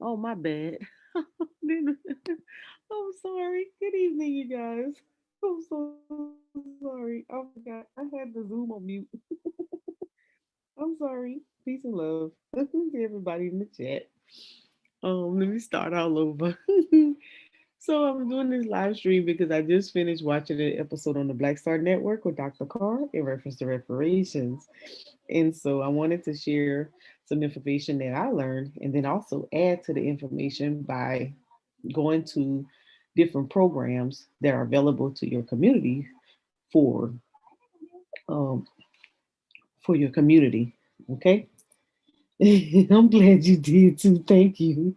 Oh, my bad. I'm sorry. Good evening, you guys. I'm so sorry. I forgot. I had the Zoom on mute. I'm sorry. Peace and love to everybody in the chat. Let me start all over. So I'm doing this live stream because I just finished watching an episode on the Black Star Network with Dr. Carr in reference to reparations. And so I wanted to share some information that I learned and then also add to the information by going to different programs that are available to your community for um, for your community. Okay. I'm glad you did too. Thank you.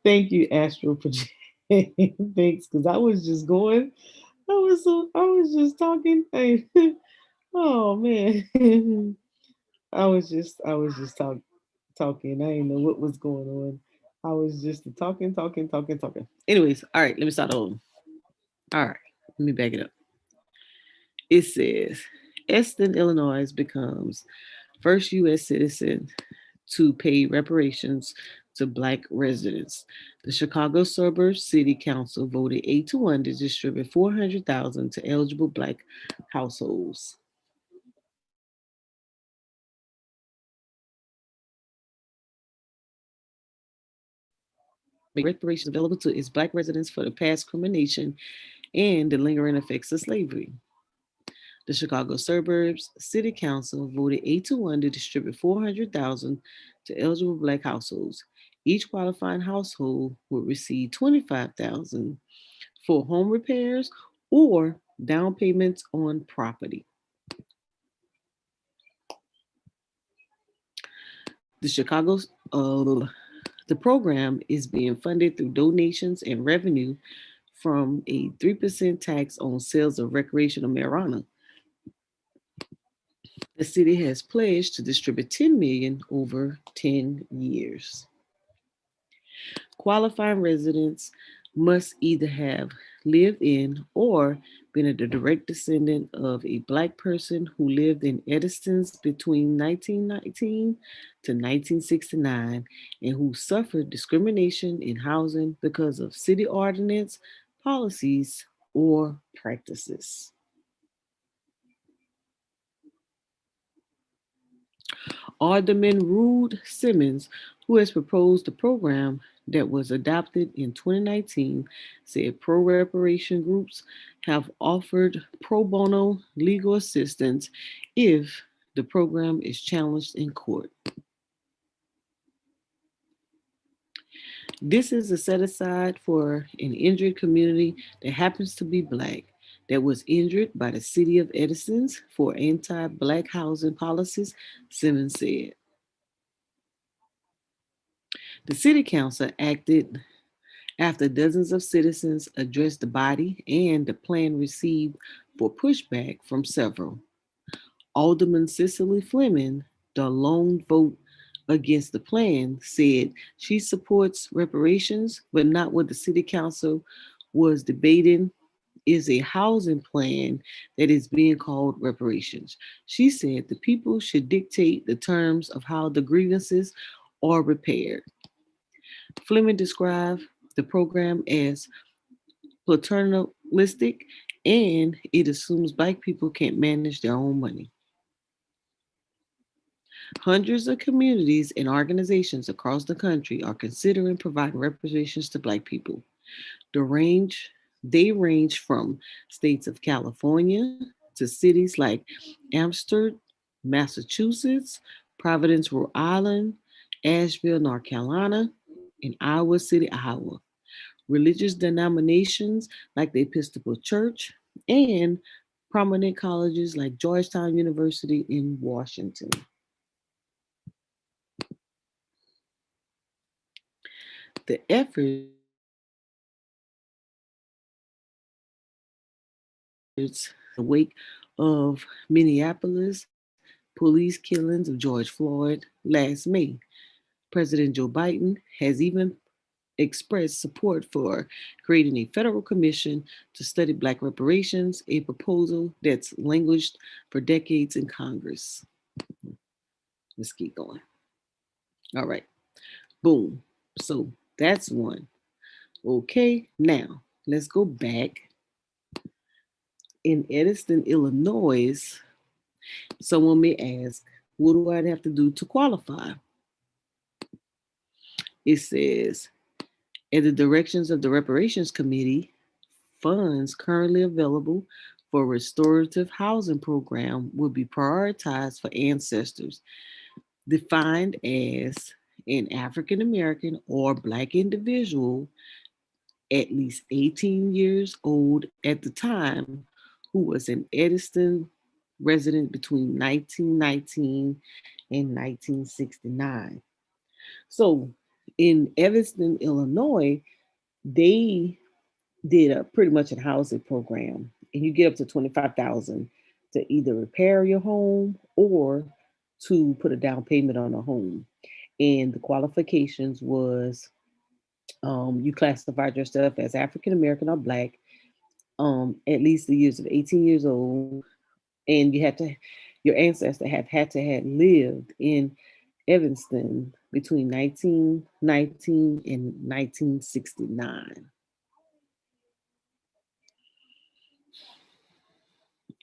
Thank you, Astro Project. Thanks, because I was just going. I was just talking. Oh man. I was just talking. I didn't know what was going on. I was just talking. Anyways, all right, let me start over. All right, let me back it up. It says Eston, Illinois becomes first U.S. citizen to pay reparations to Black residents. The Chicago Suburbs City Council voted 8-1 to distribute 400,000 to eligible Black households. Make reparations available to its Black residents for the past discrimination and the lingering effects of slavery. The Chicago Suburbs City Council voted 8-1 to distribute 400,000 to eligible Black households. Each qualifying household would receive 25,000 for home repairs or down payments on property. The Chicago uh, the program is being funded through donations and revenue from a 3% tax on sales of recreational marijuana. The city has pledged to distribute 10 million over 10 years. Qualifying residents must either have lived in or been a direct descendant of a Black person who lived in Edison's between 1919 to 1969 and who suffered discrimination in housing because of city ordinance, policies, or practices. Alderman Rude Simmons, who has proposed the program that was adopted in 2019, said pro reparation groups have offered pro bono legal assistance if the program is challenged in court. This is a set aside for an injured community that happens to be Black that was injured by the city of Edison's for anti Black housing policies, Simmons said. The city council acted after dozens of citizens addressed the body and the plan received for pushback from several. Alderman Cicely Fleming, the lone vote against the plan, said she supports reparations, but not what the city council was debating is a housing plan that is being called reparations. She said the people should dictate the terms of how the grievances are repaired. Fleming described the program as paternalistic and it assumes Black people can't manage their own money. Hundreds of communities and organizations across the country are considering providing reparations to Black people. The range they range from states of California to cities like Amsterdam, Massachusetts, Providence, Rhode Island, Asheville, North Carolina, and Iowa City, Iowa. Religious denominations like the Episcopal Church, and prominent colleges like Georgetown University in Washington. The efforts in the wake of Minneapolis police killings of George Floyd last May. President Joe Biden has even expressed support for creating a federal commission to study Black reparations, a proposal that's languished for decades in Congress. Let's keep going. All right. Boom. So That's one. Okay, now let's go back. In Edison, Illinois, someone may ask, what do I have to do to qualify? It says, at the directions of the Reparations Committee, funds currently available for restorative housing program will be prioritized for ancestors defined as an African American or Black individual at least 18 years old at the time who was an Edison resident between 1919 and 1969. So in Evanston, Illinois, they did a pretty much a housing program, and you get up to 25,000 to either repair your home or to put a down payment on a home. And the qualifications was you classified yourself as African American or Black, at least the years of 18 years old, and you had to your ancestor had to have lived in Evanston between 1919 and 1969.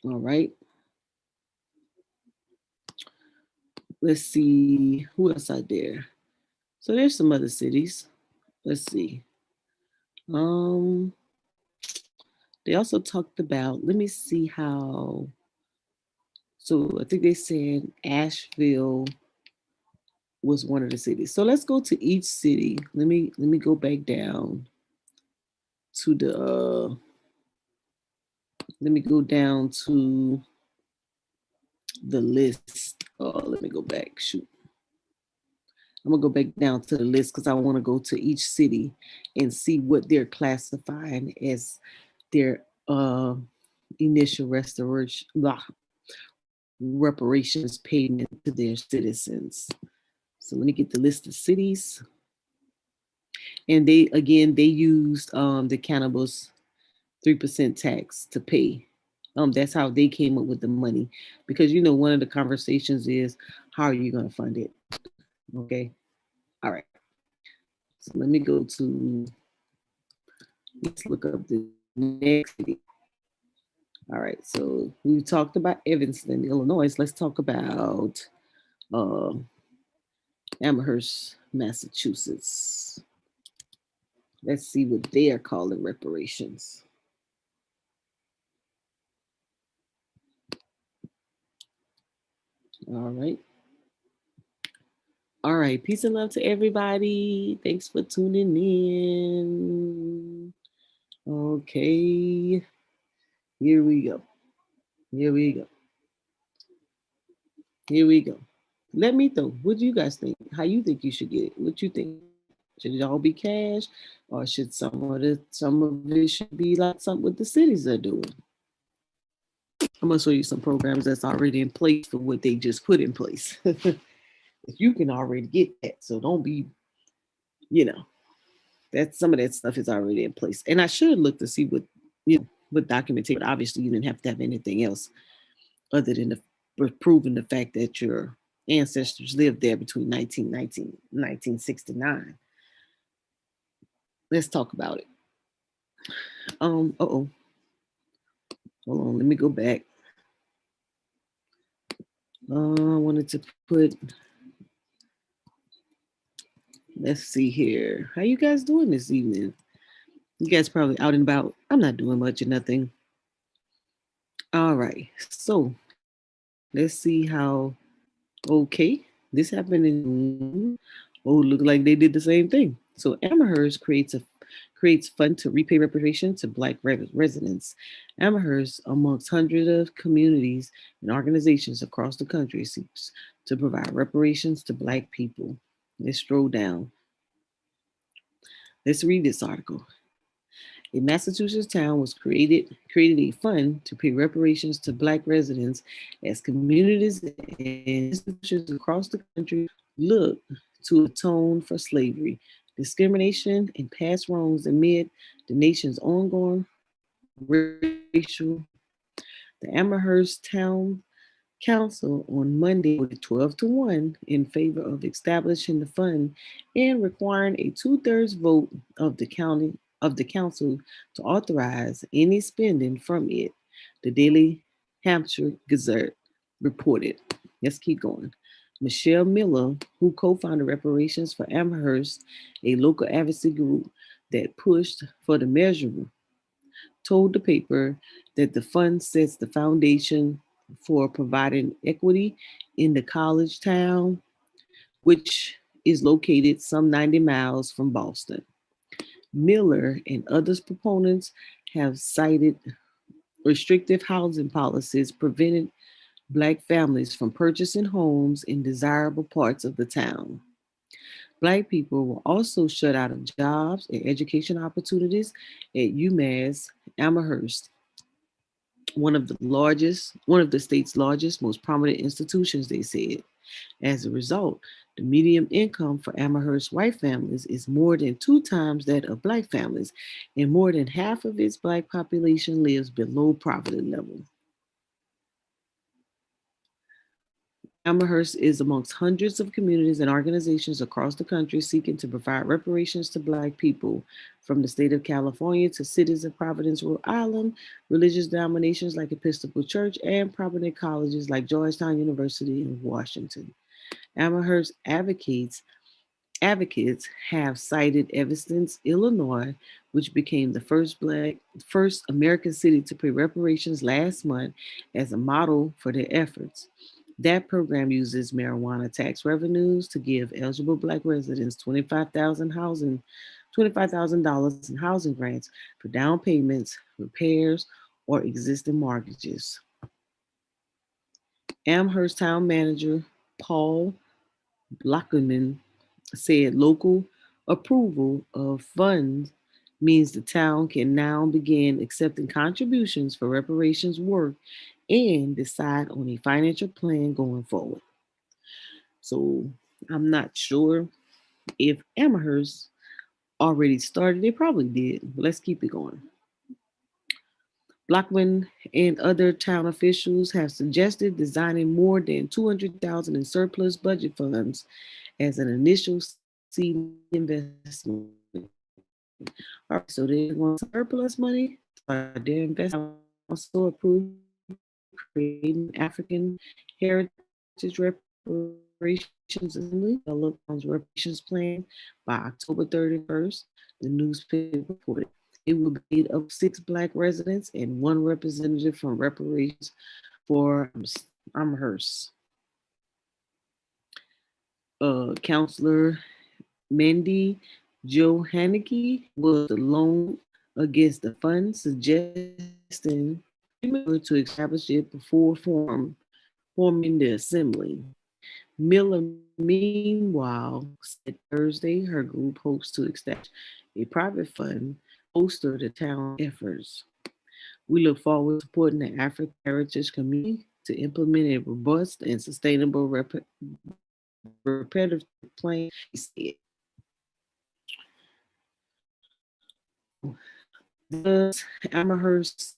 All right. Let's see who else out there. So there's some other cities. Let's see. Um, they also talked about. Let me see how. So I think they said Asheville was one of the cities. So let's go to each city. Let me go back down to the. Let me go down to the list. Oh, let me go back. Shoot. I'm gonna go back down to the list because I want to go to each city and see what they're classifying as their initial restoration reparations payment to their citizens. So let me get the list of cities. And they used the cannabis 3% tax to pay. That's how they came up with the money, because one of the conversations is, how are you going to fund it? Okay, all right. So let me go to, let's look up the next city. All right, so we talked about Evanston, Illinois. Let's talk about uh, Amherst, Massachusetts. Let's see what they are calling reparations. All right. All right. Peace and love to everybody. Thanks for tuning in. Okay. Here we go. Here we go. Here we go. Let me know. What do you guys think? How you think you should get it? What you think? Should it all be cash, or should some of it should be like something what the cities are doing? I'm gonna show you some programs that's already in place for what they just put in place. You can already get that, so don't be, you know, that some of that stuff is already in place. And I should look to see what documentation. But obviously, you didn't have to have anything else other than proving the fact that your ancestors lived there between 1919 and 1969. Let's talk about it. Oh, hold on. Let me go back. I wanted to put. Let's see here. How you guys doing this evening? You guys probably out and about. I'm not doing much or nothing. All right. So let's see how. Okay, this happened in. Oh, look like they did the same thing. So Amherst creates fund to repay reparations to Black residents. Amherst, amongst hundreds of communities and organizations across the country, seeks to provide reparations to Black people. Let's scroll down. Let's read this article. A Massachusetts town was created a fund to pay reparations to Black residents as communities and institutions across the country look to atone for slavery, discrimination, and past wrongs amid the nation's ongoing racial. The Amherst town Council on Monday voted 12 to 1 in favor of establishing the fund and requiring a two-thirds vote of the council to authorize any spending from it. The Daily Hampshire Gazette reported. Let's keep going. Michelle Miller, who co-founded Reparations for Amherst, a local advocacy group that pushed for the measure, told the paper that the fund sets the foundation for providing equity in the college town, which is located some 90 miles from Boston. Miller and others proponents have cited restrictive housing policies prevented Black families from purchasing homes in desirable parts of the town. Black people were also shut out of jobs and education opportunities at UMass Amherst, one of the state's largest, most prominent institutions, they said. As a result, the median income for Amherst white families is more than two times that of black families, and more than half of its black population lives below poverty level. Amherst is amongst hundreds of communities and organizations across the country seeking to provide reparations to Black people, from the state of California to cities of Providence, Rhode Island, religious denominations like Episcopal Church, and prominent colleges like Georgetown University in Washington. Amherst advocates have cited Evanston, Illinois, which became the first American city to pay reparations last month, as a model for their efforts. That program uses marijuana tax revenues to give eligible Black residents $25,000 in housing grants for down payments, repairs, or existing mortgages. Amherst Town Manager Paul Blockerman said local approval of funds means the town can now begin accepting contributions for reparations work and decide on a financial plan going forward. So I'm not sure if Amherst already started. They probably did, but let's keep it going. Blackman and other town officials have suggested designing more than 200,000 in surplus budget funds as an initial seed investment. All right, so they're going to surplus money, start their investment. Also approved creating an African Heritage Reparations Assembly, develop reparations plan by October 31st, the newspaper reported. It will be made up of six Black residents and one representative from Reparations for Amherst. Counselor Mandy Johannicki was the lone vote against the fund, suggesting to establish it before forming the assembly. Miller, meanwhile, said Thursday her group hopes to establish a private fund to bolster the town's efforts. We look forward to supporting the African Heritage community to implement a robust and sustainable reparative plan, she said. So, does Amherst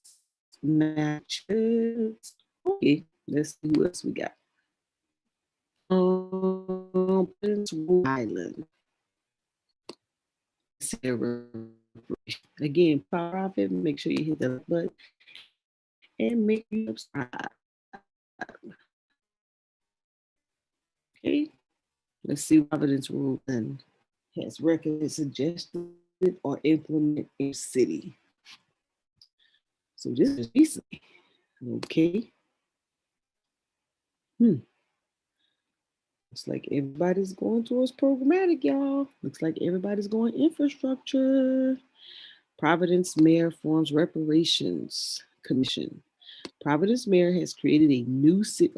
matches? Okay, let's see who else we got. Prince Rhode Island. Again, profit. Make sure you hit the like button and make sure you subscribe. Okay, let's see what Providence Rhode Island has recommended, suggested, or implemented in city. So this is recently. Okay. Looks like everybody's going towards programmatic, y'all. Looks like everybody's going infrastructure. Providence Mayor forms Reparations Commission. Providence Mayor has created a new city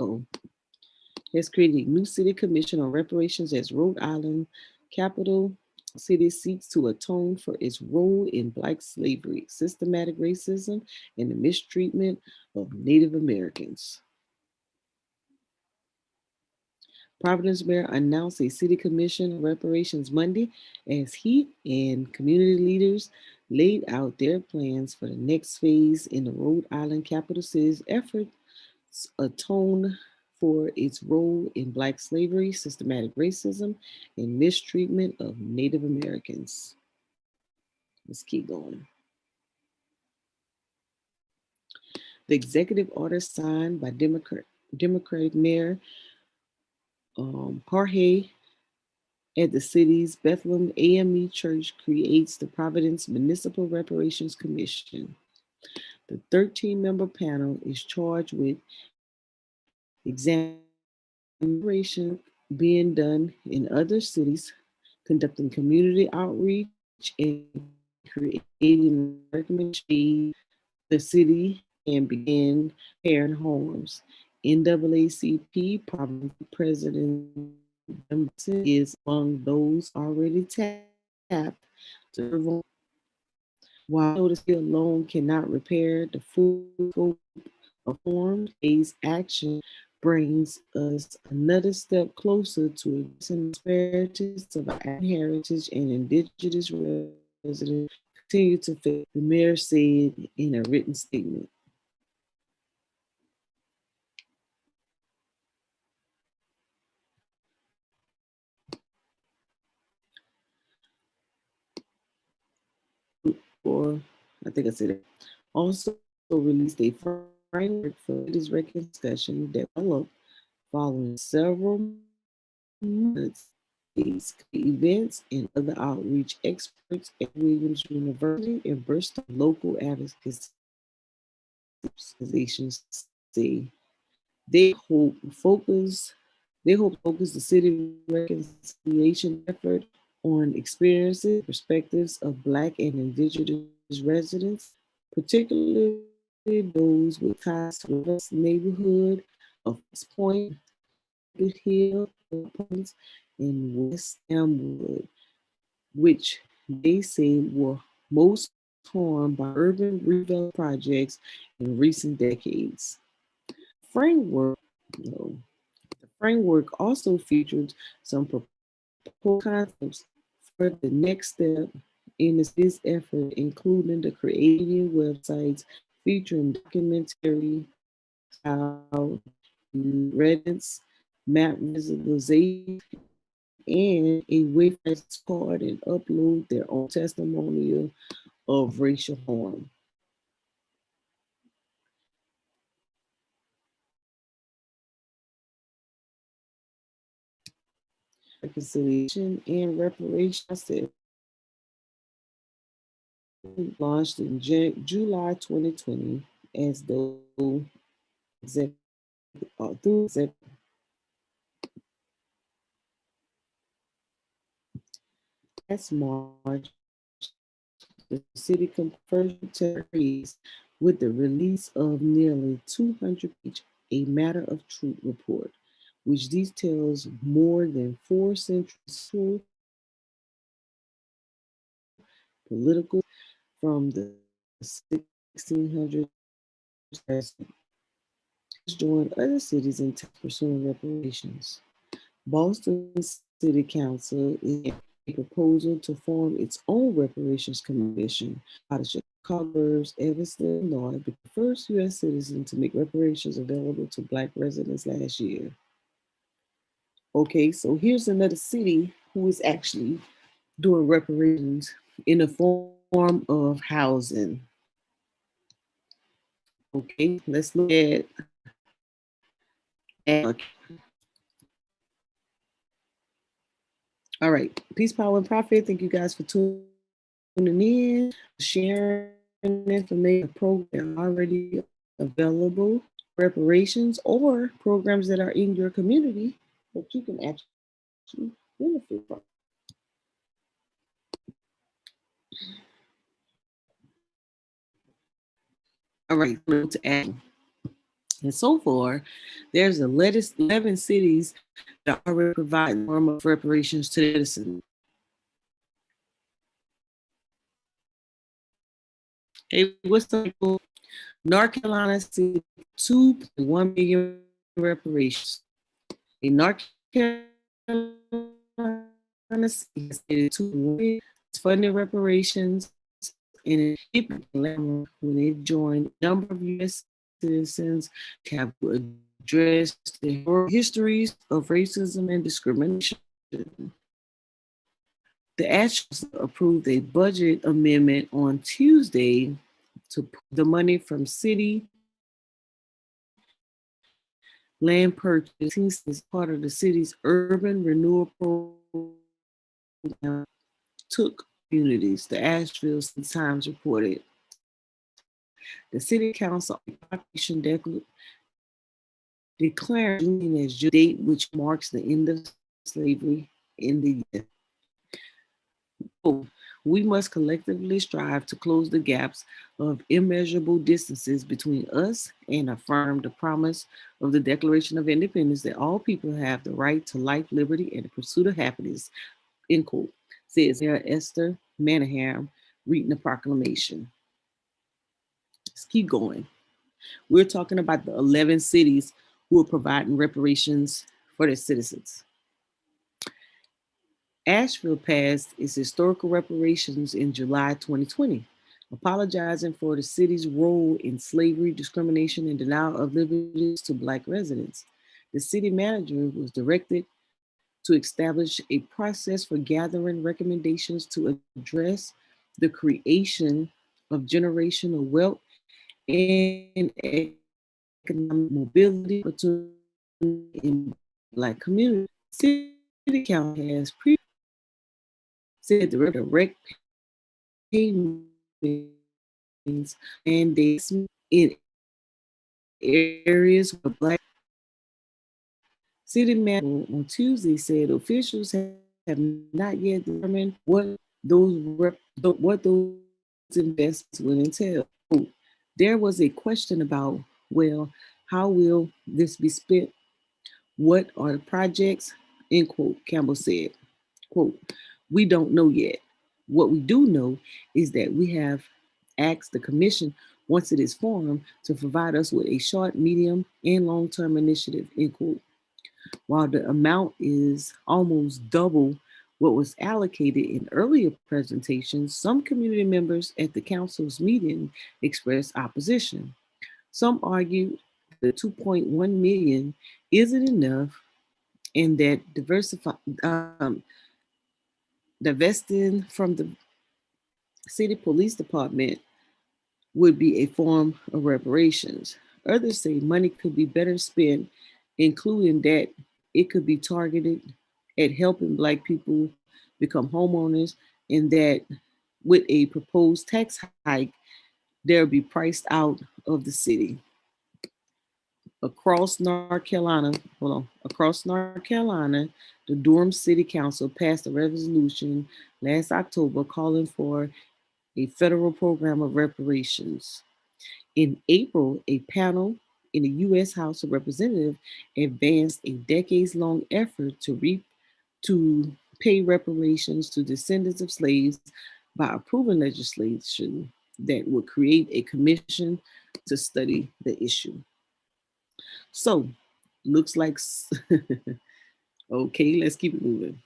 commission on reparations as Rhode Island capital city seeks to atone for its role in Black slavery, systematic racism, and the mistreatment of Native Americans. Providence Mayor announced a city commission on reparations Monday as he and community leaders laid out their plans for the next phase in the Rhode Island capital city's efforts atone for its role in Black slavery, systematic racism, and mistreatment of Native Americans. Let's keep going. The executive order signed by Democratic Mayor Jorge at the city's Bethlehem AME Church creates the Providence Municipal Reparations Commission. The 13-member panel is charged with examining reparations being done in other cities, conducting community outreach, and creating recommendations the city and begin repairing homes. NAACP Providence President is among those already tapped to serve on. While notice alone cannot repair the full scope of harm, today's action brings us another step closer to addressing disparities of our African heritage and indigenous residents continue to face, the mayor said in a written statement. Or I think I said it. Also released a framework for this discussion developed following several months events and other outreach experts at Williams University and Bristol local advocacy organizations say they hope focus the city reconciliation effort on experiences, perspectives of Black and Indigenous residents, particularly those with ties to the neighborhood of West Point, Hill, and West Elmwood, which they say were most harmed by urban redevelopment projects in recent decades. Framework, you know, the framework also featured some proposed concepts for the next step in this effort, including the creating websites featuring documentary style residents, map visualization, and a way for to record and upload their own testimonial of racial harm. Reconciliation and reparations launched in July 2020 as though executive, through executive. Last March, the city confirmed temporaries with the release of nearly 200 page A Matter of Truth report, which details more than 4 centuries political from the 1600s. Joined other cities in pursuing reparations. Boston City Council is a proposal to form its own reparations commission out of Chicago, Evanston, Illinois, the first U.S. citizen to make reparations available to Black residents last year. Okay, so here's another city who is actually doing reparations in the form of housing. Okay, let's look at all right, peace, power, and profit. Thank you guys for tuning in, sharing information, program already available, reparations, or programs that are in your community that you can actually benefit from. All right, to add. And so far, there's 11 cities that already provide form of reparations to citizens. Hey, what's up, people? North Carolina City, 2.1 million reparations. In North Carolina City has stated 2 funded reparations and when it joined a number of U.S. citizens have to address the histories of racism and discrimination. The Asheville approved a budget amendment on Tuesday to put the money from city land purchase as part of the city's urban renewal program took communities. The Asheville Times reported the city council population declared June as date which marks the end of slavery in the year. We must collectively strive to close the gaps of immeasurable distances between us and affirm the promise of the Declaration of Independence that all people have the right to life, liberty, and the pursuit of happiness, end quote, says Mayor Esther Manahan reading the proclamation. Let's keep going. We're talking about the 11 cities who are providing reparations for their citizens. Asheville passed its historical reparations in July 2020, apologizing for the city's role in slavery, discrimination, and denial of liberties to Black residents. The city manager was directed to establish a process for gathering recommendations to address the creation of generational wealth and economic mobility opportunity in Black communities. City Council has previously said the direct payments mandates in areas where Black city manager on Tuesday said officials have not yet determined what those investments will entail. There was a question about, well, how will this be spent? What are the projects? End quote, Campbell said. Quote, we don't know yet. What we do know is that we have asked the commission, once it is formed, to provide us with a short, medium, and long-term initiative, end quote. While the amount is almost double what was allocated in earlier presentations, some community members at the council's meeting expressed opposition. Some argued the 2.1 million isn't enough and that divesting from the city police department would be a form of reparations. Others say money could be better spent, including that it could be targeted at helping Black people become homeowners, and that with a proposed tax hike, they'll be priced out of the city. Across North Carolina, the Durham City Council passed a resolution last October calling for a federal program of reparations. In April, a panel in the U.S. House of Representatives advanced a decades-long effort to pay reparations to descendants of slaves by approving legislation that would create a commission to study the issue. So, looks like okay, let's keep it moving.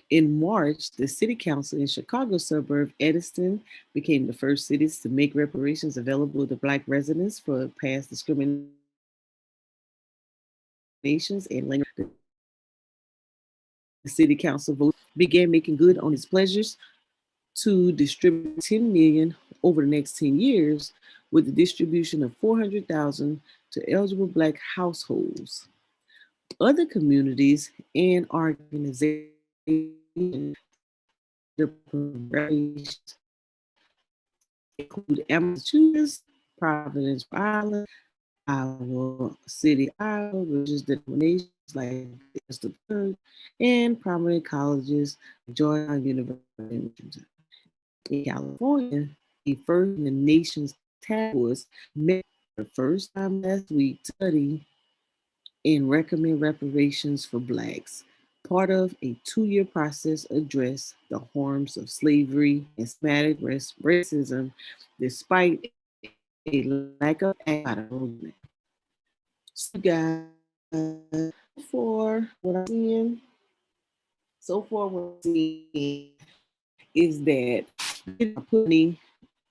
In March, the city council in Chicago suburb Edison became the first cities to make reparations available to Black residents for past discriminations and language. The city council began making good on its pledges to distribute 10 million over the next 10 years, with the distribution of 400,000 to eligible Black households. Other communities and organizations include Massachusetts, Providence, Rhode Island, Iowa City, Iowa, religious denominations like the Church, and prominent colleges, Georgetown University. In California, a first in the nation's task force met for the first time last week to study and recommend reparations for Blacks. Part of a 2-year process addressed the harms of slavery and systematic racism, despite a lack of action. So, guys, for what I'm seeing, so far what I'm seeing is that putting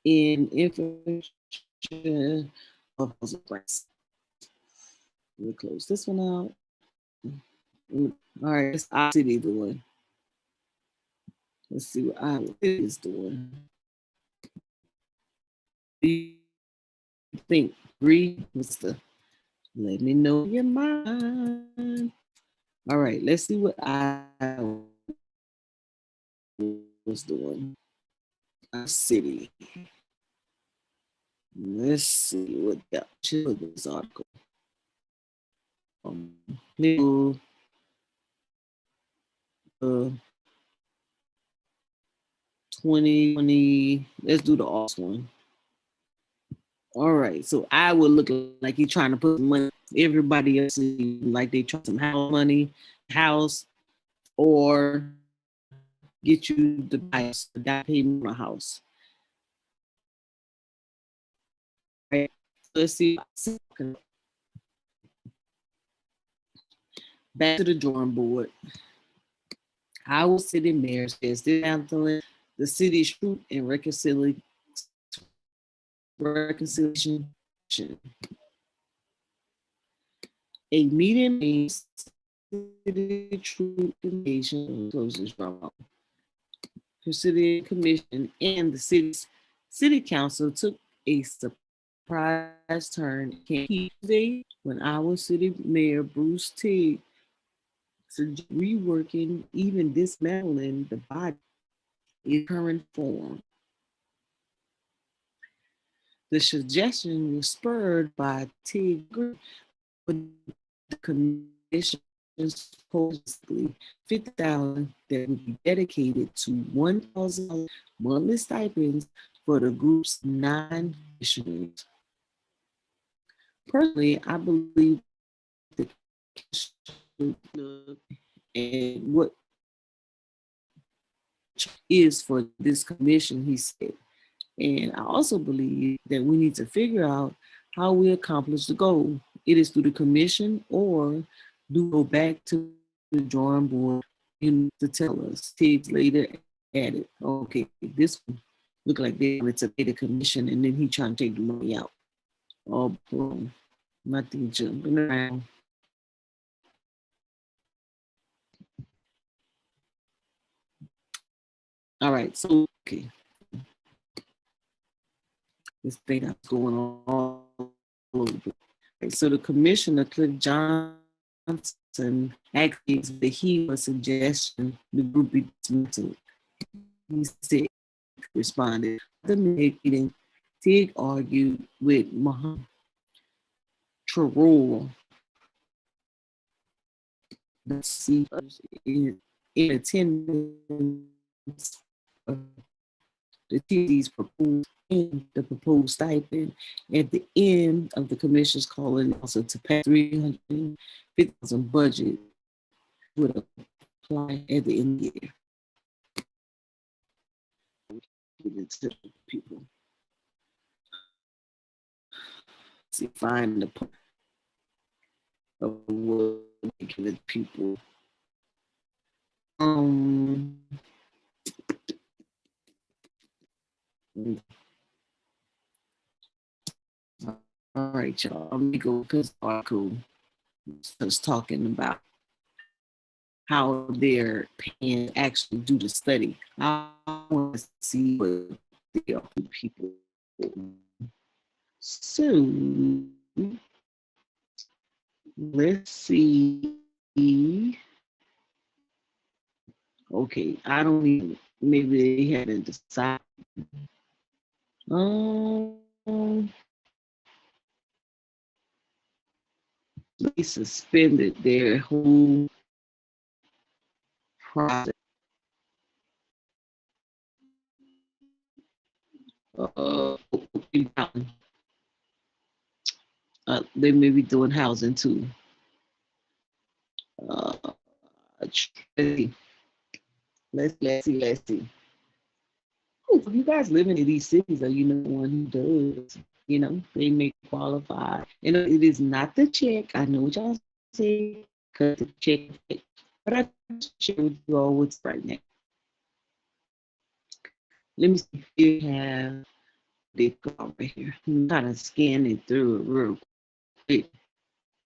in infrastructure of housing price. We'll close this one out. All right, that's our city doing. Let's see what Iowa is doing. Do you think? Agree, Mister? Let me know your mind. All right, let's see what Iowa was doing. Our city. Let's see what that this article. Little, uh, 2020. Let's do the August one. All right, so I would look like he's trying to put money. Everybody else like they try some house money, house, or get you the price, the down payment on a house. Right. Let's see. Back to the drawing board. Our city mayor says they're handling the city's truth and reconciliation. A meeting named City Truth and Nation closes drama. The city commission and the city council took a surprise turn Tuesday when our city mayor Bruce Teague suggested reworking, even dismantling the body in current form. The suggestion was spurred by Teague, but the commission supposedly 50,000 that would be dedicated to 1,000 monthly stipends for the group's non-commissioners. Personally, I believe the and what is for this commission, he said. And I also believe that we need to figure out how we accomplish the goal. It is through the commission or do go back to the drawing board to tell us. Tiggs later added, okay, this one look like they wanted to pay the commission and then he trying to take the money out. Oh, boom. Nothing jumping around. All right, so okay. This thing that's going on all over. Right, so the commissioner, Cliff Johnson, asked that he was suggestion the group be dismantled. He said, responded, the meeting, Tig argued with Mohammed Trarol, the CEOs in attendance of the TD's proposed and the proposed stipend at the end of the commission's calling also to pass 350,000 budget would apply at the end of the year. Give it to people. See, find the point of what we give it people. All right, y'all. Let me go because article was talking about how they're paying to actually do the study. I want to see what they are people. So let's see. Okay, I don't even. Maybe they hadn't decided. They suspended their whole process. They may be doing housing too. Let's see. If you guys live in these cities, or you know one who does, they may qualify. It is not the check. I know what y'all say, cut the check, but I share with you all what's right now. Let me see if you have they call right here. I'm kind of scanning through it real quick.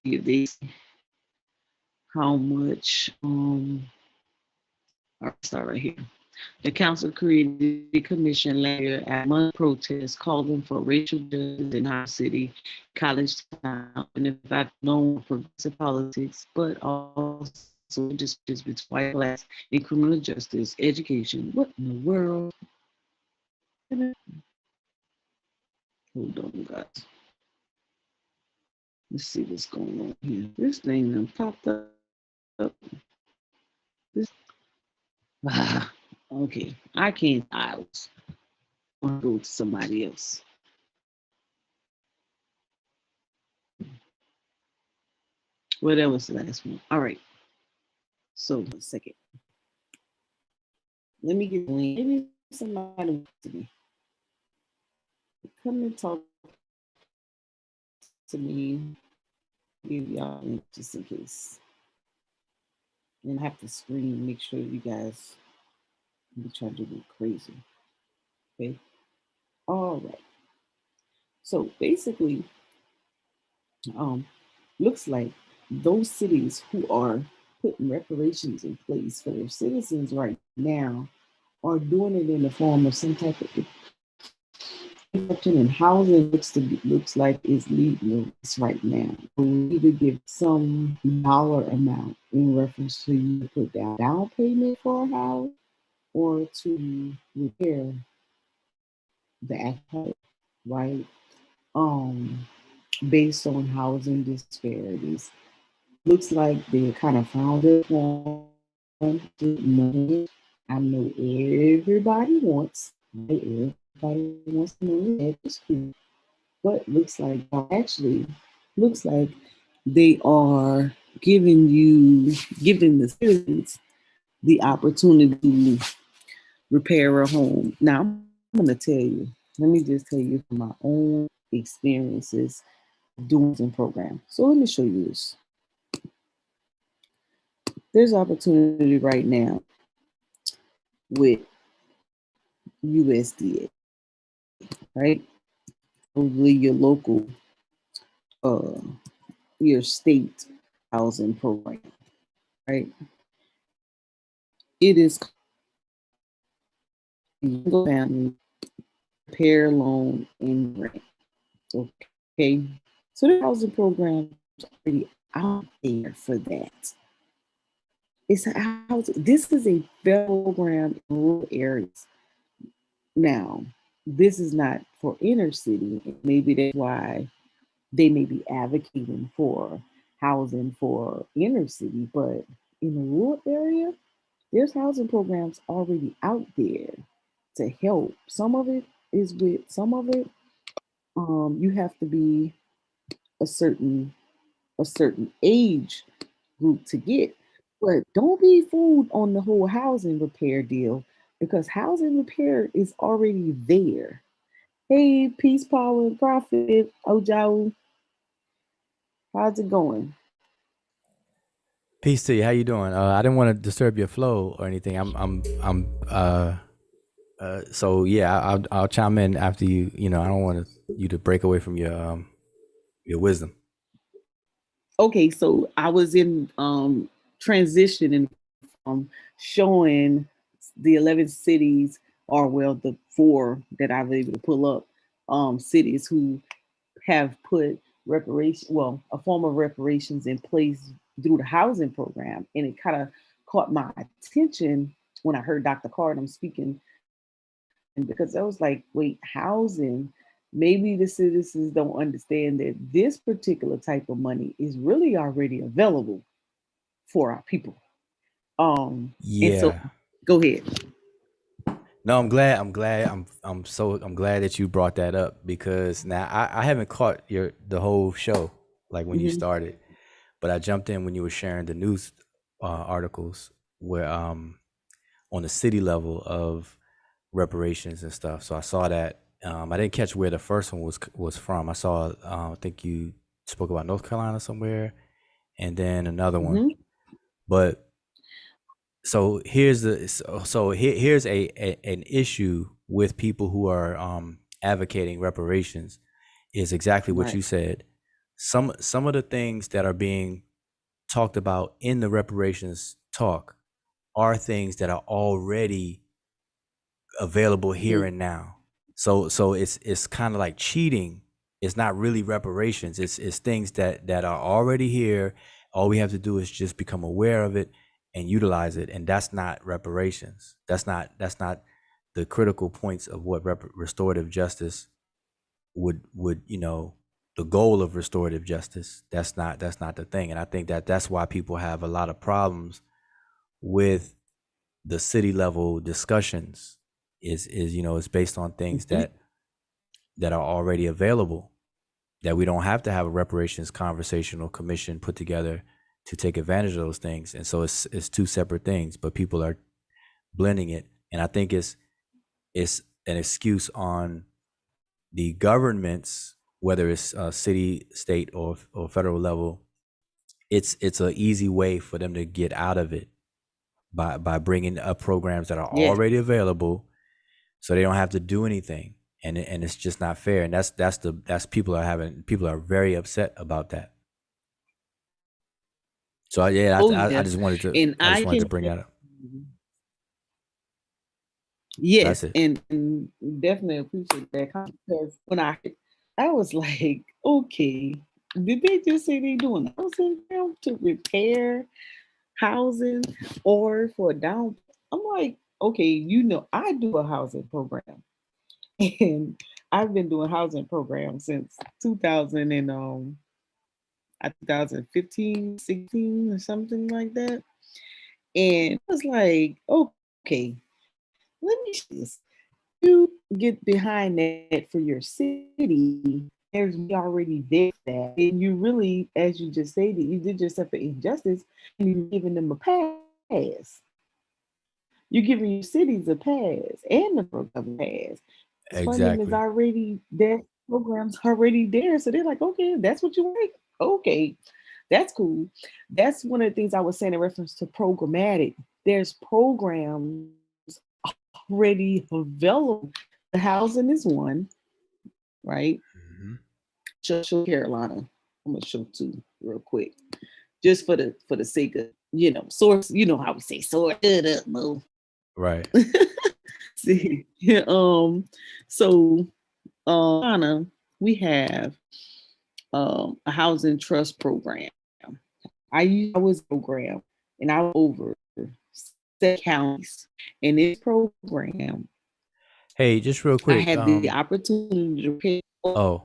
See if they see how much. I'll start right here. The council created a commission last year at month protest calling for racial justice in our city, college town, and about known progressive politics, but also disputes between white class in criminal justice, education. What in the world? Hold on, guys. Let's see what's going on here. This thing done popped up. This okay. I can't I want to go to somebody else. Well, that was the last one. All right. So, one second. Let me get a link. Maybe somebody wants to me. Come and talk to me. Give y'all a link just in case. And I have to screen, make sure you guys be trying to go crazy. Okay. All right. So basically, um, looks like those cities who are putting reparations in place for their citizens right now are doing it in the form of some type of construction and housing looks like is legal right now. We either give some dollar amount in reference to you to put down payment for a house or to repair the actual right? Um, based on housing disparities. Looks like they kind of found it one money. I know everybody wants, right? Everybody wants to know that it's true. But looks like actually looks like they are giving the citizens the opportunity to repair a home. Now I'm gonna tell you, let me just tell you from my own experiences doing some program. So let me show you this. There's opportunity right now with USDA, right? Probably your local, uh, your state housing program, right? It is single family repair loan and grant. Okay, so the housing program is already out there for that. It's a house. This is a federal program in rural areas. Now, this is not for inner city. Maybe that's why they may be advocating for housing for inner city, but in the rural area, there's housing programs already out there to help. Some of it, you have to be a certain age group to get. But don't be fooled on the whole housing repair deal because housing repair is already there. Hey, peace, power, and profit, Ojo, how's it going? Peace to you. How you doing? I didn't want to disturb your flow or anything. So yeah, I'll chime in after you. You know, I don't want you to break away from your wisdom. Okay, so I was in transitioning from showing the 11 cities, or well, the four that I was able to pull up, cities who have put a form of reparations in place through the housing program. And it kind of caught my attention when I heard Dr. Cardin speaking, because I was like, wait, housing, maybe the citizens don't understand that this particular type of money is really already available for our people. And so Yeah. go ahead. No, I'm glad. I'm glad that you brought that up because now I haven't caught the whole show like when you Hmm. started, but I jumped in when you were sharing the news articles where on the city level of reparations and stuff. So I saw that. I didn't catch where the first one was from. I saw. I think you spoke about North Carolina somewhere, and then another one. Hmm. But here's an issue with people who are advocating reparations is exactly what you Right. said. Some of the things that are being talked about in the reparations talk are things that are already available here Mhm. and now. So it's kind of like cheating. It's not really reparations. It's things that are already here. All we have to do is just become aware of it and utilize it, and that's not reparations. That's not the critical points of what restorative justice would the goal of restorative justice. That's not the thing, and I think that's why people have a lot of problems with the city level discussions is it's based on things Mhm. that are already available, that we don't have to have a reparations conversational commission put together to take advantage of those things. And so it's two separate things, but people are blending it, and I think it's an excuse on the governments, whether it's city, state, or federal level. It's an easy way for them to get out of it by bringing up programs that are Yes. already available, so they don't have to do anything, and it's just not fair. And that's people are very upset about that. So yeah, Oh I yes. just wanted to And I just I wanted can to bring that up. That's yes, it. and definitely appreciate that comment, because when I was like, okay, did they just say they doing housing now to repair housing or for down? I'm like, okay, I do a housing program, and I've been doing housing programs since 2000 and 2015, 16 or something like that. And I was like, okay, let me show you this. You get behind that for your city, there's money already there for that. And you really, as you just stated, you did yourself an injustice and you're giving them a pass. You're giving your cities a pass and the federal government a pass. Because funding is Exactly. already there, programs already there. So they're like, okay, that's what you like. Okay, that's cool. That's one of the things I was saying in reference to programmatic. There's programs already available. The housing is one, right? Hmm. Show Carolina. I'm gonna show two real quick, just for the sake of source. You know how we say source. Shut up, Mo. Right. See, yeah, so Carolina, we have a housing trust program. I was program, and I was over 7 counties, and this program, Hey, just real I quick. had the opportunity to pay. Oh,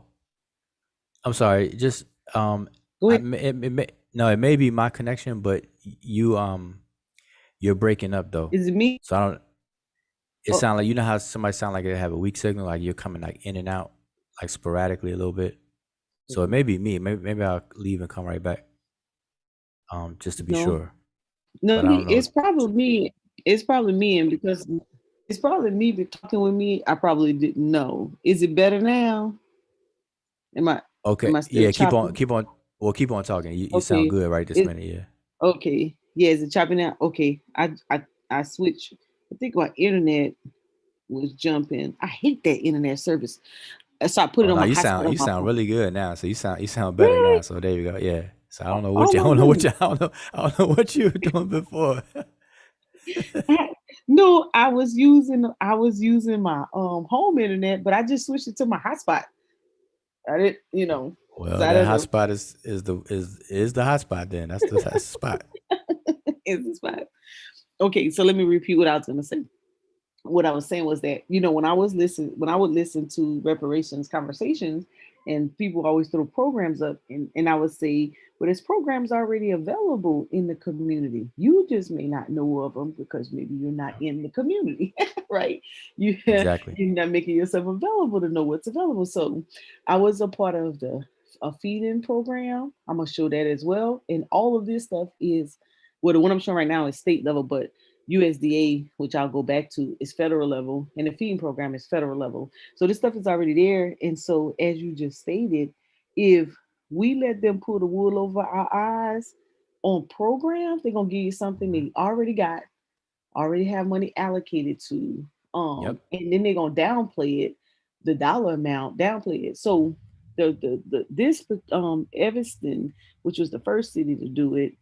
I'm sorry. Just Go ahead. it may be my connection, but you're breaking up though. Is it me? So I don't. It Oh, sound like, how somebody sound like they have a weak signal, like you're coming like in and out, like sporadically a little bit. So it may be me. Maybe I'll leave and come right back, just to be no, sure. no, But I don't know. it's probably me. It's probably me, and because it's probably me be talking with me, I probably didn't know. Is it better now? Am I Okay, am I still yeah, keep choppy? on, keep on. Well, keep on talking. You sound Okay. good right this It minute. Yeah. okay. Yeah, is it choppy now? Okay. I switched. I think my internet was jumping. I hate that internet service. So I put it Oh on no, my you hotspot sound on you my sound phone. really good now. So you sound better now. Really? So there you go. Yeah. So Oh I my don't know what goodness. you I don't know what you were doing before. No, I was using my home internet, but I just switched it to my hotspot. I didn't, so Well, I that don't know. hotspot is the hotspot. Then that's the spot. It's the spot. Okay, so let me repeat what I was gonna say. What I was saying was that when I would listen to reparations conversations, and people always throw programs up, and I would say, well, there's programs already available in the community. You just may not know of them because maybe you're not in the community, right? You're Exactly. not making yourself available to know what's available. So I was a part of the a feed-in program. I'm gonna show that as well. And all of this stuff is, well, the one I'm showing right now is state level, but USDA, which I'll go back to, is federal level, and the feeding program is federal level. So this stuff is already there. And so, as you just stated, if we let them pull the wool over our eyes on programs, they're gonna give you something Hmm. they already got, already have money allocated to, Yep. and then they're gonna downplay it the dollar amount, downplay it. So the this Evanston, which was the first city to do it,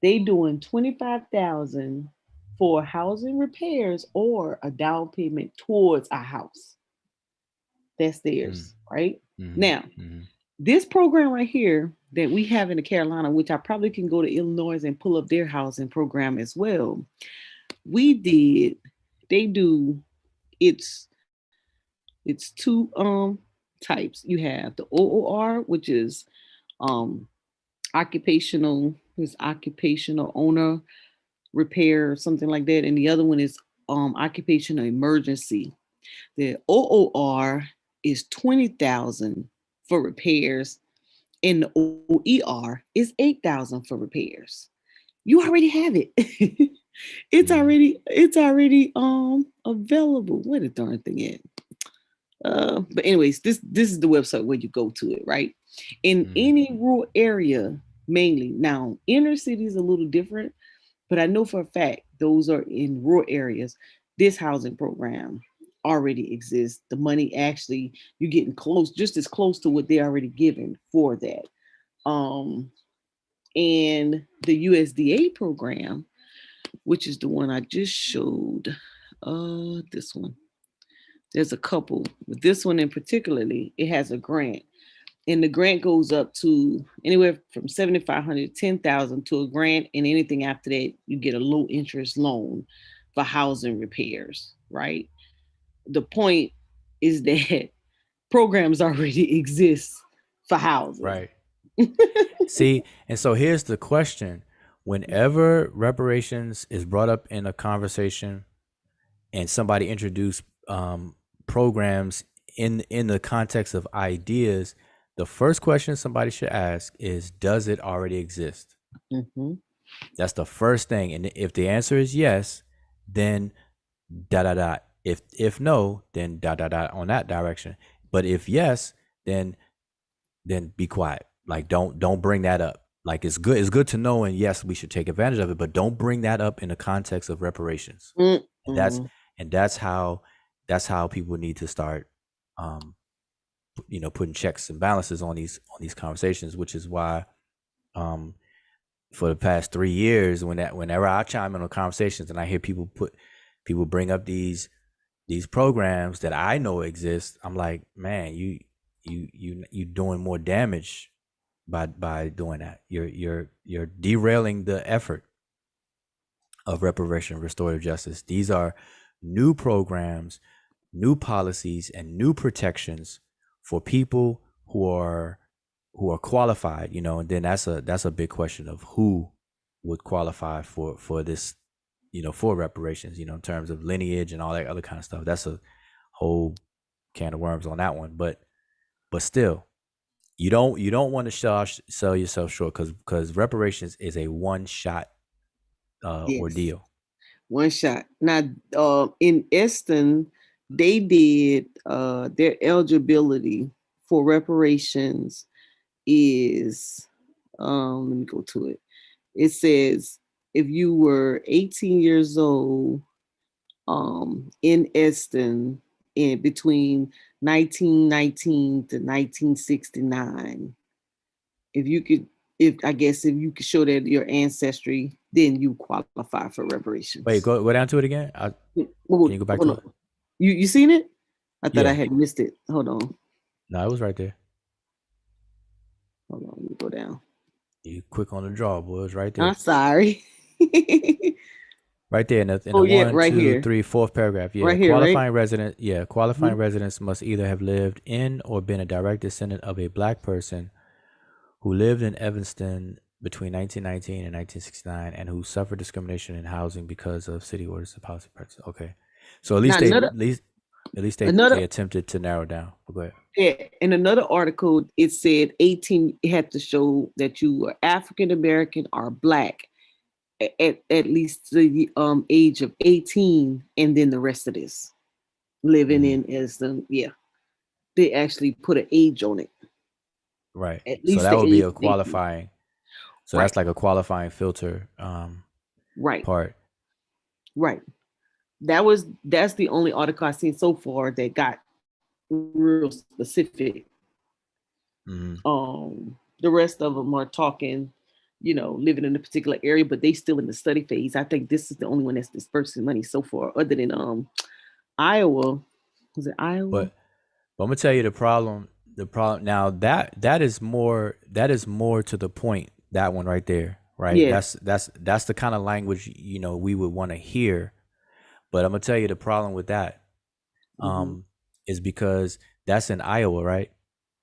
they doing 25,000 for housing repairs or a down payment towards a house. That's Mm. theirs, right? Mm-hmm. Now, Mm-hmm. this program right here that we have in the Carolina, which I probably can go to Illinois and pull up their housing program as well. We did, they do, it's it's two types. You have the OOR, which is um occupational owner repair, something like that, and the other one is occupational emergency. The OOR is 20,000 for repairs, and the OER is 8,000 for repairs. You already have it. Mm-hmm. It's already available. Where the darn thing at? But anyways, this is the website where you go to it, right? In Mm-hmm. any rural area, mainly. Now, inner city is a little different, but I know for a fact those are in rural areas. This housing program already exists. The money actually, you're getting close, just as close to what they're already given for that. Um, and the USDA program, which is the one I just showed, this one. There's a couple, but this one in particularly, it has a grant, and the grant goes up to anywhere from 7,500 to 10,000 to a grant, and anything after that, you get a low interest loan for housing repairs. Right. The point is that programs already exist for housing. Right. See, and so here's the question. Whenever reparations is brought up in a conversation and somebody introduced programs in the context of ideas, the first question somebody should ask is, does it already exist? Mm-hmm. That's the first thing. And if the answer is yes, then dot dot dot. If no, then dot dot dot on that direction. But if yes, then be quiet. Like don't bring that up. Like it's good to know, and yes, we should take advantage of it, but don't bring that up in the context of reparations. And that's Mm-mm. and that's how people need to start um putting checks and balances on these conversations, which is why um for the past 3 years, whenever I chime in on conversations and I hear people bring up these programs that I know exist, I'm like, man, you doing more damage by doing that. You're derailing the effort of reparation, restorative justice. These are new programs, new policies, and new protections for people who are qualified. And then that's a big question of who would qualify for this, for reparations. In terms of lineage and all that other kind of stuff. That's a whole can of worms on that one. But still, you don't want to sell yourself short, because reparations is a one shot Yes. ordeal. One shot. Now, in Eston, they did their eligibility for reparations is let me go to it. It says if you were 18 years old in Eston in between 1919 to 1969, if you could, if I guess if you could show that your ancestry, then you qualify for Wait, reparations. go down to it again. Can Hold you go back to on. it? You seen it? I thought I Yeah. had missed it. Hold on. No, it was right there. Hold on. Let me go down. You quick on the draw, boy. It was right I'm there. sorry. Right there in the Oh yeah, one, right two, here. three, fourth paragraph. Yeah. Right here, right? Qualifying Mhm. residents must either have lived in or been a direct descendant of a black person who lived in Evanston between 1919 and 1969 and who suffered discrimination in housing because of city orders and policy practices. Okay. So at Now least they another at least at least they another attempted to narrow down. But go ahead. yeah, in another article it said 18 it had to show that you were African American or black at least the age of 18, and then the rest of this living Hmm. in as the yeah. They actually put an age on it. Right. At So least that the would be age a of 18. qualifying. So Right. that's like a qualifying filter Right. part. Right. That's the only article I've seen so far that got real specific. Hmm. The rest of them are talking, living in a particular area, but they still in the study phase. I think this is the only one that's dispersing money so far, other than Iowa. Was it Iowa? But I'm gonna tell you the problem. The problem now that is more to the point. That one right there, right? Yes. That's the kind of language we would want to hear. But I'm gonna tell you the problem with that Hmm. is because that's in Iowa, right?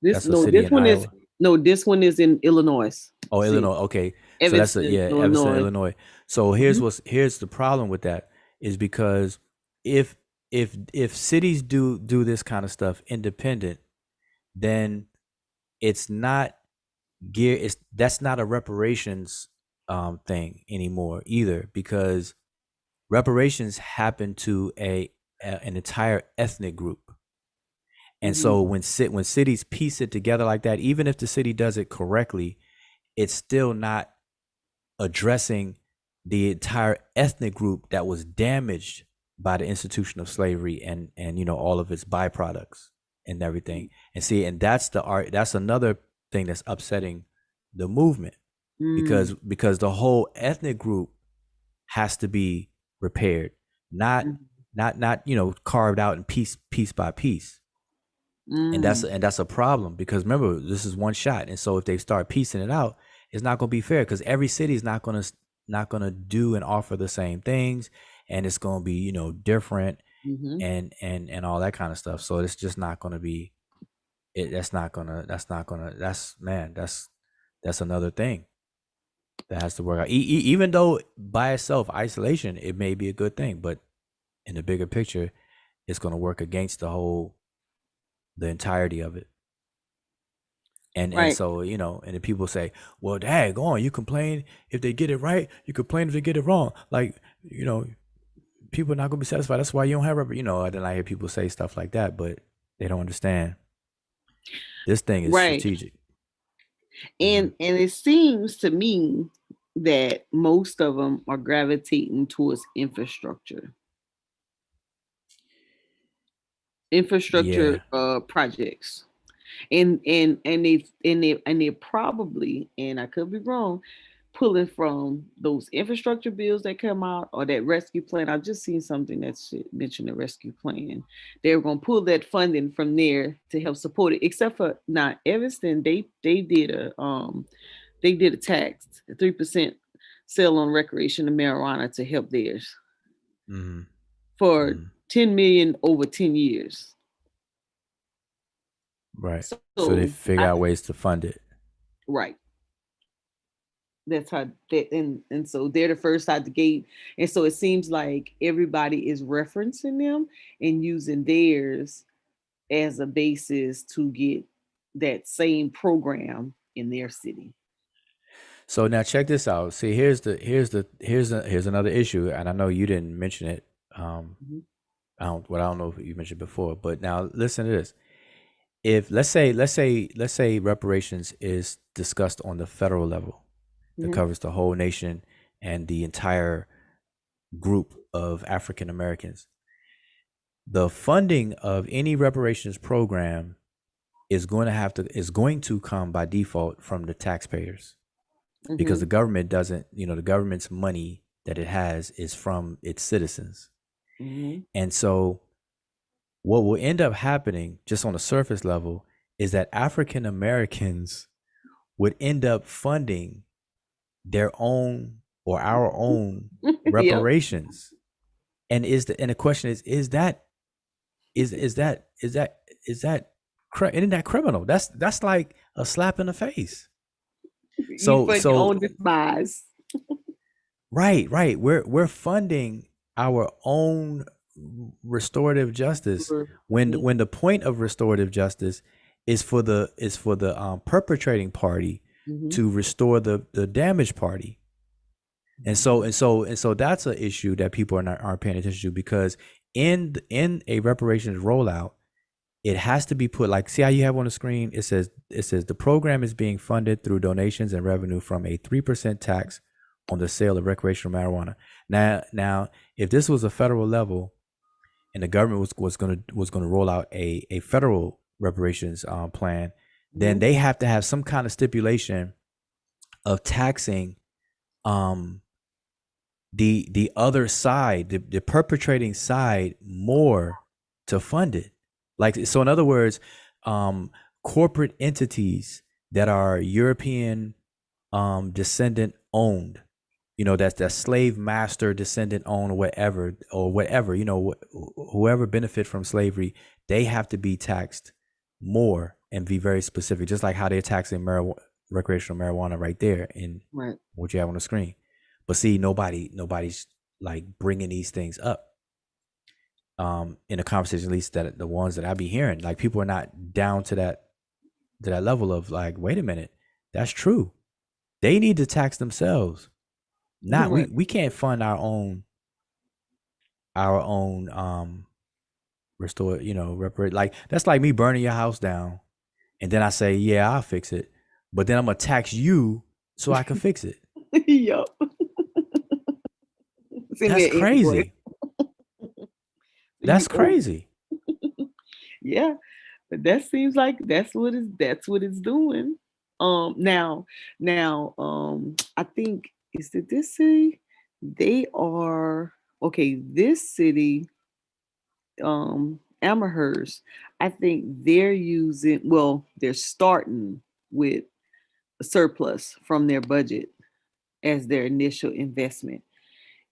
This That's a no, city this in one is Iowa. no, this one is in Illinois. Oh, See, Illinois. Okay, so that's a Evanston, yeah, Evanston, Illinois. Illinois. So Hmm. here's the problem with that is because if if cities do this kind of stuff independent, then it's not it's that's not a reparations thing anymore either, because reparations happen to an entire ethnic group. And Hmm. so when cities piece it together like that, even if the city does it correctly, it's still not addressing the entire ethnic group that was damaged by the institution of slavery and all of its byproducts and everything. And see, and that's another thing that's upsetting the movement, Mm. because the whole ethnic group has to be repaired, not Mm. carved out in piece by piece. And Mm. that's a problem, because remember, this is one shot, and so if they start piecing it out, it's not going to be fair, because every city is not going to do and offer the same things, and it's going to be different, Hmm. and all that kind of stuff. So it's just not going to be that's man, that's another thing that has to work out. Even though by itself, isolation, it may be a good thing, but in the bigger picture, it's going to work against the entirety of it. And Right. so and then people say, well, dang on, you complain if they get it right, you complain if they get it wrong, like people are not going to be satisfied, that's why you don't have and then I hear people say stuff like that, but they don't understand this thing is Right. strategic. Hmm. And it seems to me that most of them are gravitating towards infrastructure Yeah. projects. And they're probably, and I could be wrong, pulling from those infrastructure bills that come out, or that rescue plan. I've just seen something that mentioned the rescue plan. They were going to pull that funding from there to help support it. Except for not Evanston, they did a tax, a 3% sale on recreation and marijuana to help theirs Hmm. for Hmm. 10 million over 10 years. Right. So they So figure out ways to fund it. right. That's how that, and so they're the first out the gate. And so it seems like everybody is referencing them and using theirs as a basis to get that same program in their city. So now check this out. See, here's another issue, and I know you didn't mention it. Um, Hmm. I don't know if you mentioned before, but now listen to this. If let's say reparations is discussed on the federal level, that Hmm. covers the whole nation and the entire group of African Americans, the funding of any reparations program is going to come by default from the taxpayers, because Hmm. the government doesn't, the government's money that it has is from its citizens. Hmm. And so what will end up happening just on the surface level is that African Americans would end up funding their own or our own Yep. reparations. And the question is that is that isn't that criminal? That's like a slap in the face. You So fund your so own demise. right, we're funding our own restorative justice, when the point of restorative justice is for the perpetrating party Hmm. to restore the damaged party. And so that's an issue that people aren't paying attention to, because in a reparations rollout, it has to be put, like, see how you have on the screen, it says the program is being funded through donations and revenue from a 3% tax on the sale of recreational marijuana. Now if this was a federal level, and the government was gonna roll out a federal reparations plan, then Mhm. they have to have some kind of stipulation of taxing um the other side, the perpetrating side, more to fund it. Like, so in other words, um corporate entities that are European descendant owned, that's that slave master descendant owned, whatever, or whatever, whoever benefit from slavery, they have to be taxed more and be very specific, just like how they're taxing recreational marijuana right there in Right. what you have on the screen. But see, nobody's like bringing these things up in the conversation, at least that the ones that I be hearing. Like, people are not down to that level of like, wait a minute, that's true. They need to tax themselves. Not we Right. we can't fund our own restore, reparate. Like, that's like me burning your house down and then I say, yeah, I'll fix it. But then I'm gonna tax you so I can fix it. Yup. Send me That's an invoice. crazy. You That's owe. crazy. Yeah. But that seems like that's what it's doing. Now, I think, is it this city? They are okay. This city, Amherst, I think they're using. Well, they're starting with a surplus from their budget as their initial investment,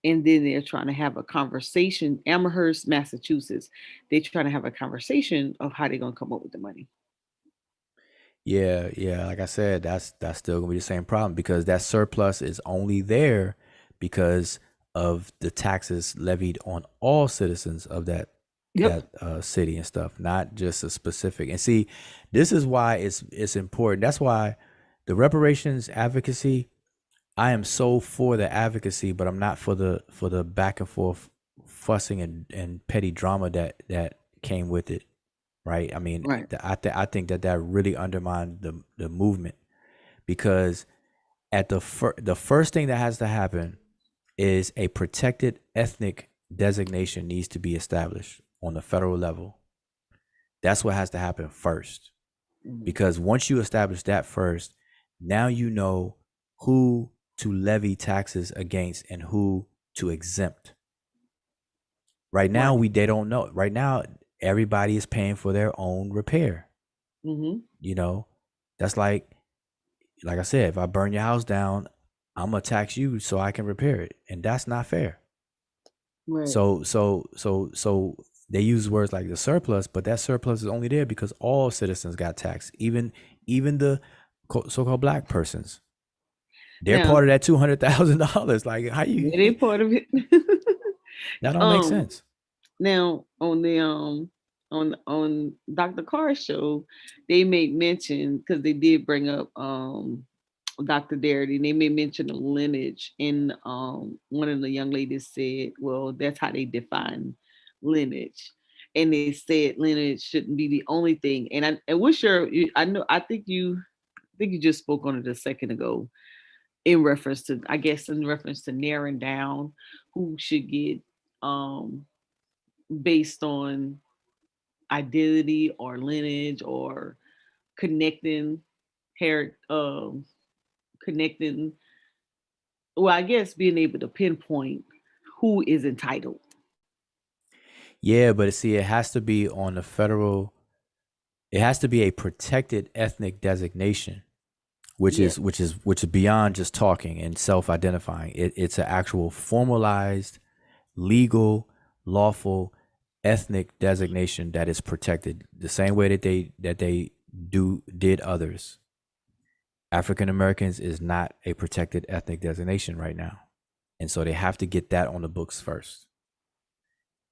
and then they're trying to have a conversation. Amherst, Massachusetts, they're trying to have a conversation of how they're gonna come up with the money. Yeah, yeah. Like I said, that's still gonna be the same problem because that surplus is only there because of the taxes levied on all citizens of that Yep. that city and stuff, not just a specific. And see, this is why it's important. That's why the reparations advocacy. I am so for the advocacy, but I'm not for the back and forth fussing and petty drama that came with it, right? I mean, Right. I think that really undermined the movement because at the first thing that has to happen is a protected ethnic designation needs to be established on the federal level. That's what has to happen first, Mhm. because once you establish that first, now you know who to levy taxes against and who to exempt. Right now, Right. they don't know. Right now, everybody is paying for their own repair. Mhm. You know, that's like I said, if I burn your house down, I'm gonna tax you so I can repair it, and that's not fair. Right. So they use words like the surplus, but that surplus is only there because all citizens got taxed, even the so-called black persons. They're Now, part of that $200,000. Like, how yeah, you they part of it. that don't make um. sense. Now on Dr. Carr's show, they made mention because they did bring up Dr. Darity, and they made mention of lineage, and one of the young ladies said, well, that's how they define lineage. And they said lineage shouldn't be the only thing. And I wish I know I think you just spoke on it a second ago, in reference to, I guess, in reference to narrowing down who should get, um based on identity or lineage, or connecting hair connecting, well, I guess being able to pinpoint who is entitled. Yeah, but see, it has to be on the federal. It has to be a protected ethnic designation, which Yes. is beyond just talking and self-identifying. It's an actual formalized, legal, lawful ethnic designation that is protected the same way that they did others. African Americans is not a protected ethnic designation right now, and so they have to get that on the books first.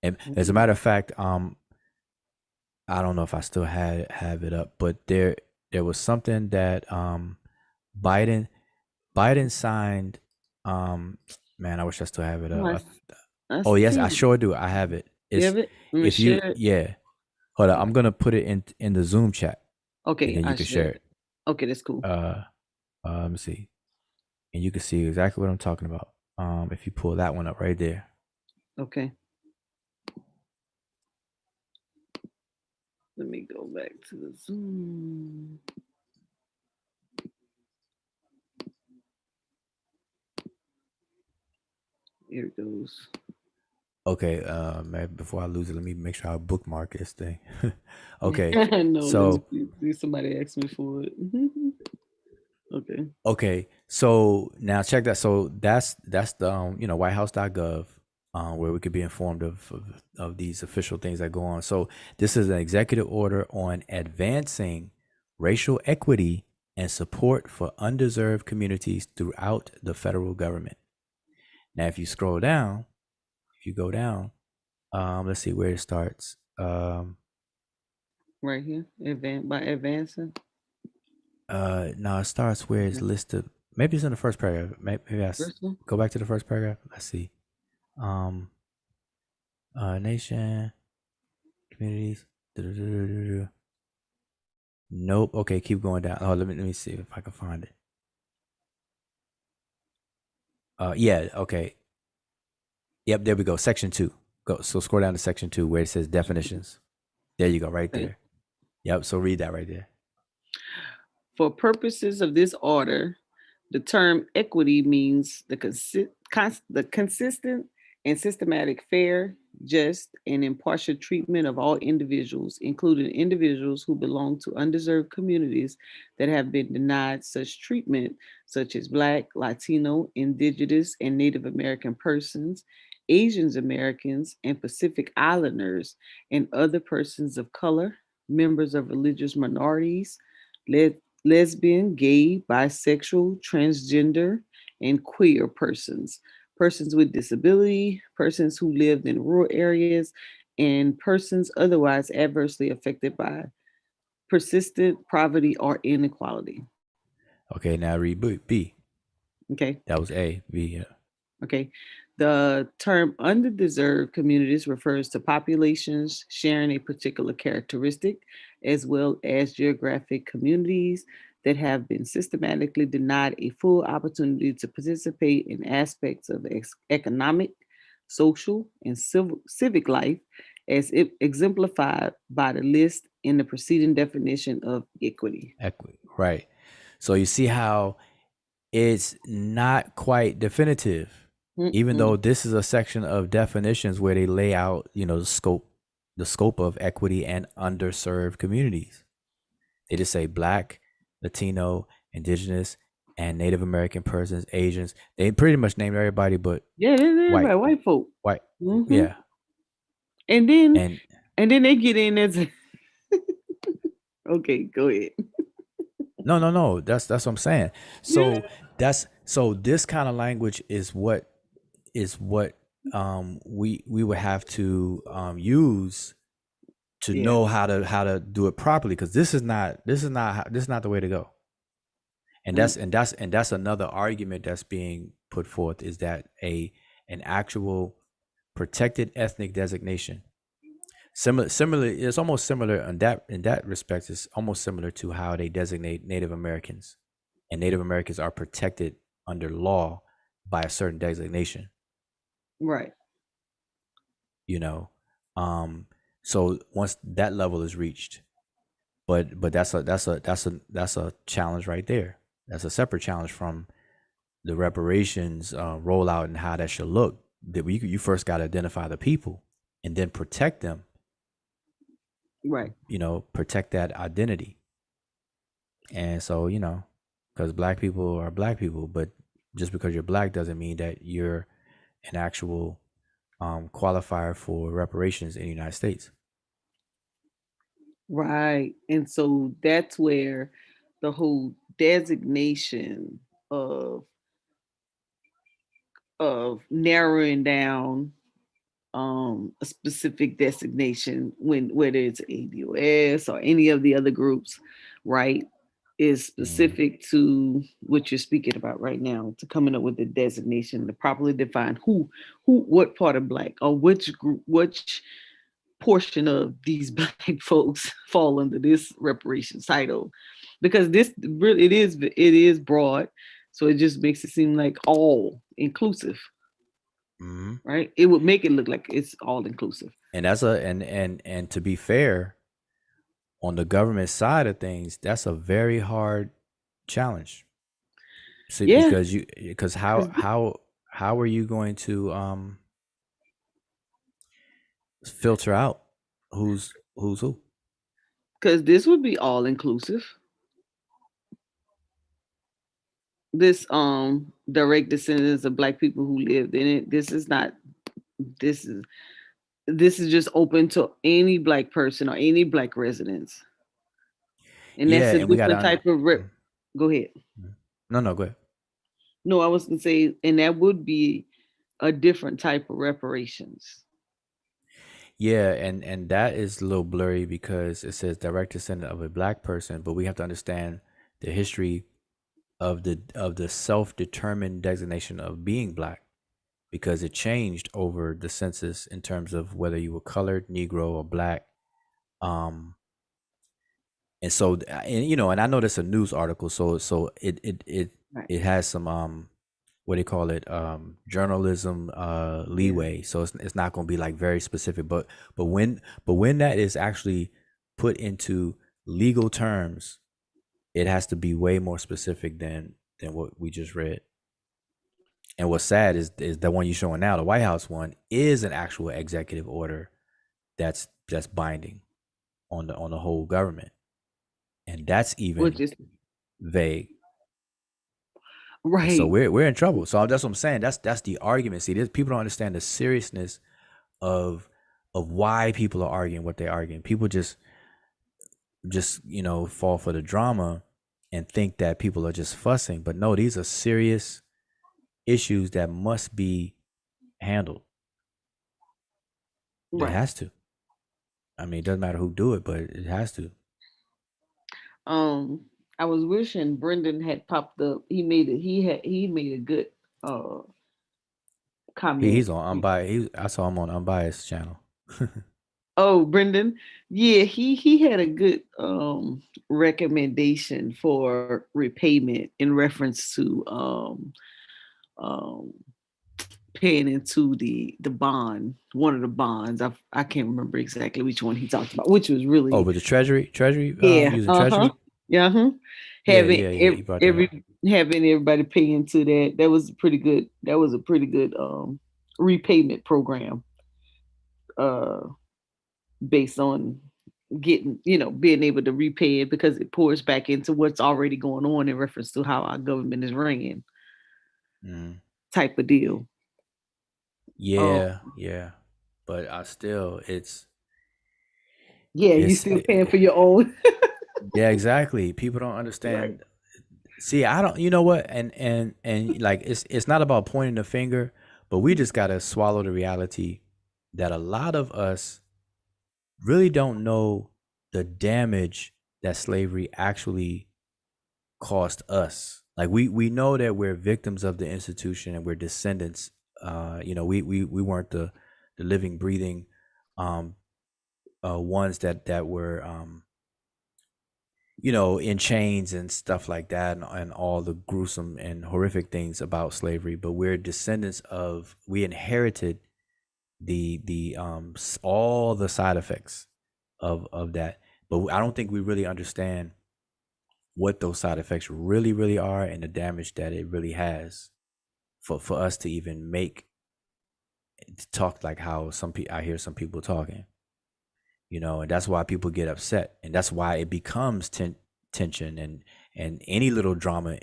And as a Mhm. matter of fact, I don't know if I still have it up, but there was something that Biden Biden signed. Um, man, I wish I still have it Oh, up. I Oh yes, see I it. sure do. I have it. You It's have it? Let me if you share it. yeah. Hold on, All I'm right. gonna put it in the Zoom chat, and Okay, then you I can share share it. it. Okay, that's cool. Uh, let me see, and you can see exactly what I'm talking about. If you pull that one up right there. Okay. Let me go back to the Zoom. Here it goes. Okay, maybe before I lose it, let me make sure I bookmark this thing. Okay, No, let me so see. Somebody asked me for it. Okay. okay, so now check that. So that's the whitehouse.gov, where we could be informed of these official things that go on. So this is an executive order on advancing racial equity and support for undeserved communities throughout the federal government. Now, if you scroll down, if you go down, let's see where it starts. Right here. By advancing. No, it starts where it's Okay. listed. Maybe it's in the first paragraph. Maybe First one. go back to the first paragraph. Let's see. Um, nation, communities. Du-du-du-du-du-du. Nope. Okay, keep going down. Oh, let me see if I can find it. Yeah. Okay. Yep. There we go. Section 2. Go. So scroll down to section 2 where it says definitions. There you go. Right Okay. there. Yep. So read that right there. For purposes of this order, the term equity means the consistent and systematic, fair, just, and impartial treatment of all individuals, including individuals who belong to undeserved communities that have been denied such treatment, such as Black, Latino, Indigenous, and Native American persons, Asians Americans, and Pacific Islanders, and other persons of color, members of religious minorities, lesbian, gay, bisexual, transgender, and queer persons, persons with disability, persons who lived in rural areas, and persons otherwise adversely affected by persistent poverty or inequality. Okay. Now read B. Okay. That was A. B. Yeah. Okay. The term underdeserved communities refers to populations sharing a particular characteristic, as well as geographic communities that have been systematically denied a full opportunity to participate in aspects of economic, social, and civic life, as exemplified by the list in the preceding definition of equity. Equity. Right. So you see how it's not quite definitive, even Mm-mm. though this is a section of definitions where they lay out, the scope of equity and underserved communities. They just say Black, Latino, Indigenous, and Native American persons, Asians. They pretty much named everybody but Yeah, there's white, everybody, white folk. white. Hmm. Yeah, And then and and then they get in as okay, go ahead. no, no, no. That's what I'm saying. Yeah. So this kind of language is what we would have to use to Yeah. know how to do it properly, because this is not the way to go. And Mm, that's another argument that's being put forth, is that an actual protected ethnic designation, similarly, it's almost similar in that respect. It's almost similar to how they designate Native Americans, and Native Americans are protected under law by a certain designation. right. you know um so once that level is reached, but that's a challenge right there. That's a separate challenge from the reparations rollout and how that should look. That you first got to identify the people and then protect them, Right. protect that identity. And so, because black people are black people, but just because you're black doesn't mean that you're an actual qualifier for reparations in the United States. Right. And so that's where the whole designation of narrowing down a specific designation, when whether it's ADOS or any of the other groups, right, is Mhm. specific to what you're speaking about right now, to coming up with the designation to properly define who what part of black, or which group, which portion of these black folks fall under this reparations title, because this really, it is broad, so it just makes it seem like all inclusive, Mhm. right? It would make it look like it's all inclusive. And that's a and to be fair, on the government side of things, that's a very hard challenge. See, Yeah, because because how are you going to filter out who's who? this would be all inclusive. This direct descendants of black people who lived in it. This is this is just open to any black person or any black residents, and Yeah, that's a and we got different to. type of Go ahead. No, no, go ahead. No, I was gonna say, and that would be a different type of reparations. Yeah, and that is a little blurry because it says direct descendant of a black person, but we have to understand the history of the self-determined designation of being black because it changed over the census in terms of whether you were colored, Negro, or black. Um, and so, and and I know that's a news article, so Right. it has some what do you call it, journalism Yeah. leeway, so it's not going to be like very specific, but when that is actually put into legal terms, it has to be way more specific than what we just read. And what's sad is the one you're showing now, the White House one, is an actual executive order that's binding on the whole government, and that's Which even is vague. And so right. we're in trouble. So that's what I'm saying. That's the argument. See, people don't understand the seriousness of why people are arguing what they're arguing. People just fall for the drama and think that people are just fussing. But no, these are serious issues that must be handled. It Right. has to. I mean, it doesn't matter who do it, but it has to. Um, I was wishing Brendan had popped up. He made a good uh comment. He's on unbiased. I saw him on Unbiased channel. Oh, Brendan. Yeah, he had a good recommendation for repayment in reference to um paying into the bond, one of the bonds. I can't remember exactly which one he talked about, which was Oh, really but the Treasury, yeah, using uh-huh. Treasury. Yeah, uh-huh. Yeah, Having yeah, he brought that up. having everybody pay into that. That was a pretty good repayment program uh based on getting, being able to repay it because it pours back into what's already going on in reference to how our government is ringing Mm. type of deal. Um Yeah, yeah, but I still, yeah, you it's still paying for your own. yeah, exactly. People don't Right. understand. See, I don't. You know what? And like, it's not about pointing the finger, but we just gotta swallow the reality that a lot of us really don't know the damage that slavery actually cost us. Like we know that we're victims of the institution and we're descendants. We weren't the living, breathing um ones that were in chains and stuff like that, and all the gruesome and horrific things about slavery. But we're descendants of, we inherited all the side effects of that. But I don't think we really understand what those side effects really, really are and the damage that it really has for us to even make talk like how some people, I hear some people talking. And that's why people get upset, and that's why it becomes tension, and any little drama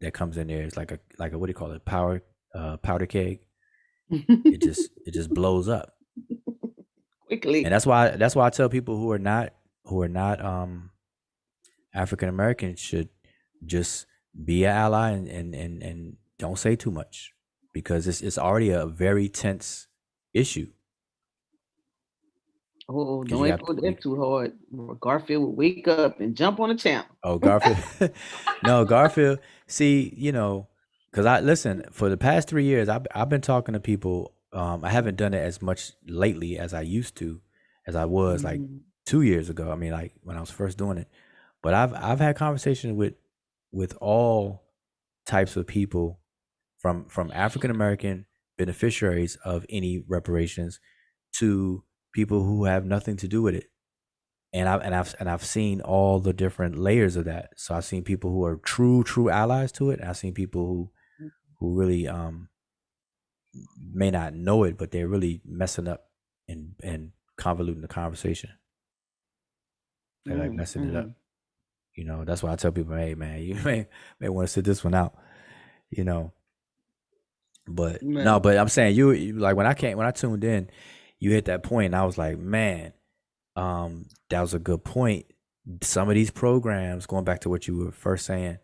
that comes in there is like a what do you call it, powder keg. It just blows up. And Quickly. that's why I tell people who are not African American should just be an ally, and don't say too much, because it's already a very tense issue. Oh, Because don't you ever got go you there too hard. Garfield would wake up and jump on the channel. Oh, Garfield. No, Garfield. See, because I listen, for the past 3 years, I've been talking to people. I haven't done it as much lately as I used to, as I was like Mhm. 2 years ago. I mean, like when I was first doing it. But I've had conversations with all types of people, from African American beneficiaries of any reparations to people who have nothing to do with it. and I've seen all the different layers of that. So I've seen people who are true allies to it. I've seen people who really may not know it, but they're really messing up and convoluting the conversation. They're like messing it up. Mm-hmm. That's why I tell people, hey man, you may want to sit this one out. You know, but no, Right. but I'm saying you like when I tuned in, you hit that point, and I was like, man, that was a good point. Some of these programs, going back to what you were first saying,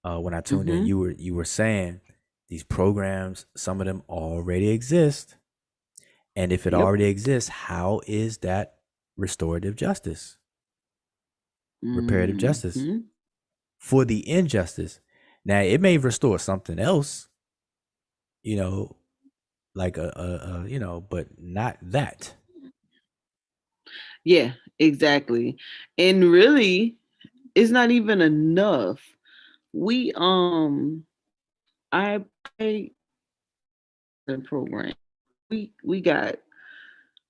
when I tuned in, Mm-hmm. you were saying these programs, some of them already exist, and if it Yep. already exists, how is that restorative justice, reparative justice Mm-hmm. for the injustice? Now, it may restore something else, you know, like but not that. Yeah, exactly. And really, it's not even enough. We I the program. We got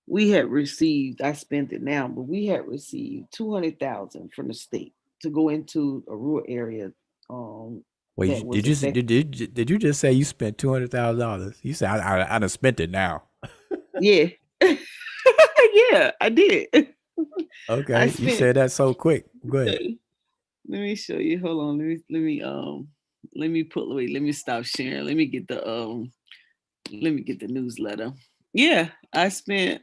we had received, I spent it now, but we had received 200,000 from the state to go into a rural area um Wait, that was did you affected. did you just say you spent $200,000? You said I done spent it now. Yeah. Yeah, I did. I Okay, you spent said that so quick. Go ahead. let me show you. Hold on. Let me put wait, let me stop sharing. Let me get the newsletter. Yeah, I spent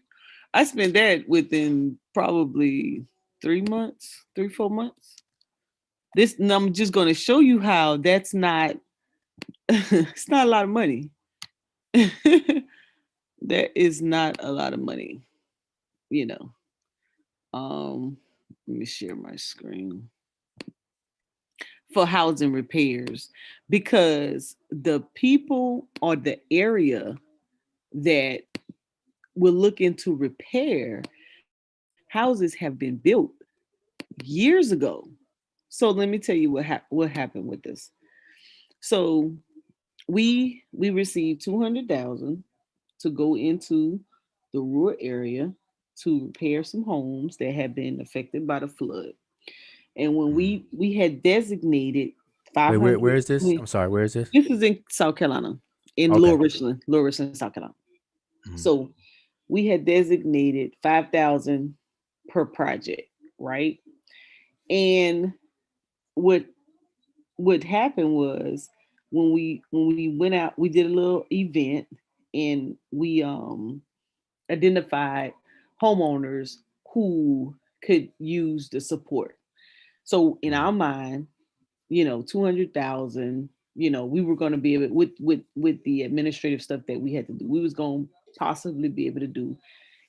that within probably 3 months, 4 months. This and I'm just gonna show you how that's not it's not a lot of money. That is not a lot of money, you know. Let me share my screen for housing repairs because the people or the area that will look into repair houses have been built years ago. So let me tell you what happened with this. So we received 200,000 to go into the rural area to repair some homes that had been affected by the flood. And when Mhm. we had designated Wait, where 500, is this? I'm sorry, where is this? this is in South Carolina, in Okay. Lower Richland, South Carolina. Mhm. So we had designated 5,000 per project, right? And what what happened was when we went out, we did a little event and we identified homeowners who could use the support. So in Mhm. our mind, 200,000, we were going to be able with the administrative stuff that we had to do. We was going to possibly be able to do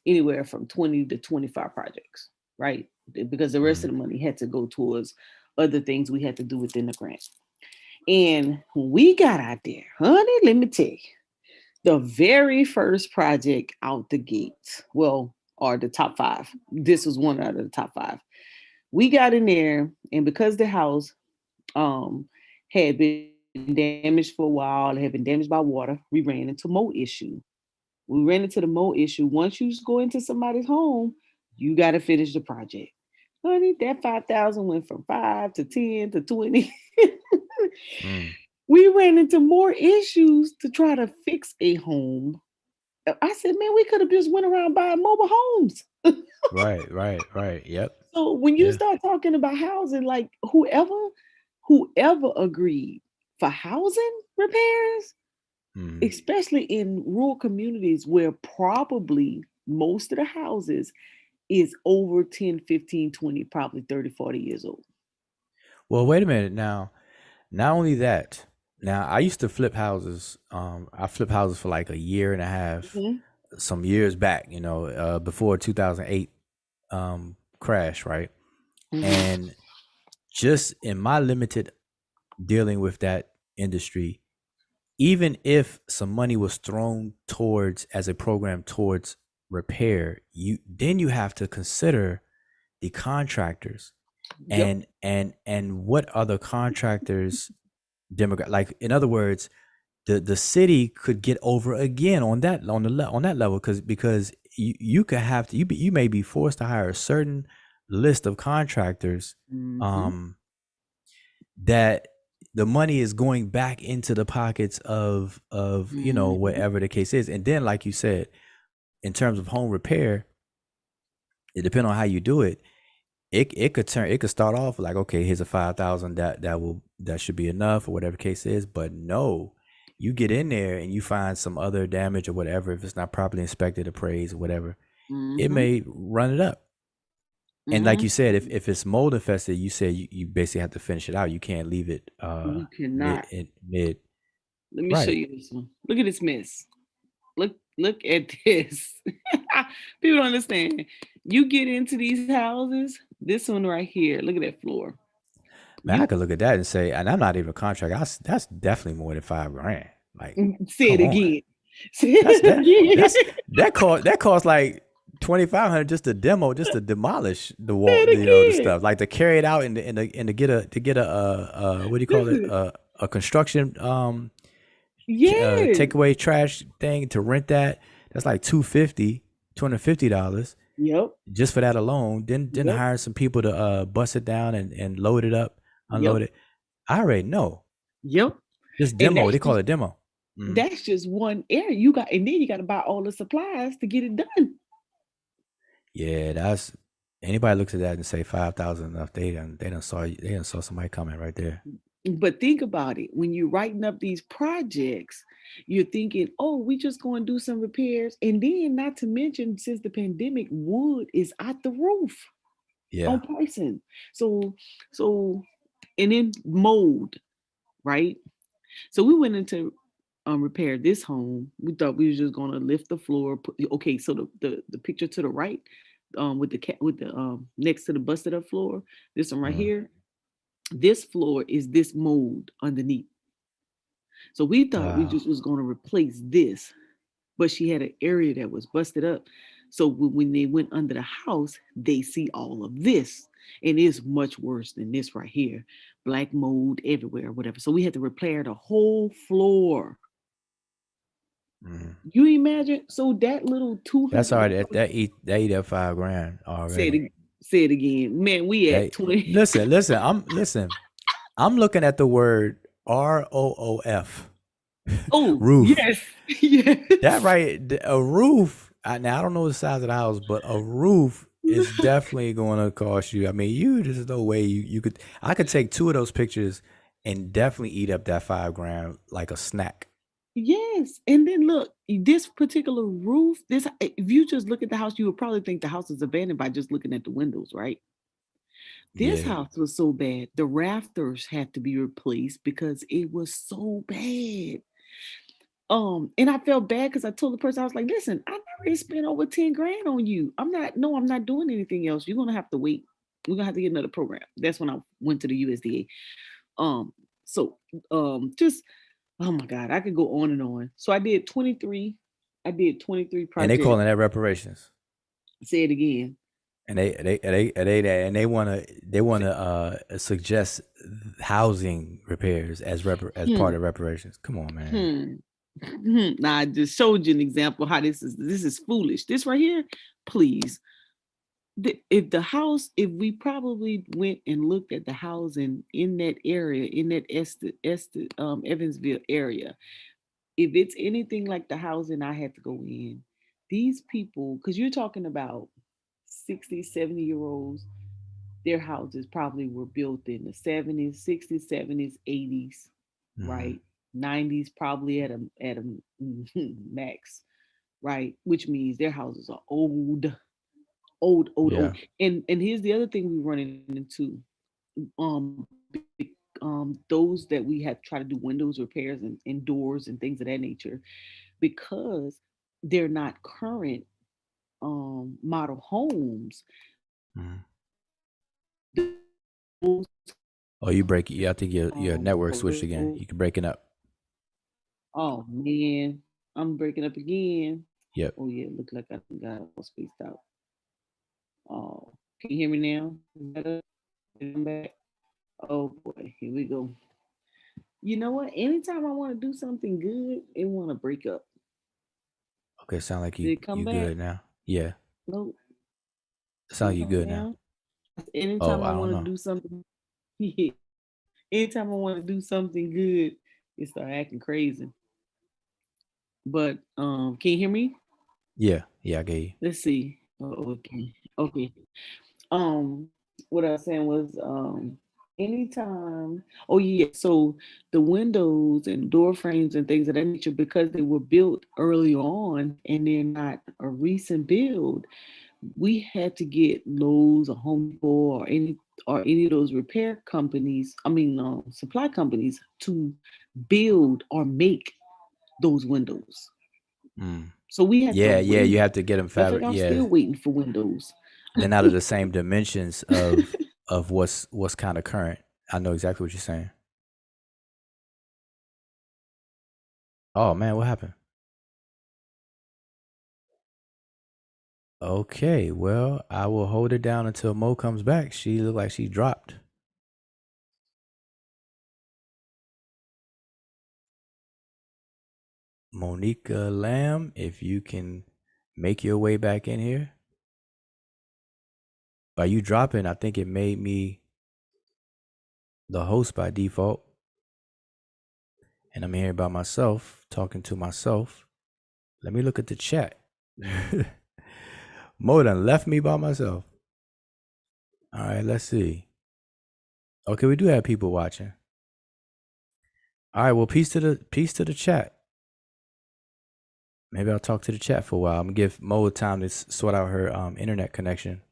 anywhere from 20 to 25 projects, right? Because the rest Mhm. of the money had to go towards other things we had to do within the grant. And when we got out there, honey, let me tell you, the very first project out the gates, well, or the top five, this was one out of the top five. We got in there, and because the house had been damaged for a while, it had been damaged by water, we ran into mold issue. We ran into the mold issue. Once you go into somebody's home, you got to finish the project. Honey, that 5,000 went from 5 to 10 to 20. Mm. We ran into more issues to try to fix a home. I said, man, we could have just went around buying mobile homes. Right, right, right. Yep. So when you Yeah. start talking about housing, like whoever agreed for housing repairs, Mhm. especially in rural communities where probably most of the houses is over 10, 15, 20, probably 30, 40 years old. Well, wait a minute now. Not only that, now I used to flip houses. I flipped houses for like a year and a half, Mhm. some years back. Before 2008 crash, right? Mhm. And just in my limited dealing with that industry, even if some money was thrown towards as a program towards repair, you have to consider the contractors Yep. and what other contractors demographic. Like, in other words, the city could get over again on that level, because you could have to you may be forced to hire a certain list of contractors Mm-hmm. um that the money is going back into the pockets of Mm-hmm. whatever the case is. And then like you said, in terms of home repair, it depends on how you do it. It could start off like, okay, here's a 5,000 that should be enough or whatever case is. But no, you get in there and you find some other damage or whatever, if it's not properly inspected, appraised, or whatever, it Mm-hmm. may run it up. And like you said, Mm-hmm. if it's mold infested, you said you basically have to finish it out. You can't leave it You mid cannot. mid. Let me show Right. you this one. Look at this mess. Look at this. People don't understand. You get into these houses, this one right here. Look at that floor. Man, I You could look at that and say, and I'm not even a contractor. That's definitely more than 5 grand. Like, say it come on. again. Say it That's that that's again. that cost like 2,500 just to demo, just to demolish the Say wall, it the again. stuff, like to carry it out and to get a what do you call it, Listen. a construction Yes. takeaway trash thing to rent that. That's like $250 Yep. just for that alone. Then Yep. hire some people to bust it down and load it up, unload Yep. it. I already know. Yep. Just And demo. They call it demo. Mhm. that's just one area you got, and then you got to buy all the supplies to get it done. Yeah, that's anybody looks at that and say 5,000 enough. They done saw somebody coming right there. But think about it. When you're writing up these projects, you're thinking, oh, we just going to do some repairs. And then, not to mention, since the pandemic, wood is out the roof Yeah. on pricing. So, so, and then mold, right? So we went into repair this home. We thought we was just going to lift the floor. Okay, so the picture to the right, with the cat with the next to the busted up floor, this one right Mhm. here. This floor is this mold underneath. So we thought we Wow. just was going to replace this, but she had an area that was busted up. So when they went under the house, they see all of this, and it's much worse than this right here, black mold everywhere, whatever. So we had to repair the whole floor. Mhm. You imagine? So that little two That's hundred already that, dollars. that eat up 5 grand Say already. it, say it again, man. We at That 20. listen. I'm looking at the word ROOF, Oh roof. yes, yes. That right, a roof. Now I don't know the size of the house, but a roof is definitely going to cost you. I mean, there's no way you could. I could take two of those pictures and definitely eat up that 5 grand like a snack. Yes, and then look, this particular roof. This, if you just look at the house, you would probably think the house is abandoned by just looking at the windows, right? This Yeah. house was so bad, the rafters had to be replaced because it was so bad. And I felt bad because I told the person, I was like, listen, I already spent over 10 grand on you. I'm not doing anything else. You're gonna have to wait. We're gonna have to get another program. That's when I went to the USDA. So just, oh my God, I could go on and on. So I did 23 And they projects. calling that reparations. Say it again. And they want to suggest housing repairs as part Hmm. of reparations. Come on, man. Hmm. Now I just showed you an example how this is foolish. This right here, please. If the house, if we probably went and looked at the housing in that area, in that Evansville area, if it's anything like the housing I had to go in, these people, because you're talking about 60, 70 year olds, their houses probably were built in the 70s, 60s, 70s, 80s, Mhm. right? 90s probably at a max, right? Which means their houses are old, old, old, old. Yeah. And here's the other thing we run into. Those that we have tried to do windows repairs and doors and things of that nature, because they're not current model homes, Mhm. those homes Oh, you break. Yeah, I think your are network switched real. again. You can breaking up. Oh man, I'm breaking up again. Yep. Oh yeah, look like I got all spaced out. Oh, can you hear me now? Is that better? I'm back. Oh boy, here we go. You know what? Anytime I want to do something good, it want to break up. Okay, sound like Did you it come you back? good now. Yeah, No. sound Can like you you hear me good now. now? Oh, Anytime I I don't want to know. do something, anytime I want to do something good, it start acting crazy. But can you hear me? Yeah, yeah, I get you. Let's see. Oh, okay, okay. Um, what I was saying was anytime. Oh yeah, so the windows and door frames and things of that nature, because they were built early on and they're not a recent build, we had to get Lowe's or Home Depot or any of those repair companies, supply companies to build or make those windows. Mm. So we had to Yeah, yeah, you wait. have to get them Matter of fact, fabric. I'm Yeah, still waiting for windows. they're not of the same dimensions of what's kind of current. I know exactly what you're saying. Oh man, what happened? Okay, well, I will hold it down until Mo comes back. She looked like she dropped. Monica Lamb, if you can make your way back in here. By you dropping, I think it made me the host by default. And I'm here by myself, talking to myself. Let me look at the chat. Mo done left me by myself. All right, let's see. Okay, we do have people watching. All right, well, peace to the chat. Maybe I'll talk to the chat for a while. I'm gonna give Mo time to sort out her internet connection.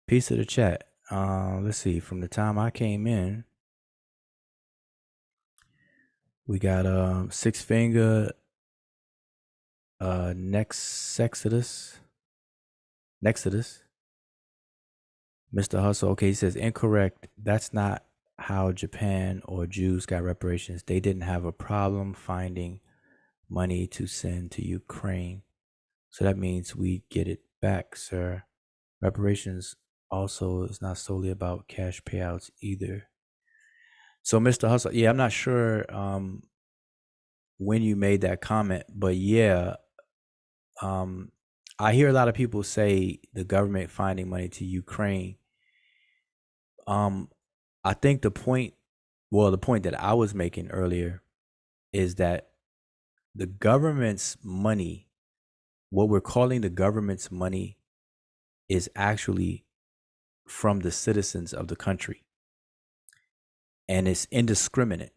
Peace to the chat. Let's see. From the time I came in, we got Six Finger, Nexus, Mr. Hustle. Okay, he says incorrect. That's not how Japan or Jews got reparations. They didn't have a problem finding money to send to Ukraine. So that means we get it back, sir. Reparations also is not solely about cash payouts either. So, Mr. Hustle, yeah, I'm not sure when you made that comment, but yeah, um, I hear a lot of people say the government finding money to Ukraine. Um, I think the point that I was making earlier is that the government's money, what we're calling the government's money, is actually from the citizens of the country, and it's indiscriminate.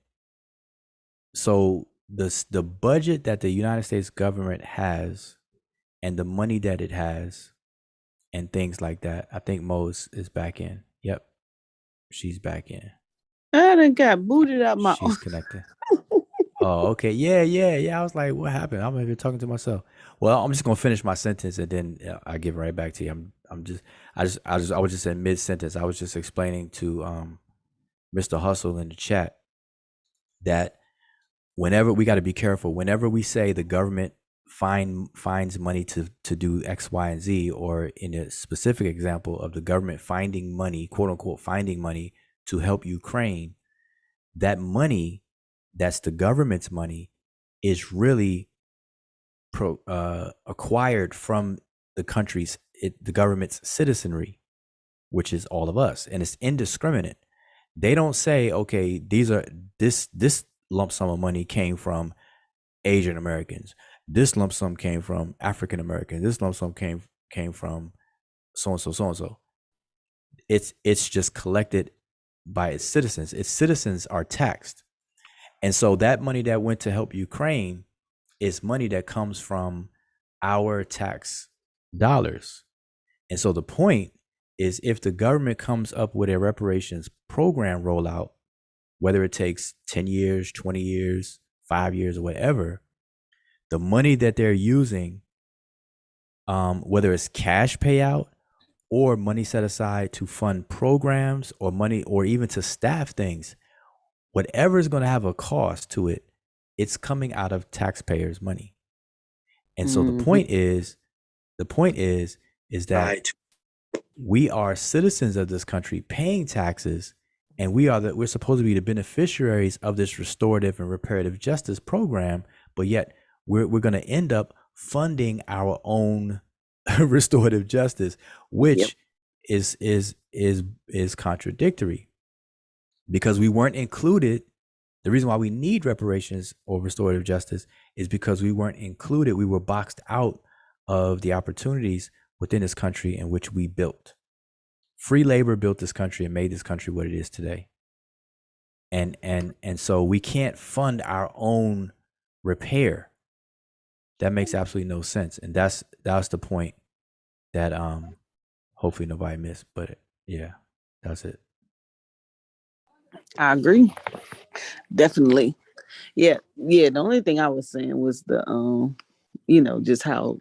So the budget that the United States government has and the money that it has and things like that. I think Mose is back in. Yep, she's back in. I done got booted out my. She's connected. Oh, okay. Yeah, yeah, yeah. I was like, what happened? I'm even talking to myself. Well, I'm just gonna finish my sentence and then I give it right back to you. I was just in mid sentence. I was just explaining to Mr. Hustle in the chat that whenever we got to be careful, whenever we say the government finds money to do X, Y, and Z, or in a specific example of the government finding money, quote unquote, finding money to help Ukraine, that money, that's the government's money, is really acquired from the government's citizenry, which is all of us, and it's indiscriminate. They don't say, okay, this lump sum of money came from Asian Americans. This lump sum came from African Americans. This lump sum came from so and so, so and so. It's just collected by its citizens. Its citizens are taxed. And so that money that went to help Ukraine is money that comes from our tax dollars. And so the point is, if the government comes up with a reparations program rollout, whether it takes 10 years, 20 years, 5 years, or whatever, the money that they're using, whether it's cash payout or money set aside to fund programs or money or even to staff things, whatever is going to have a cost to it, it's coming out of taxpayers' money. And so Mm-hmm. the point is that Right. we are citizens of this country paying taxes, and we're supposed to be the beneficiaries of this restorative and reparative justice program, but yet we're going to end up funding our own restorative justice, Yep. which is contradictory because we weren't included. The reason why we need reparations or restorative justice is because we weren't included. We were boxed out of the opportunities within this country in which we built. Free labor built this country and made this country what it is today. And so we can't fund our own repair. That makes absolutely no sense. And that's the point that hopefully nobody missed. But yeah, that's it. I agree. Definitely. Yeah. Yeah. The only thing I was saying was just how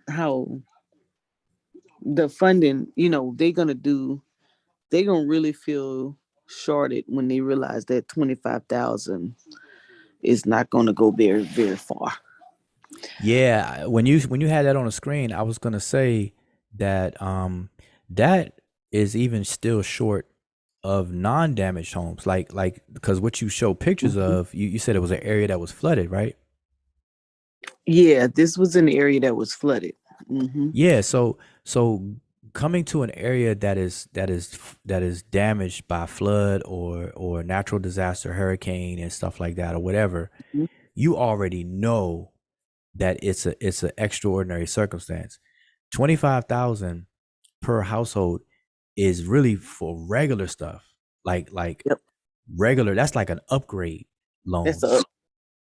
the funding, they're gonna really feel shorted when they realize that 25,000 is not gonna go very, very far. Yeah, when you had that on the screen, I was gonna say that that is even still short of non-damaged homes. Like because what you show pictures Mhm. of, you said it was an area that was flooded, right? Yeah, this was an area that was flooded. Hmm. Yeah, so coming to an area that is damaged by flood or natural disaster, hurricane and stuff like that or whatever, you already know that it's an extraordinary circumstance. 25,000 per household is really for regular stuff. Like Yep. regular, that's like an upgrade That's loan. a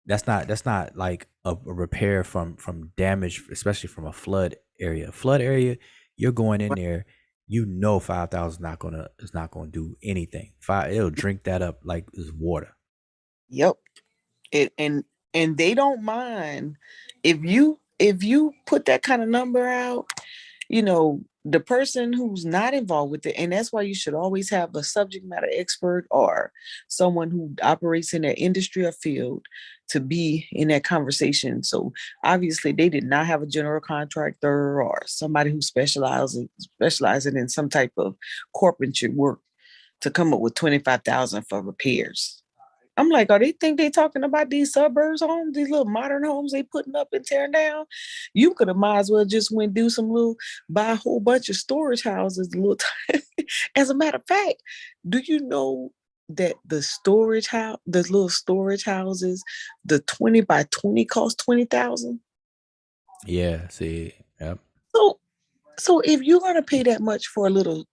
That's not like a repair from damage, especially from a flood area. Flood area, you're going in there, 5,000 is not gonna do anything. It'll drink that up like it's water. yep. It and they don't mind if you put that kind of number out, the person who's not involved with it. And that's why you should always have a subject matter expert or someone who operates in that industry or field to be in that conversation. So obviously they did not have a general contractor or somebody who specializing in some type of carpentry work to come up with 25,000 for repairs. I'm like, are they think they talking about these suburbs homes, these little modern homes they putting up and tearing down? You could have might as well just went do some little buy a whole bunch of storage houses. As a matter of fact, do you know that the little storage houses, the 20 by 20 cost 20,000? Yeah, see, yep. So so if you're gonna pay that much for a little,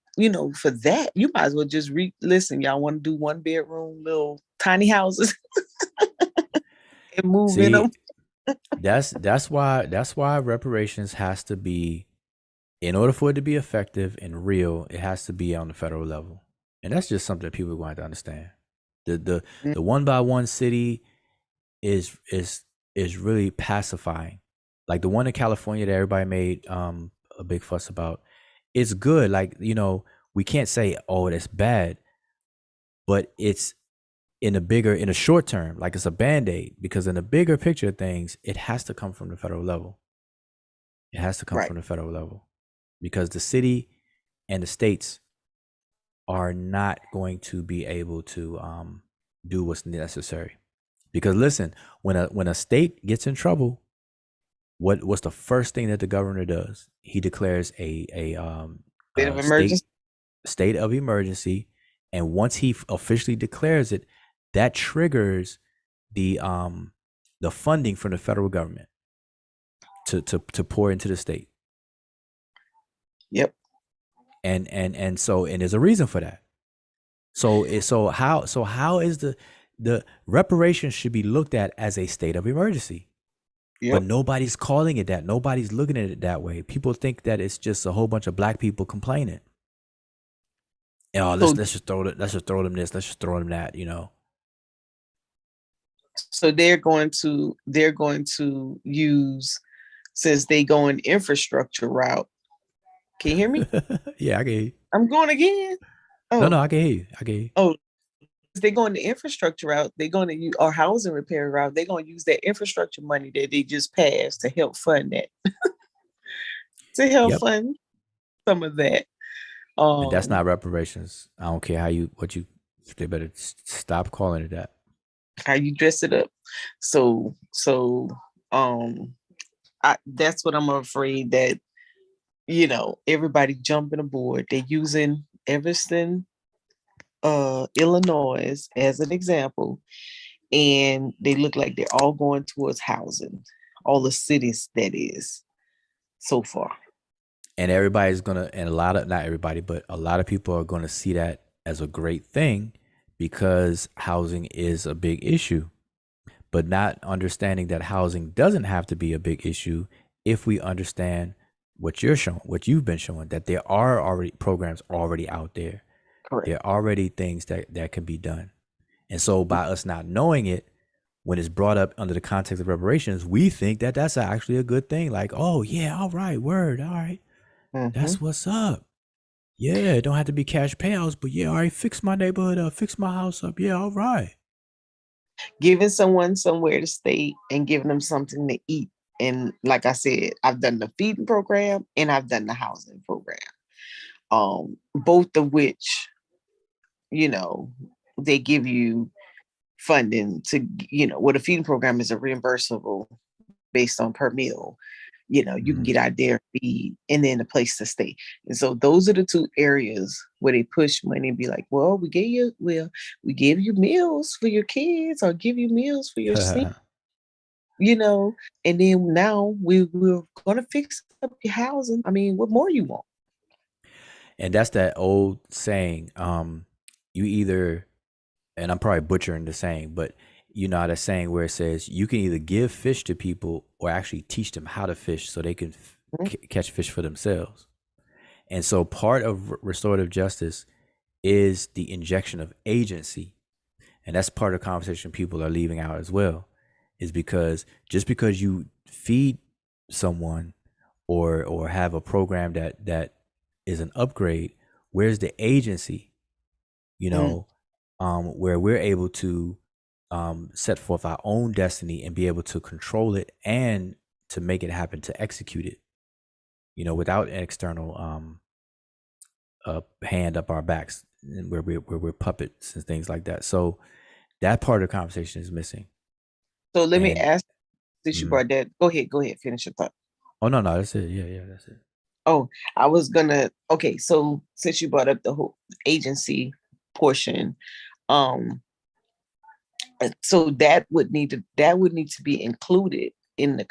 for that, you might as well just listen. Y'all want to do one bedroom little tiny houses and move in them. See, that's why reparations has to be, in order for it to be effective and real, it has to be on the federal level. And that's just something that people are going to understand. The one by one city is really pacifying. Like the one in California that everybody made a big fuss about. It's good. Like, we can't say, oh, that's bad, but it's in a short term, like it's a band-aid, because in the bigger picture of things, it has to come from the federal level. It has to come Right. from the federal level because the city and the states are not going to be able to do what's necessary. Because listen, when a state gets in trouble, what's the first thing that the governor does? He declares Bit of a state emergency. state of emergency, and once he officially declares it, that triggers the funding from the federal government to pour into the state. Yep. And there's a reason for that. So how is the reparations should be looked at as a state of emergency, but Yep. nobody's calling it that. Nobody's looking at it that way. People think that it's just a whole bunch of black people complaining. Oh, So let's just throw them this, let's just throw them that. so they're going to use, since they go in infrastructure route. Can you hear me? Yeah, I can hear you. I'm going again. No, Oh, I can hear you. I can hear you. oh, they're going the infrastructure route. They're going to use or housing repair route. They're going to use that infrastructure money that they just passed to help fund that, to help Yep. fund some of that. And that's Um, not reparations. I don't care they better stop calling it that. how you dress it up. So um that's what I'm afraid that everybody jumping aboard. They're using Evanston, Illinois, as an example, and they look like they're all going towards housing. All the cities that is so far. And everybody's gonna, and a lot of, not everybody, but a lot of people are gonna see that as a great thing because housing is a big issue, but not understanding that housing doesn't have to be a big issue if we understand what you're showing, what you've been showing, that there are already programs already out there. Correct. There are already things that can be done. And so by us not knowing it, when it's brought up under the context of reparations, we think that that's actually a good thing. Like, oh yeah, all right, word, all right, Mm-hmm. that's what's up. Yeah, it don't have to be cash payouts, but yeah, all right, fix my neighborhood up, fix my house up. Yeah, all right. Giving someone somewhere to stay and giving them something to eat. And like I said, I've done the feeding program and I've done the housing program. Both of which, you know, they give you funding to, what a feeding program is a reimbursable based on per meal. You can get Mhm. out there, feed, and then a place to stay. And so those are the two areas where they push money and be like, well, we gave you meals for your kids or give you meals for your seniors, you know, and then now we're gonna fix up your housing. I mean, what more you want? And that's that old saying, you either, and I'm probably butchering the saying, but you know that saying where it says you can either give fish to people or actually teach them how to fish so they can catch fish for themselves. And so part of restorative justice is the injection of agency. And that's part of the conversation people are leaving out as well, is because just because you feed someone or have a program that is an upgrade, where's the agency? You Mm, know, where we're able to set forth our own destiny and be able to control it and to make it happen, to execute it, without an external hand up our backs, and where we're puppets and things like that. So that part of the conversation is missing. so let me And ask, since you mm, brought that, go ahead, finish your thought. oh no, that's it. Yeah, that's it. Oh, I was gonna, okay, so since you brought up the whole agency portion, um, so that would need to be included in the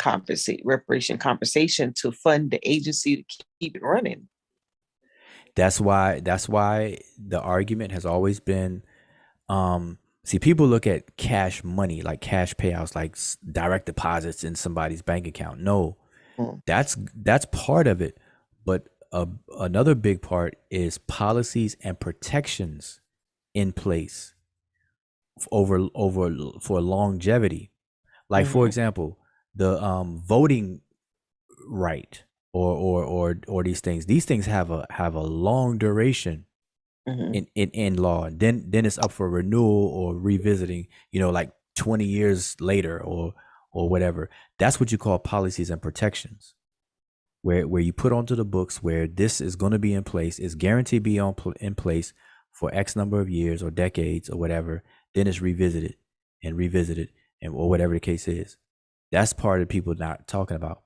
reparation conversation to fund the agency to keep it running. That's why the argument has always been, see, people look at cash money, like cash payouts, like direct deposits in somebody's bank account. No, Mm, that's part of it, but another big part is policies and protections in place over for longevity. Like for mhm, example, the voting right, or these things have a long duration mhm. in law. Then it's up for renewal or revisiting, like 20 years later, or whatever. That's what you call policies and protections, where you put onto the books where this is going to be in place, is guaranteed to be in place for X number of years or decades or whatever. Then it's revisited, and or whatever the case is. That's part of people not talking about,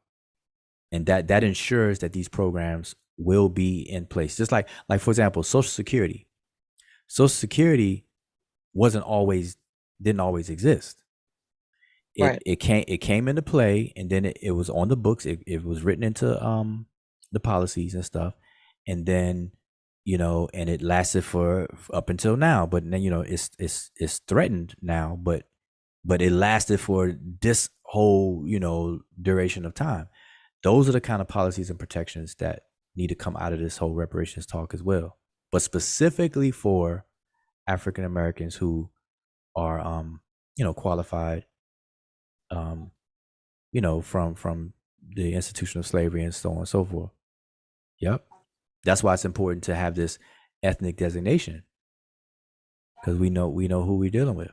and that ensures that these programs will be in place. Just like for example, Social Security. Social Security wasn't always didn't always exist. it Right. it came into play, and then it was on the books. It was written into the policies and stuff, and then and it lasted for up until now. But then it's threatened now, but it lasted for this whole duration of time. Those are the kind of policies and protections that need to come out of this whole reparations talk as well, but specifically for African Americans who are qualified, um from the institution of slavery and so on and so forth. Yep. That's why it's important to have this ethnic designation, because we know who we're dealing with.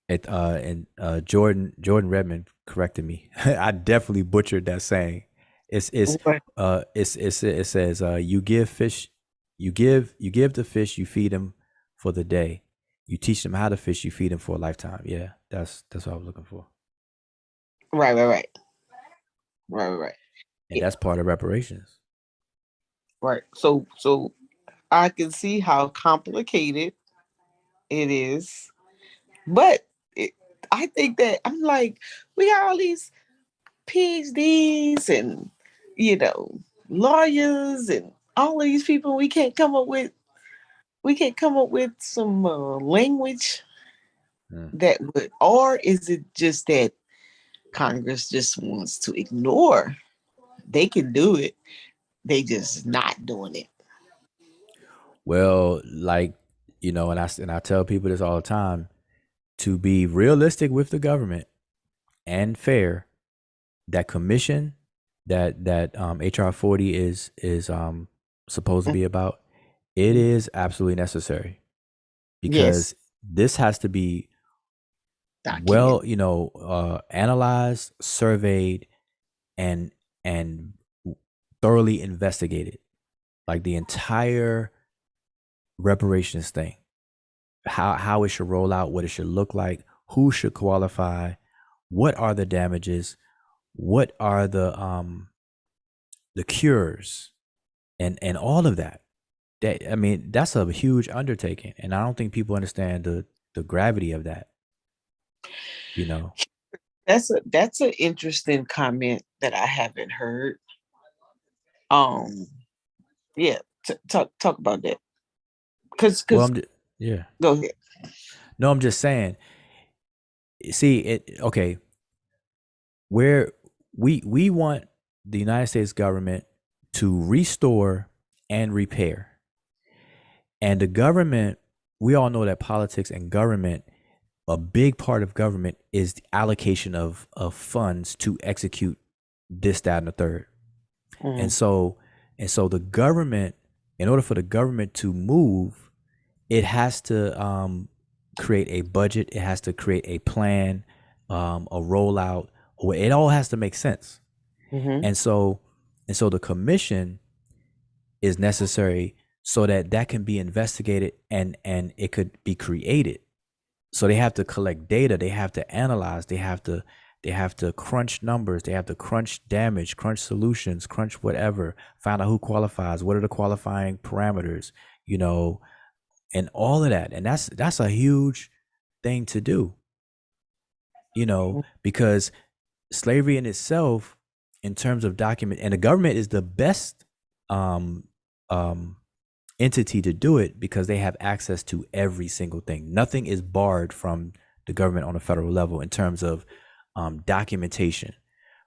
And Jordan Redmond corrected me. I definitely butchered that saying. Right. It says, you give the fish, you feed them for the day. You teach them how to fish, you feed them for a lifetime. Yeah, that's what I was looking for. Right. Right. Right. Right. Right. And Yeah, that's part of reparations. right. So I can see how complicated it is, but it, I think that I'm like, we got all these PhDs and you know lawyers and all of these people. We can't come up with some language Mm. that would, or is it just that Congress just wants to ignore? They can do it. They just not doing it. Well, like, and I tell people this all the time, to be realistic with the government and fair, that commission that HR 40 is supposed to be about, it is absolutely necessary, Yes, because this has to be document. well, analyzed, surveyed, and and thoroughly investigated, like the entire reparations thing, how it should roll out, what it should look like, who should qualify, what are the damages, what are the cures, and all of that. That, I mean, that's a huge undertaking, and I don't think people understand the gravity of that. You know. That's an interesting comment that I haven't heard. Um, yeah, talk about that. Well, Cause yeah. go ahead. No, I'm just saying. See it. Okay, where we want the United States government to restore and repair. And the government, we all know that politics and government, a big part of government is the allocation of funds to execute this, that, and the third. Mm-hmm. And so the government, in order for the government to move, it has to create a budget, it has to create a plan, a rollout. It all has to make sense. Mm-hmm. And so the commission is necessary so that can be investigated and it could be created. So they have to collect data, they have to analyze, they have to crunch numbers, they have to crunch damage, crunch solutions, crunch whatever, find out who qualifies, what are the qualifying parameters, and all of that. And that's a huge thing to do, because slavery in itself, in terms of document, and the government is the best um um entity to do it, because they have access to every single thing. Nothing is barred from the government on a federal level in terms of documentation,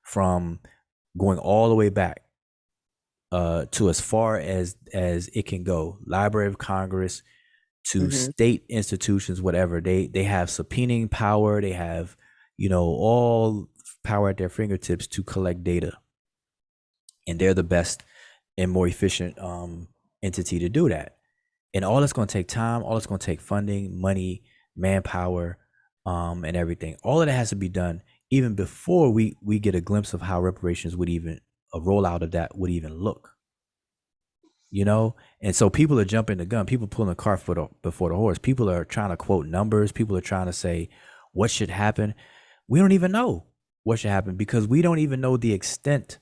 from going all the way back to as far as it can go. Library of Congress to Mm-hmm. state institutions, whatever. They have subpoenaing power. They have all power at their fingertips to collect data, and they're the best and more efficient entity to do that. And all it's going to take time, all it's going to take funding, money, manpower, and everything. All of that has to be done even before we get a glimpse of how reparations would even, a rollout of that would even look. And so people are jumping the gun. People pulling the cart before the horse. People are trying to quote numbers. People are trying to say what should happen. We don't even know what should happen, because we don't even know the extent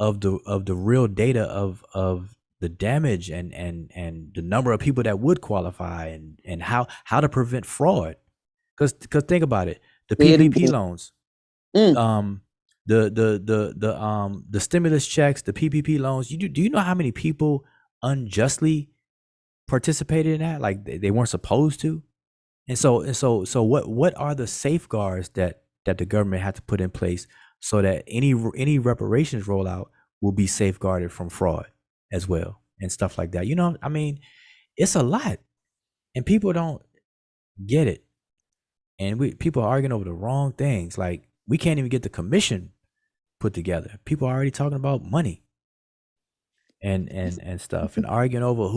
of the real data of the damage and the number of people that would qualify, and how to prevent fraud. Because think about it, the PPP loans, Mm. the stimulus checks, the PPP loans. Do you know how many people unjustly participated in that? Like they weren't supposed to. And so what are the safeguards that the government had to put in place so that any reparations rollout will be safeguarded from fraud as well, and stuff like that? I mean, it's a lot, and people don't get it. And people are arguing over the wrong things. Like, we can't even get the commission put together. People are already talking about money and stuff, and arguing over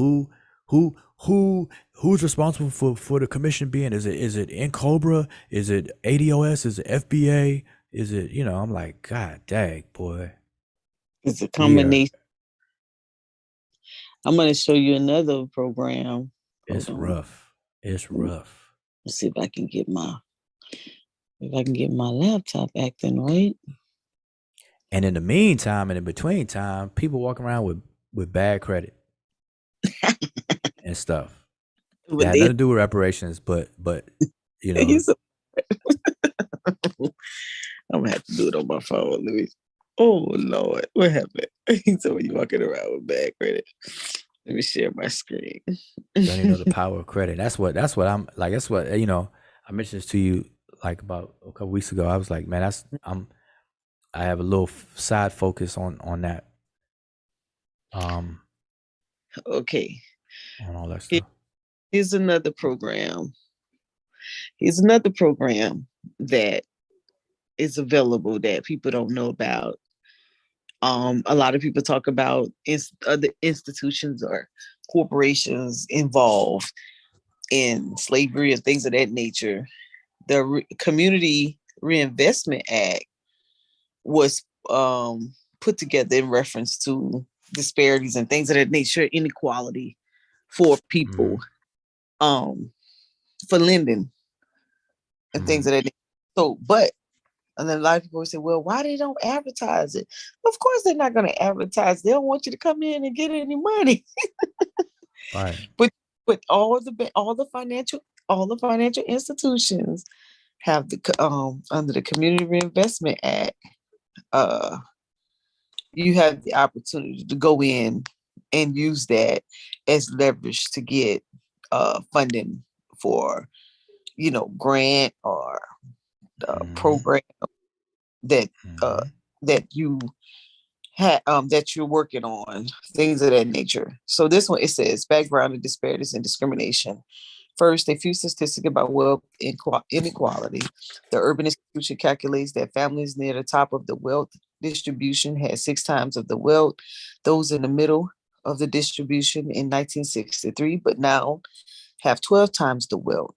who's responsible for the commission being. Is it in Cobra? Is it ADOS? Is it FBA? Is it, I'm like, God dang, boy. It's a combination. I'm going to show you another program. It's rough. It's rough. Let's see if I can get my laptop acting right. And in the meantime, and in between time, people walk around with bad credit. and stuff. It But had then nothing to do with reparations, but you know, he's I'm gonna have to do it on my phone, Louis. Oh Lord, what happened? He told me you walking around with bad credit. Let me share my screen. don't even know the power of credit. That's what I'm like. That's what I mentioned this to you like about a couple weeks ago. I was like, man, I have a little side focus on that, um, Okay, on all that here- stuff. here's another program. Here's another program that is available that people don't know about. A lot of people talk about other institutions or corporations involved in slavery and things of that nature. The Community Reinvestment Act was put together in reference to disparities and things of that nature, inequality for people, Mm-hmm. um, for lending and Mm-hmm. things of that nature. So, but and then a lot of people say, well, why they don't advertise it? Of course, they're not going to advertise. They don't want you to come in and get any money. Right. But all the financial institutions have the under the Community Reinvestment Act, uh, you have the opportunity to go in and use that as leverage to get funding for grant or Mm-hmm. program that uh, Mm-hmm. that you that you're working on, things of that nature. So this one, it says background of disparities and discrimination. First, a few statistics about wealth inequality. The Urban Institution calculates that families near the top of the wealth distribution had 6 times of the wealth those in the middle of the distribution in 1963, but now have 12 times the wealth.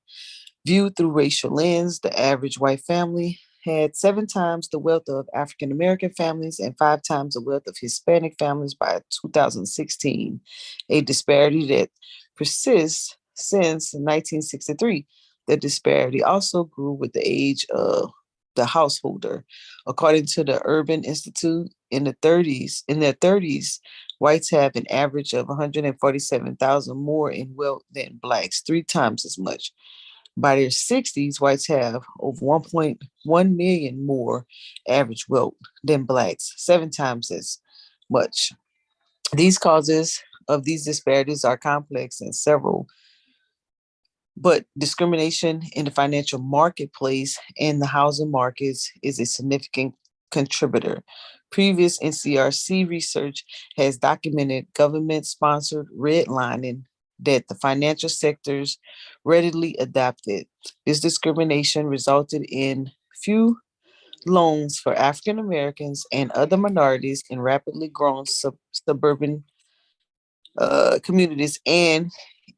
Viewed through racial lens, the average white family had 7 times the wealth of African American families and 5 times the wealth of Hispanic families by 2016, a disparity that persists since 1963. The disparity also grew with the age of the householder. According to the Urban Institute, in their 30s, whites have an average of 147,000 more in wealth than blacks, 3 times as much. By their 60s, whites have over 1.1 million more average wealth than blacks, 7 times as much. These causes of these disparities are complex and several, but discrimination in the financial marketplace and the housing markets is a significant contributor. Previous NCRC research has documented government sponsored redlining that the financial sectors readily adopted. This discrimination resulted in few loans for African Americans and other minorities in rapidly growing suburban communities, and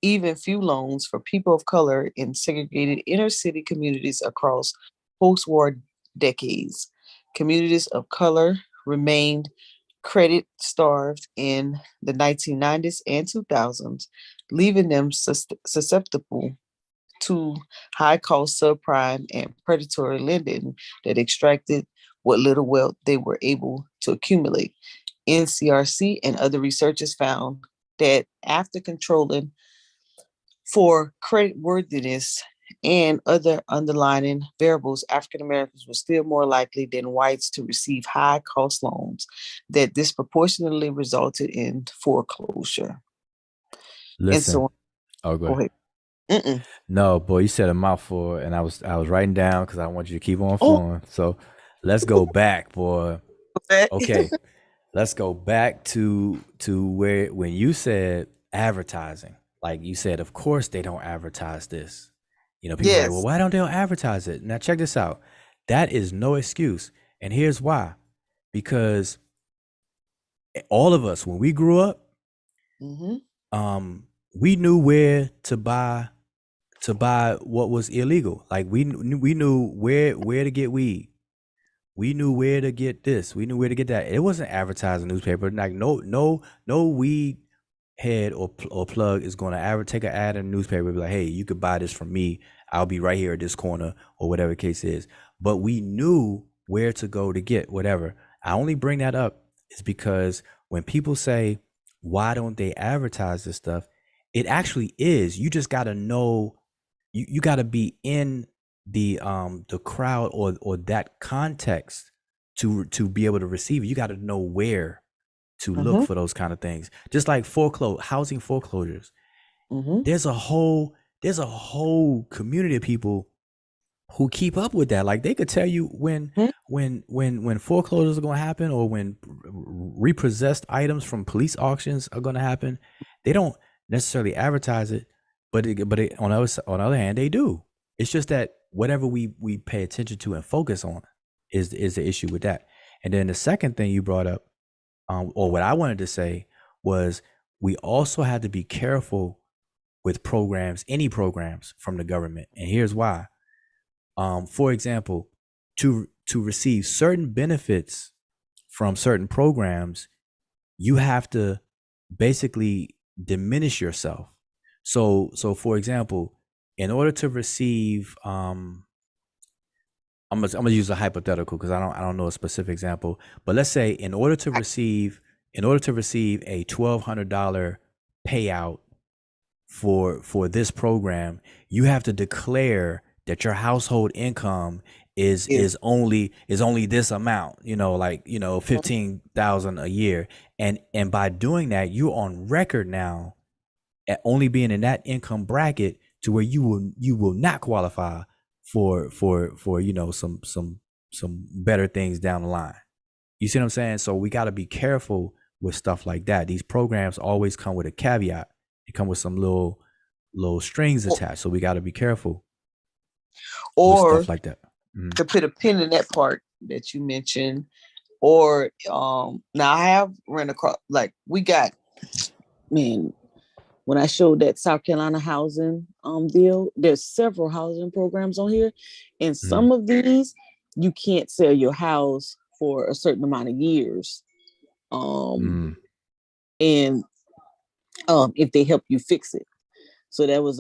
even few loans for people of color in segregated inner city communities across post war decades. Communities of color remained credit starved in the 1990s and 2000s, leaving them susceptible to high cost subprime and predatory lending that extracted what little wealth they were able to accumulate. NCRC and other researchers found that after controlling for credit worthiness and other underlying variables, African Americans were still more likely than whites to receive high cost loans that disproportionately resulted in foreclosure. And Listen. so, Oh, go go ahead. ahead. Mm-mm. No, boy, you said a mouthful, and I was writing down because I want you to keep on Oh, flowing. So let's go back, boy. okay. Okay, let's go back to where when you said advertising, like you said, of course they don't advertise this. People are like, well, Yes. why don't they advertise it? Now check this out. That is no excuse, and here's why. Because all of us, when we grew up, Mm-hmm. we knew where to buy what was illegal. Like we knew where to get weed. We knew where to get this. We knew where to get that. It wasn't advertised in the newspaper. Like no weed head or plug is going to take an ad in the newspaper. Be like, hey, you could buy this from me. I'll be right here at this corner or whatever the case is. But we knew where to go to get whatever. I only bring that up is because when people say, why don't they advertise this stuff? It actually is. You just got to know. You got to be in the crowd or that context to be able to receive it. You got to know where to look for those kind of things. Just like housing foreclosures. There's a whole community of people who keep up with that. Like they could tell you when foreclosures are going to happen, or when repossessed items from police auctions are going to happen. They don't necessarily advertise it, but on the other hand, they do. It's just that whatever we pay attention to and focus on is the issue with that. And then the second thing you brought up, or what I wanted to say, was we also had to be careful with any programs from the government. And here's why. For example, to receive certain benefits from certain programs, you have to basically diminish yourself. So for example, in order to receive, I'm gonna use a hypothetical because I don't know a specific example, but let's say in order to receive a $1,200 payout for this program, you have to declare that your household income is only this amount, like 15,000 a year, and by doing that, you're on record now at only being in that income bracket to where you will not qualify for some better things down the line. You see what I'm saying? So we got to be careful with stuff like that. These programs always come with a caveat. They come with some little strings attached, so we got to be careful with stuff like that. To put a pin in that part that you mentioned, or now I have run across, like we got, man, when I showed that South Carolina housing deal, there's several housing programs on here, and some of these you can't sell your house for a certain amount of years, and if they help you fix it. So that was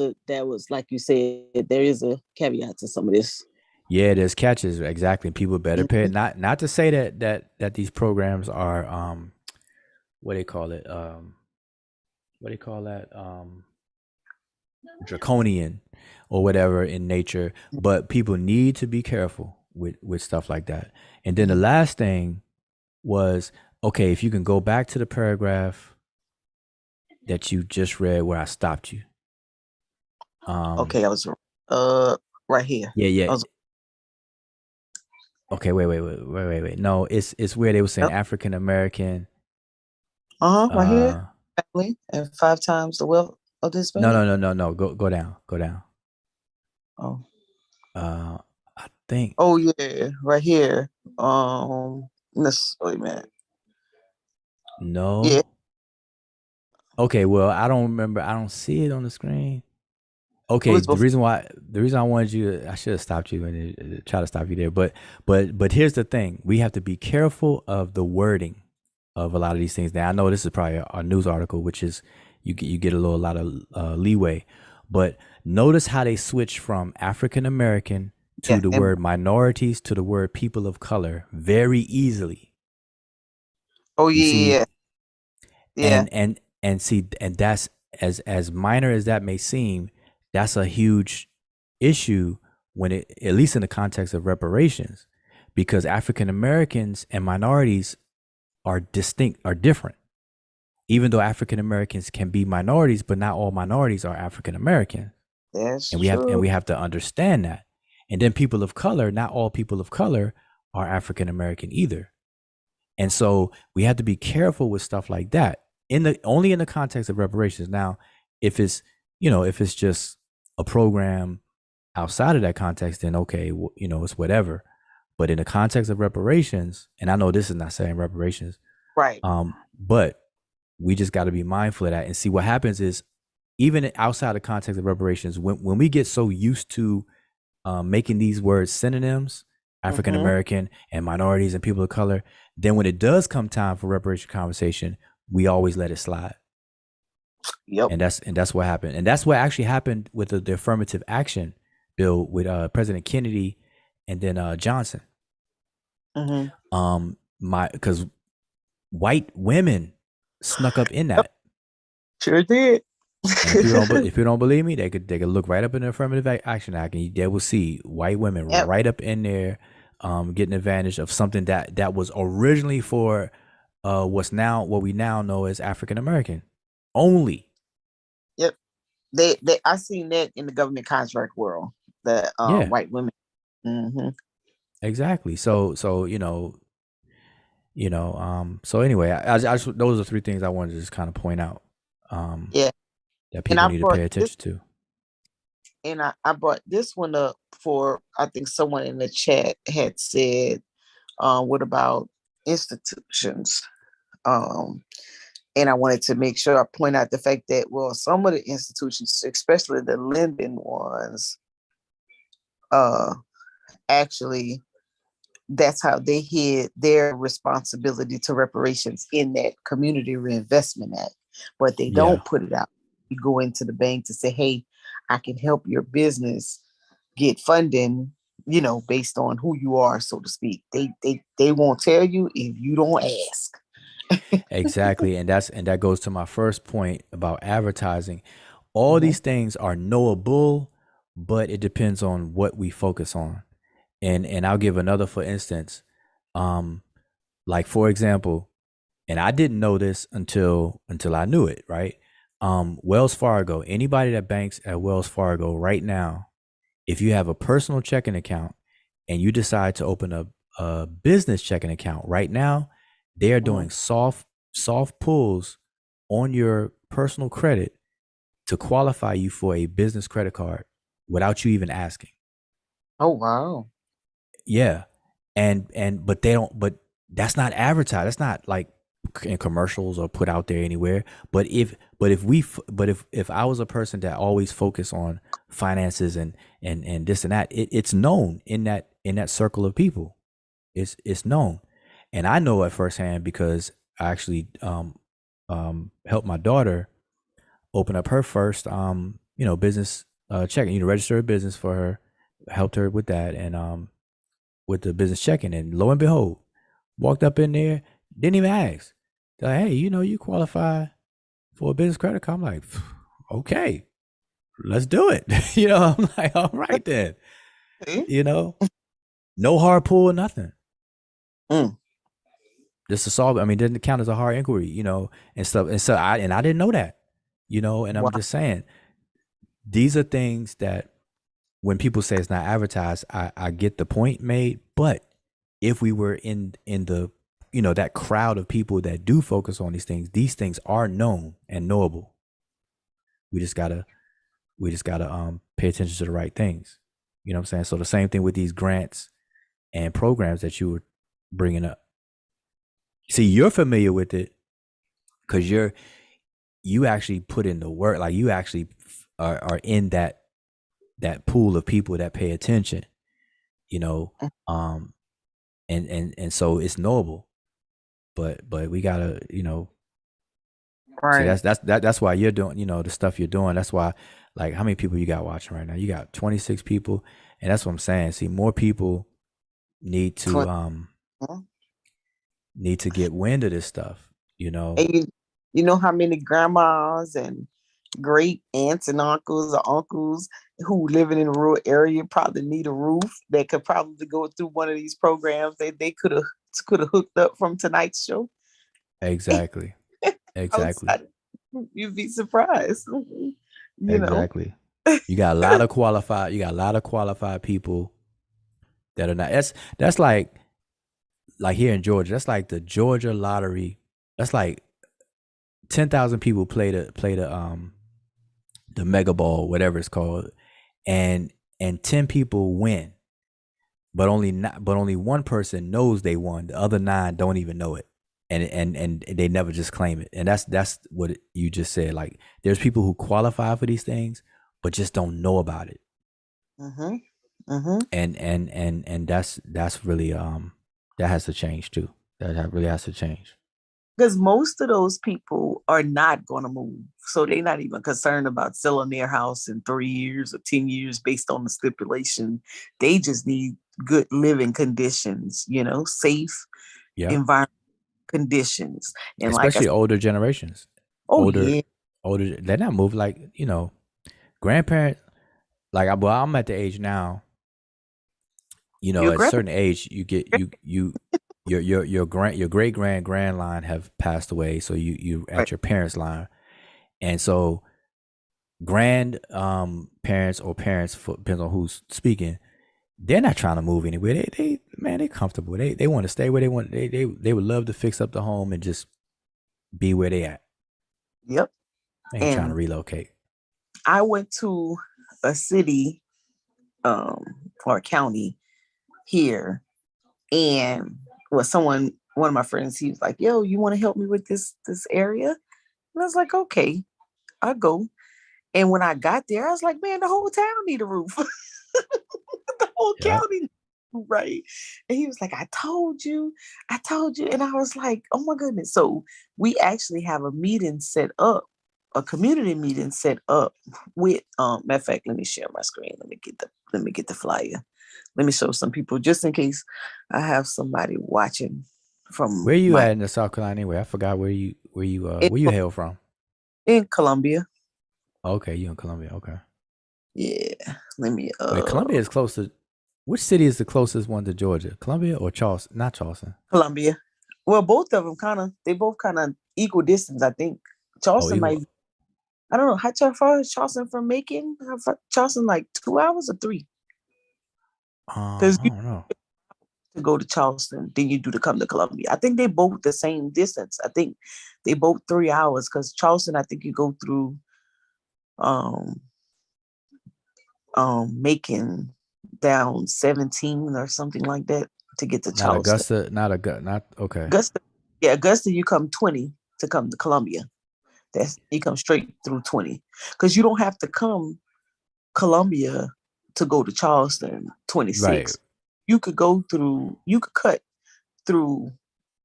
like you said, there is a caveat to some of this. Yeah, there's catches, exactly. People better pay. Not to say that these programs are what do they call it? Draconian or whatever in nature, but people need to be careful with stuff like that. And then the last thing was, okay, if you can go back to the paragraph that you just read where I stopped you. Okay, I was right here. Yeah. Okay, wait. No, it's where they were saying African American. Right here. Family and 5 times the wealth of this family. No. Go down. Oh. I think. Oh yeah, right here. Let's wait a minute. No. Yeah. Okay, well, I don't remember. I don't see it on the screen. Okay, the reason I wanted you, I should have stopped you and try to stop you there. But here's the thing: we have to be careful of the wording of a lot of these things. Now, I know this is probably a news article, which is you get a lot of leeway, but notice how they switch from African American to the word minorities to the word people of color very easily. Oh yeah. And see, and that's as minor as that may seem. That's a huge issue when it, at least in the context of reparations, because African Americans and minorities are different. Even though African Americans can be minorities, but not all minorities are African American. That's and we have to understand that. And then people of color, not all people of color are African American either. And so we have to be careful with stuff like that only in the context of reparations. Now, if it's just a program outside of that context, then okay, it's whatever. But in the context of reparations, and I know this is not saying reparations, right? But we just got to be mindful of that and see what happens is, even outside the context of reparations, when we get so used to making these words synonyms, African American and minorities and people of color, then when it does come time for reparation conversation, we always let it slide. Yep. And that's what happened. And that's what actually happened with the affirmative action bill with President Kennedy and then Johnson. Because white women snuck up in that. Sure did. And if you don't believe me, they could look right up in the Affirmative Action Act, and they will see white women Yep. right up in there, getting advantage of something that was originally for what we now know as African American only. Yep. I seen that in the government contract world. The Yeah, white women. Mm-hmm. exactly. So so anyway, I just, those are three things I wanted to just kind of point out, Yeah. that And people I need to brought pay this attention to. and I brought this one up for, I think someone in the chat had said, what about institutions? Um, and I wanted to make sure I point out the fact that, well, some of the institutions, especially the lending ones, uh, actually, that's how they hid their responsibility to reparations in that Community Reinvestment Act. But they Yeah, don't put it out. You go into the bank to say, hey, I can help your business get funding, based on who you are, so to speak. They won't tell you if you don't ask. exactly, and that goes to my first point about advertising. All Mhm. these things are knowable, but it depends on what we focus on. And I'll give another for instance. Um, like for example, and I didn't know this until I knew it, right? Wells Fargo, anybody that banks at Wells Fargo right now, if you have a personal checking account and you decide to open a business checking account right now, they are Mhm. doing soft pulls on your personal credit to qualify you for a business credit card without you even asking. Oh wow. Yeah. And but they don't, but that's not advertised. That's not like in commercials or put out there anywhere. But if I was a person that always focused on finances and this and that, it's known in that circle of people. It's known. And I know it firsthand because I actually helped my daughter open up her first business checking, register a business for her, helped her with that, and with the business checking, and lo and behold, walked up in there, didn't even ask. They're like, hey, you qualify for a business credit card. I'm like, okay, let's do it. I'm like, all right then. Okay. You know, no hard pull or nothing. Mm. Just to solve it. I mean, it didn't count as a hard inquiry, and stuff. And so I didn't know that, and I'm Wow. just saying, these are things that when people say it's not advertised, I get the point made. But if we were in the that crowd of people that do focus on these things are known and knowable. We just gotta pay attention to the right things. You know what I'm saying? So the same thing with these grants and programs that you were bringing up. See, you're familiar with it because you actually put in the work. Like you actually are in that pool of people that pay attention. You know, um, and so it's knowable. But we gotta see, Right. that's why you're doing the stuff you're doing. That's why, like, how many people you got watching right now? You got 26 people, and that's what I'm saying. See, more people need to 20. um Mhm. need to get wind of this stuff. And you know how many grandmas and great aunts and uncles or uncles who living in a rural area probably need a roof that could probably go through one of these programs that they could have hooked up from tonight's show. Exactly, exactly, Outside, you'd be surprised. you know. exactly. You got a lot of qualified people that are not. That's like here in Georgia. That's like the Georgia lottery. That's like 10,000 people play the mega ball, whatever it's called, and 10 people win, but only one person knows they won. The other nine don't even know it, and they never just claim it. And that's what you just said. Like there's people who qualify for these things, but just don't know about it. Mm-hmm. Mm-hmm. And that's really that has to change too. That really has to change. Because most of those people are not going to move. So they're not even concerned about selling their house in 3 years or 10 years based on the stipulation. They just need good living conditions, safe Yeah, environment conditions. And like I especially said, older generations, oh, older yeah. older, they're not moving like, grandparents. Like I'm at the age now. Your At a grandpa. certain age, you get your great grand line have passed away, so you Right. at your parents' line, and so grand parents or parents, depends on who's speaking, they're not trying to move anywhere. They man, they comfortable. They want to stay where they want. They would love to fix up the home and just be where they at. Yep. They ain't trying to And relocate. I went to a city, or a county here, and one of my friends, he was like, "Yo, you want to help me with this area?" And I was like, "Okay, I'll go." And when I got there, I was like, "Man, the whole town need a roof." The whole Yep. county, right? And he was like, I told you. And I was like, oh my goodness. So we actually have a meeting set up, a community meeting set up with matter of fact, let me share my screen. Let me get the flyer. Let me show some people just in case I have somebody watching from Where you my at in the South Carolina anyway? I forgot in, where you hail from. in Columbia. Okay, you in Columbia. Okay. Yeah. Let me Wait, Columbia is close to. Which city is the closest one to Georgia? Columbia or Charleston? Not Charleston. Columbia. Well, both of them they both kind of equal distance, I think. Oh, Charleston you. might, I don't know, how far is Charleston from Macon? Charleston like 2 hours or three? Because I you don't know. to go to Charleston, then you do to come to Columbia. I think they both the same distance. I think they both 3 hours because Charleston, I think you go through um Macon down 17 or something like that to get to Not Charleston. Augusta. Not okay. Augusta, yeah, Augusta, you come 20 to come to Columbia. You come straight through 20 because you don't have to come Columbia to go to Charleston Right. 26. You could cut through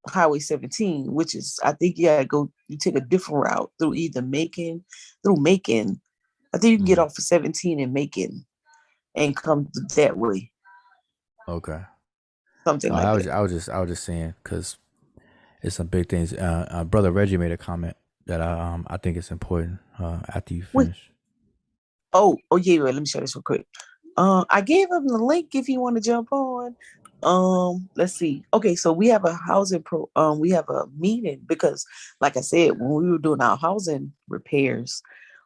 Highway 17, which is, I think you take a different route through through Macon. I think you can get Mm. off of 17 in Macon and come that way, Okay. something No, like that. I was just saying because it's some big things. Brother Reggie made a comment that I think it's important. After you Wait, finish. oh yeah, wait, let me share this real quick. I gave him the link if you want to jump on. Let's see. Okay, so we have a we have a meeting because, like I said, when we were doing our housing repairs,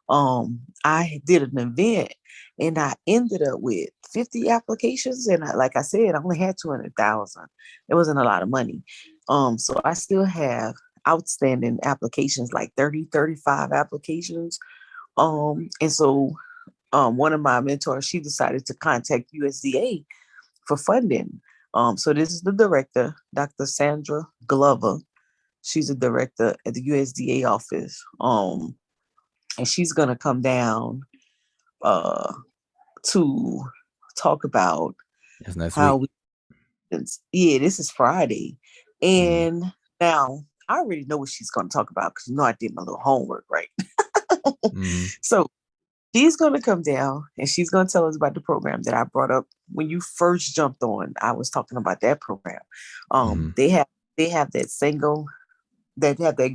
I did an event and I ended up with 50 applications, and like I said, I only had 200,000. It wasn't a lot of money. So I still have outstanding applications, like 30, 35 applications. And so one of my mentors, she decided to contact USDA for funding. So this is the director, Dr. Sandra Glover. She's a director at the USDA office. And she's gonna come down uh, to talk about It's next how week. we. Yeah, this is Friday, Mm. and now I already know what she's gonna talk about because I did my little homework, right? Mm. So she's going to come down and she's going to tell us about the program that I brought up when you first jumped on. I was talking about that program. Mm. They have that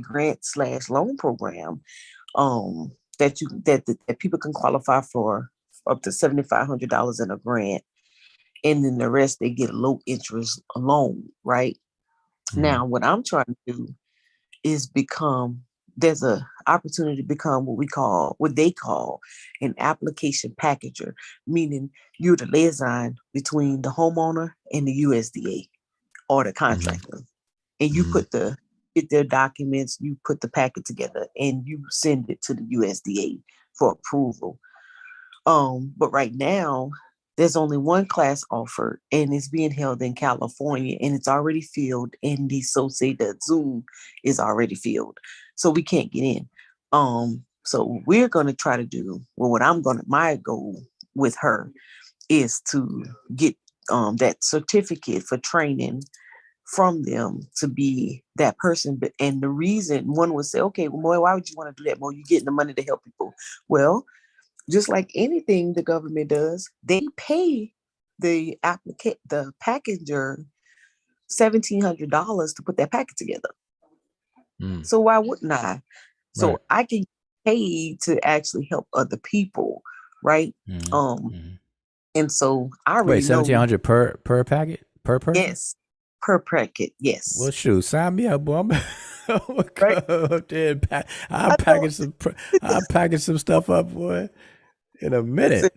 grant/loan program that people can qualify for up to $7,500 in a grant, and then the rest they get a low interest loan. Right Mm. now, what I'm trying to do is there's a opportunity to become what they call an application packager, meaning you're the liaison between the homeowner and the USDA or the Mm. contractor. And you Mm. get their documents, you put the packet together and you send it to the USDA for approval. But right now, there's only one class offered, and it's being held in California, and it's already filled. And the associate that Zoom is already filled, so we can't get in. So we're gonna try to do well. My goal with her is to get that certificate for training from them to be that person. But and the reason one would say, okay, well, boy, why would you want to do that? Well, you're getting the money to help people. Well, just like anything the government does, they pay the packager $1,700 to put that packet together. Mm. So why wouldn't I? Right. So I can paid to actually help other people, right? Mm-hmm. Um, Mm-hmm. and so I Wait, already know. 1,700 per packet per person? Yes, per packet. Well, Yes, shoot, sign me up, boy. I'm gonna go right. up there and I'll I know. package I'll package some stuff up, boy, in a Listen, minute.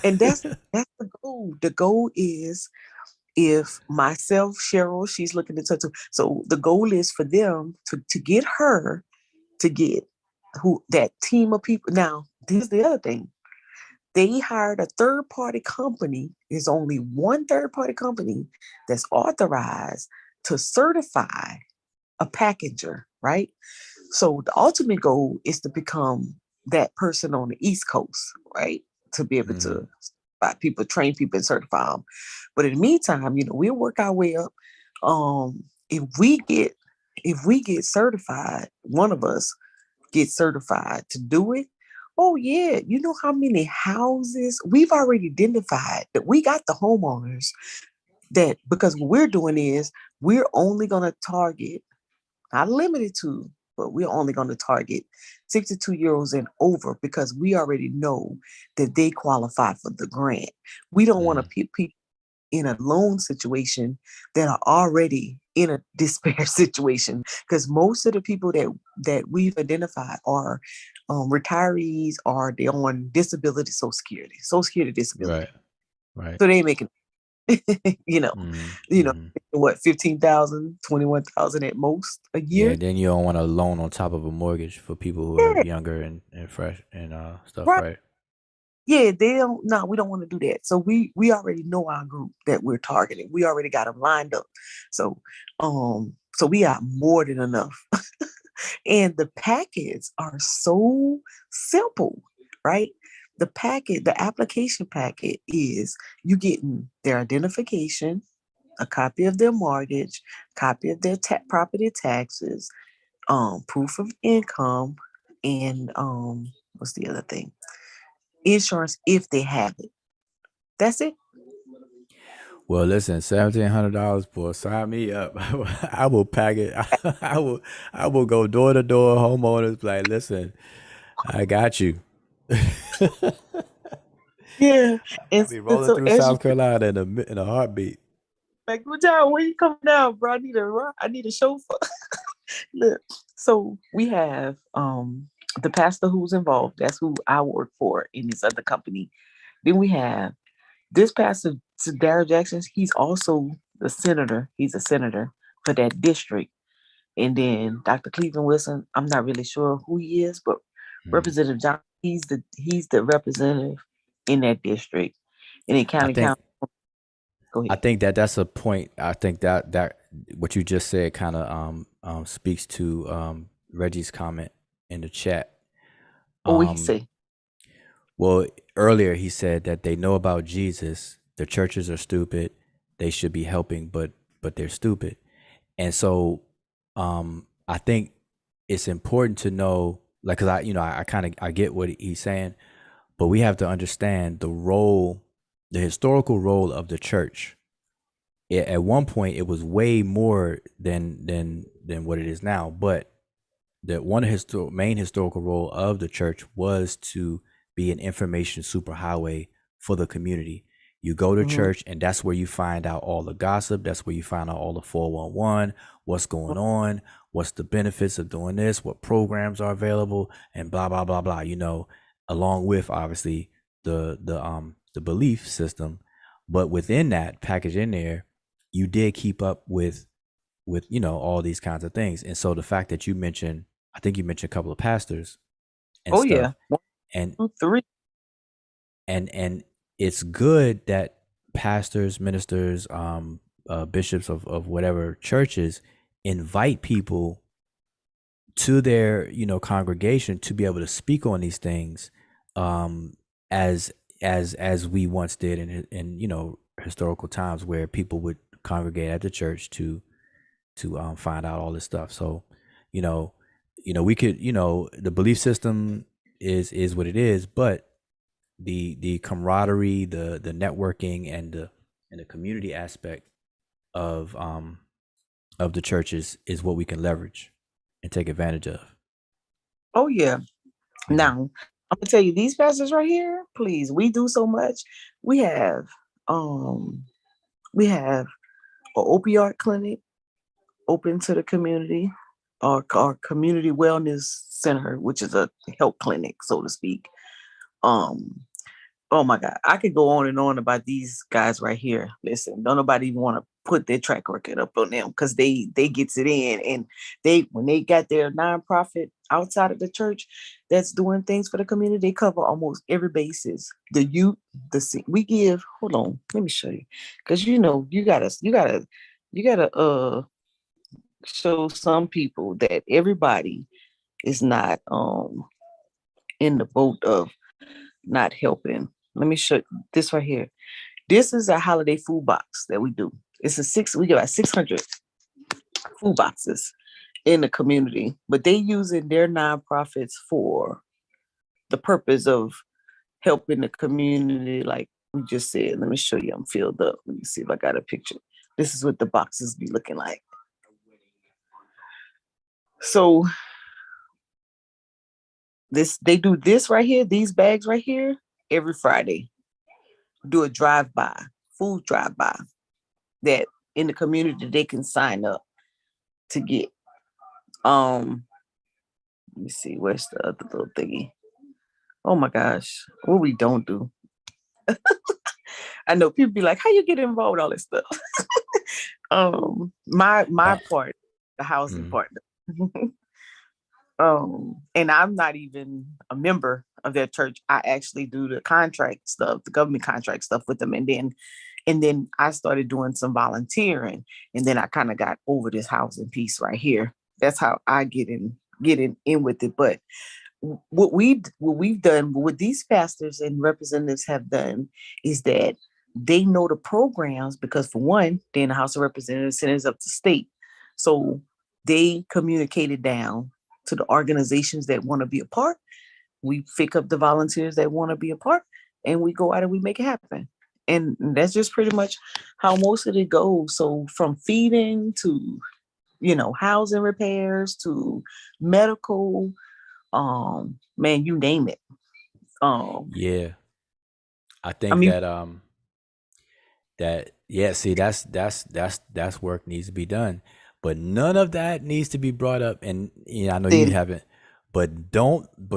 and that's the goal. The goal is if myself, Cheryl, she's looking to touch. So the goal is for them to get her to get who that team of people. Now, here's the other thing. They hired a third party company. There's only one third party company that's authorized to certify a packager, right? So the ultimate goal is to become that person on the East Coast, right? To be able Mm-hmm. to buy people, train people, and certify them. But in the meantime, we'll work our way up. If we get certified, one of us get certified to do it. Oh yeah, you know how many houses we've already identified that we got the homeowners that because what we're doing is we're only going to target, not limited to, but we're only going to target 62-year-olds and over because we already know that they qualify for the grant. We don't want to Mm-hmm. put people in a loan situation that are already in a despair situation because most of the people that we've identified are retirees or they're on disability, social security Right. disability, Right. so they making you know Mm-hmm. you know Mm-hmm. what, 15,000, 21,000 at most a Yeah, year. then you don't want a loan on top of a mortgage for people who are Yeah, younger and fresh and stuff, right. right? Yeah, they don't. No, we don't want to do that. So we already know our group that we're targeting. We already got them lined up. So we got more than enough. And the packets are so simple, right? The application packet is you getting their identification, a copy of their mortgage, copy of their property taxes, proof of income, and what's the other thing? Insurance if they have it. That's it. Well, listen, $1,700, boy. Sign me up. I will pack it. I will go door to door, homeowners. Like, listen, I got you. Yeah. I'll be And rolling so through as you South Carolina in a heartbeat. like, good job, where you coming out, bro? I need a chauffeur. Look, so we have the pastor who's involved. That's who I work for in this other company. Then we have this pastor, Darrell Jackson. He's also the senator. He's a senator for that district. And then Dr. Cleveland Wilson, I'm not really sure who he is, but Mm. Representative John, he's the representative in that district. And in I county think council, go I ahead. think that's a point. I think that what you just said kind of speaks to Reggie's comment in the chat. Oh, what he Um, say? well, earlier he said that they know about Jesus. The churches are stupid. They should be helping, but they're stupid. And so, I think it's important to know, like, cause I kind of I get what he's saying, but we have to understand the role, the historical role of the church. At one point it was way more than what it is now, but the one main historical role of the church was to be an information superhighway for the community. You go to Mhm. church and that's where you find out all the gossip, that's where you find out all the 411, what's going on, what's the benefits of doing this, what programs are available, and blah blah blah blah, along with obviously the belief system. But within that package in there, you did keep up with all these kinds of things. And so the fact that you mentioned, I think you mentioned a couple of pastors and Oh yeah, stuff, and 1, 2, 3. and it's good that pastors, ministers, bishops of whatever churches invite people to their congregation to be able to speak on these things, um as as we once did in historical times where people would congregate at the church to find out all this stuff. So, you know, we could, the belief system is what it is, but the camaraderie, the networking, and the community aspect of the churches is what we can leverage and take advantage of. Oh yeah. Yeah. Now, I'm gonna tell you, these pastors right here, please, we do so much. We have um we have an opioid clinic open to the community, our community wellness center, which is a health clinic, so to speak. Um, oh my God, I could go on and on about these guys right here. Listen, don't nobody even want to put their track record up on them because they gets it in, and they when they got their nonprofit outside of the church that's doing things for the community, they cover almost every basis. The youth, we give. Hold on, let me show you, because you gotta show some people that everybody is not in the boat of not helping. Let me show this right here. This is a holiday food box that we do. We get about 600 food boxes in the community, but they using their nonprofits for the purpose of helping the community. Like we just said, let me show you. I'm filled up. Let me see if I got a picture. This is what the boxes be looking like. So they do this right here, these bags right here, every Friday. Do a drive-by, food drive-by that in the community they can sign up to get. Let me see, where's the other little thingy? Oh my gosh, what we don't do. I know people be like, how you get involved with all this stuff? My That. part, the housing Mm, part. And I'm not even a member of their church. I actually do the contract stuff, the government contract stuff with them. And then I started doing some volunteering. And then I kind of got over this housing piece right here. That's how I get in with it. But what we've done, what these pastors and representatives have done is that they know the programs because for one, they're in the House of Representatives, sends up to state. So they communicated down to the organizations that want to be a part. We pick up the volunteers that want to be a part and we go out and we make it happen. And that's just pretty much how most of it goes. So from feeding to, housing repairs to medical, man, you name it. Um, yeah. I I think mean, that yeah, see that's work needs to be done. But none of that needs to be brought up, and I know you then, haven't, but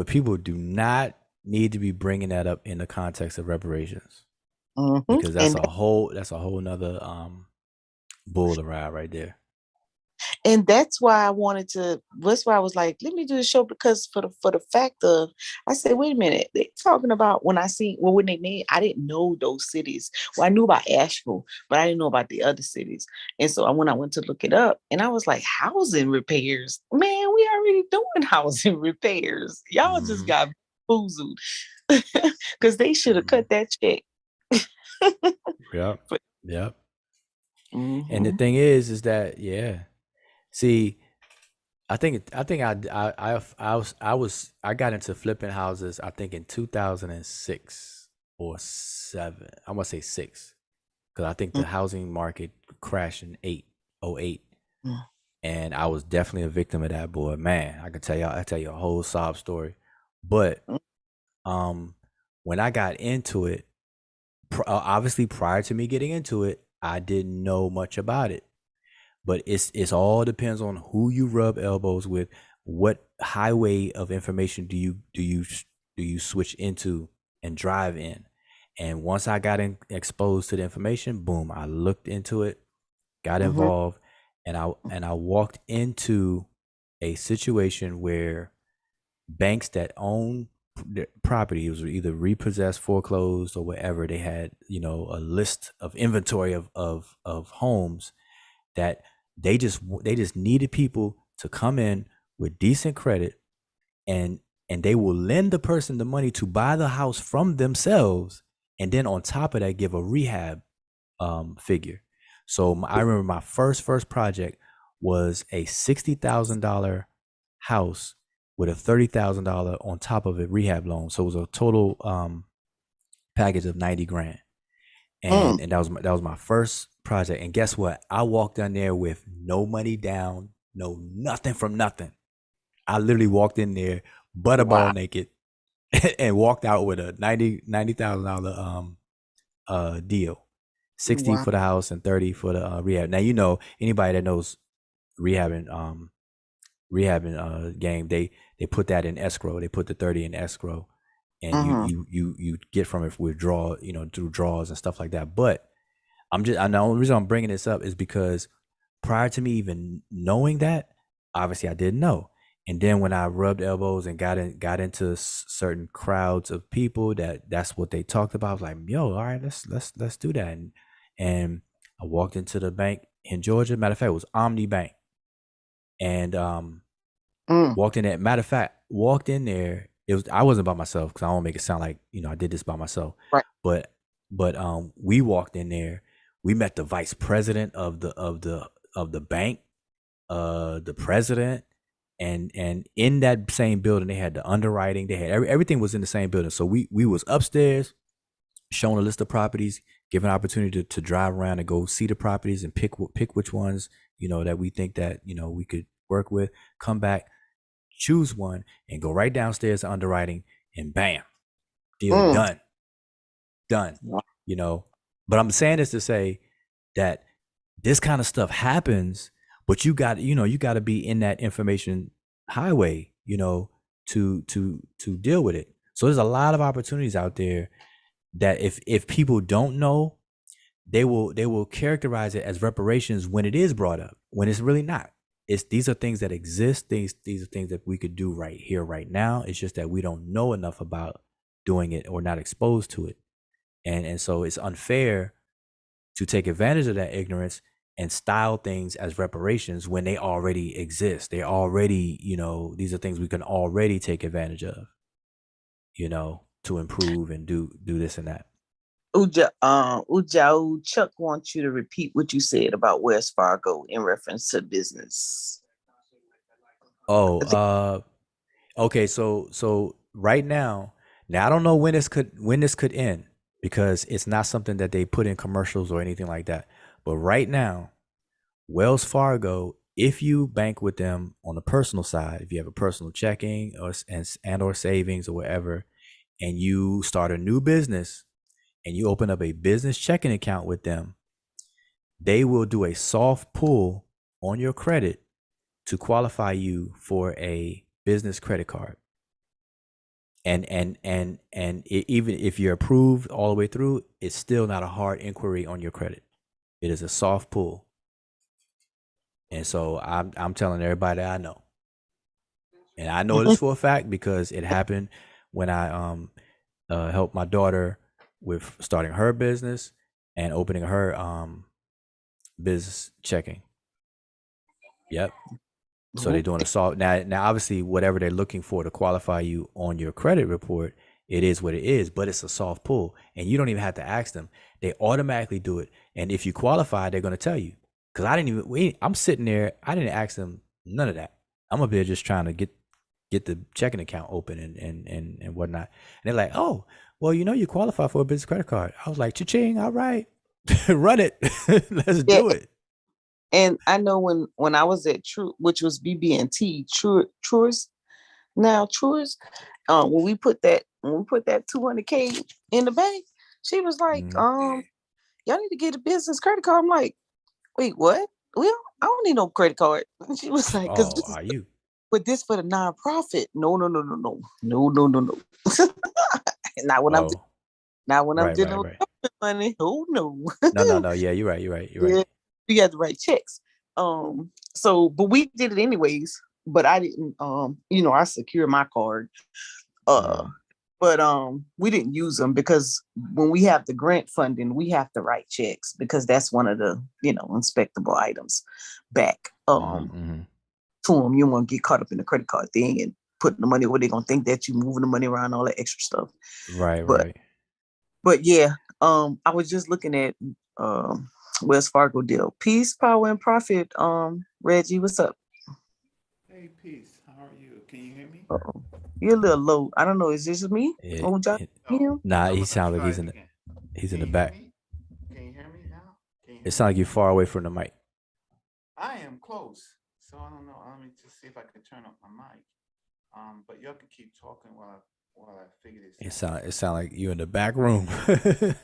people do not need to be bringing that up in the context of reparations, mhm. because and that's a whole nother bull to ride right there. and that's why I wanted to. That's why I was like, let me do the show because for the fact of, I said, wait a minute, they talking about when they named, I didn't know those cities. Well, I knew about Asheville, but I didn't know about the other cities. And so when I went to look it up, and I was like, housing repairs, man, we already doing housing repairs. Y'all just Hmm. got boozled because they should have Hmm. cut that check. Yep. But, Yep. And the mhm. thing is that yeah. See, I got into flipping houses. I think in 2006 or seven. I want to say six, because I think the housing market crashed in 08, Mhm. and I was definitely a victim of that. Boy, man, I tell you a whole sob story. But um, when I got into it, obviously prior to me getting into it, I didn't know much about it. But it's all depends on who you rub elbows with. What highway of information do you switch into and drive in? And once I got exposed to the information, boom, I looked into it, got Mhm. involved, and I walked into a situation where banks that own properties were either repossessed, foreclosed, or whatever. They had a list of inventory of homes that they just needed people to come in with decent credit, and they will lend the person the money to buy the house from themselves, and then on top of that give a rehab figure. So I remember my first project was a $60,000 house with a $30,000 on top of it rehab loan. So it was a total package of 90 grand. Mm. And that was my first project. And guess what? I walked in there with no money down, no nothing from nothing. I literally walked in there Wow. butterball naked, and walked out with a $90,000 deal. 60 Wow. for the house and 30 for the rehab. Now anybody that knows rehabbing game, they put that in escrow. They put the 30 in escrow, and you Mm-hmm. you you you get from it withdraw, through draws and stuff like that. But I know the only reason I'm bringing this up is because prior to me even knowing that, obviously I didn't know. And then when I rubbed elbows and got into certain crowds of people that's what they talked about, I was like, yo, all right, let's do that. And I walked into the bank in Georgia. Matter of fact, it was Omni Bank, and Mm. walked in there. Matter of fact, walked in there. It was I wasn't by myself because I don't make it sound like I did this by myself. Right. But we walked in there. We met the vice president of the bank, the president, and in that same building they had the underwriting. They had everything was in the same building. So we was upstairs, showing a list of properties, given opportunity to drive around and go see the properties and pick which ones that we think that we could work with. Come back, choose one, and go right downstairs to underwriting, and bam, deal Mm. done. Wow. But I'm saying this to say that this kind of stuff happens, but you got to be in that information highway, to deal with it. So there's a lot of opportunities out there that if people don't know, they will characterize it as reparations when it is brought up, when it's really not. These are things that exist. These are things that we could do right here, right now. It's just that we don't know enough about doing it or not exposed to it. And so it's unfair to take advantage of that ignorance and style things as reparations when they already exist. They already, these are things we can already take advantage of, to improve and do this and that. Chuck wants you to repeat what you said about Wells Fargo in reference to business. Oh, okay. So right now I don't know when this could end because it's not something that they put in commercials or anything like that. But right now, Wells Fargo, if you bank with them on the personal side, if you have a personal checking or savings or whatever, and you start a new business and you open up a business checking account with them, they will do a soft pull on your credit to qualify you for a business credit card. Even if you're approved all the way through, it's still not a hard inquiry on your credit. It is a soft pull. And so I'm telling everybody that I know. And I know this for a fact because it happened when I helped my daughter with starting her business and opening her business checking. Yep. So they're doing a soft now obviously whatever they're looking for to qualify you on your credit report, it is what it is, but it's a soft pull and you don't even have to ask them. They automatically do it. And if you qualify, they're going to tell you. Cause I'm sitting there. I didn't ask them none of that. I'm up here just trying to get the checking account open and whatnot. And they're like, oh, well, you qualify for a business credit card. I was like, cha-ching, all right, run it. Let's do it. And I know when I was at True, which was BB&T, Truist, now Truist, when we put that 200K in the bank, she was like, y'all need to get a business credit card. I'm like, wait, what? Well, I don't need no credit card. And she was like, because oh, are you? But this for the nonprofit. No. Not when Oh, I'm dealing with right. money. Oh no. No. Yeah, you're right. You're right. We got to write checks. But we did it anyways. But I didn't. I secured my card. But we didn't use them because when we have the grant funding, we have to write checks because that's one of the inspectable items back to them. You don't want to get caught up in the credit card thing and putting the money where they're gonna think that you moving the money around, all that extra stuff. Right. But yeah, I was just looking at Wells Fargo deal. Peace, power, and profit. Reggie, what's up? Hey, peace. How are you? Can you hear me? Uh-oh. You're a little low. I don't know. Is this me? Nah, he sounds like he's in the back. Can you hear me now? It sounds like you're far away from the mic. I am close, so I don't know. Let me just see if I can turn up my mic. But y'all can keep talking while while I figure this It out. sound like you in the back room. Sound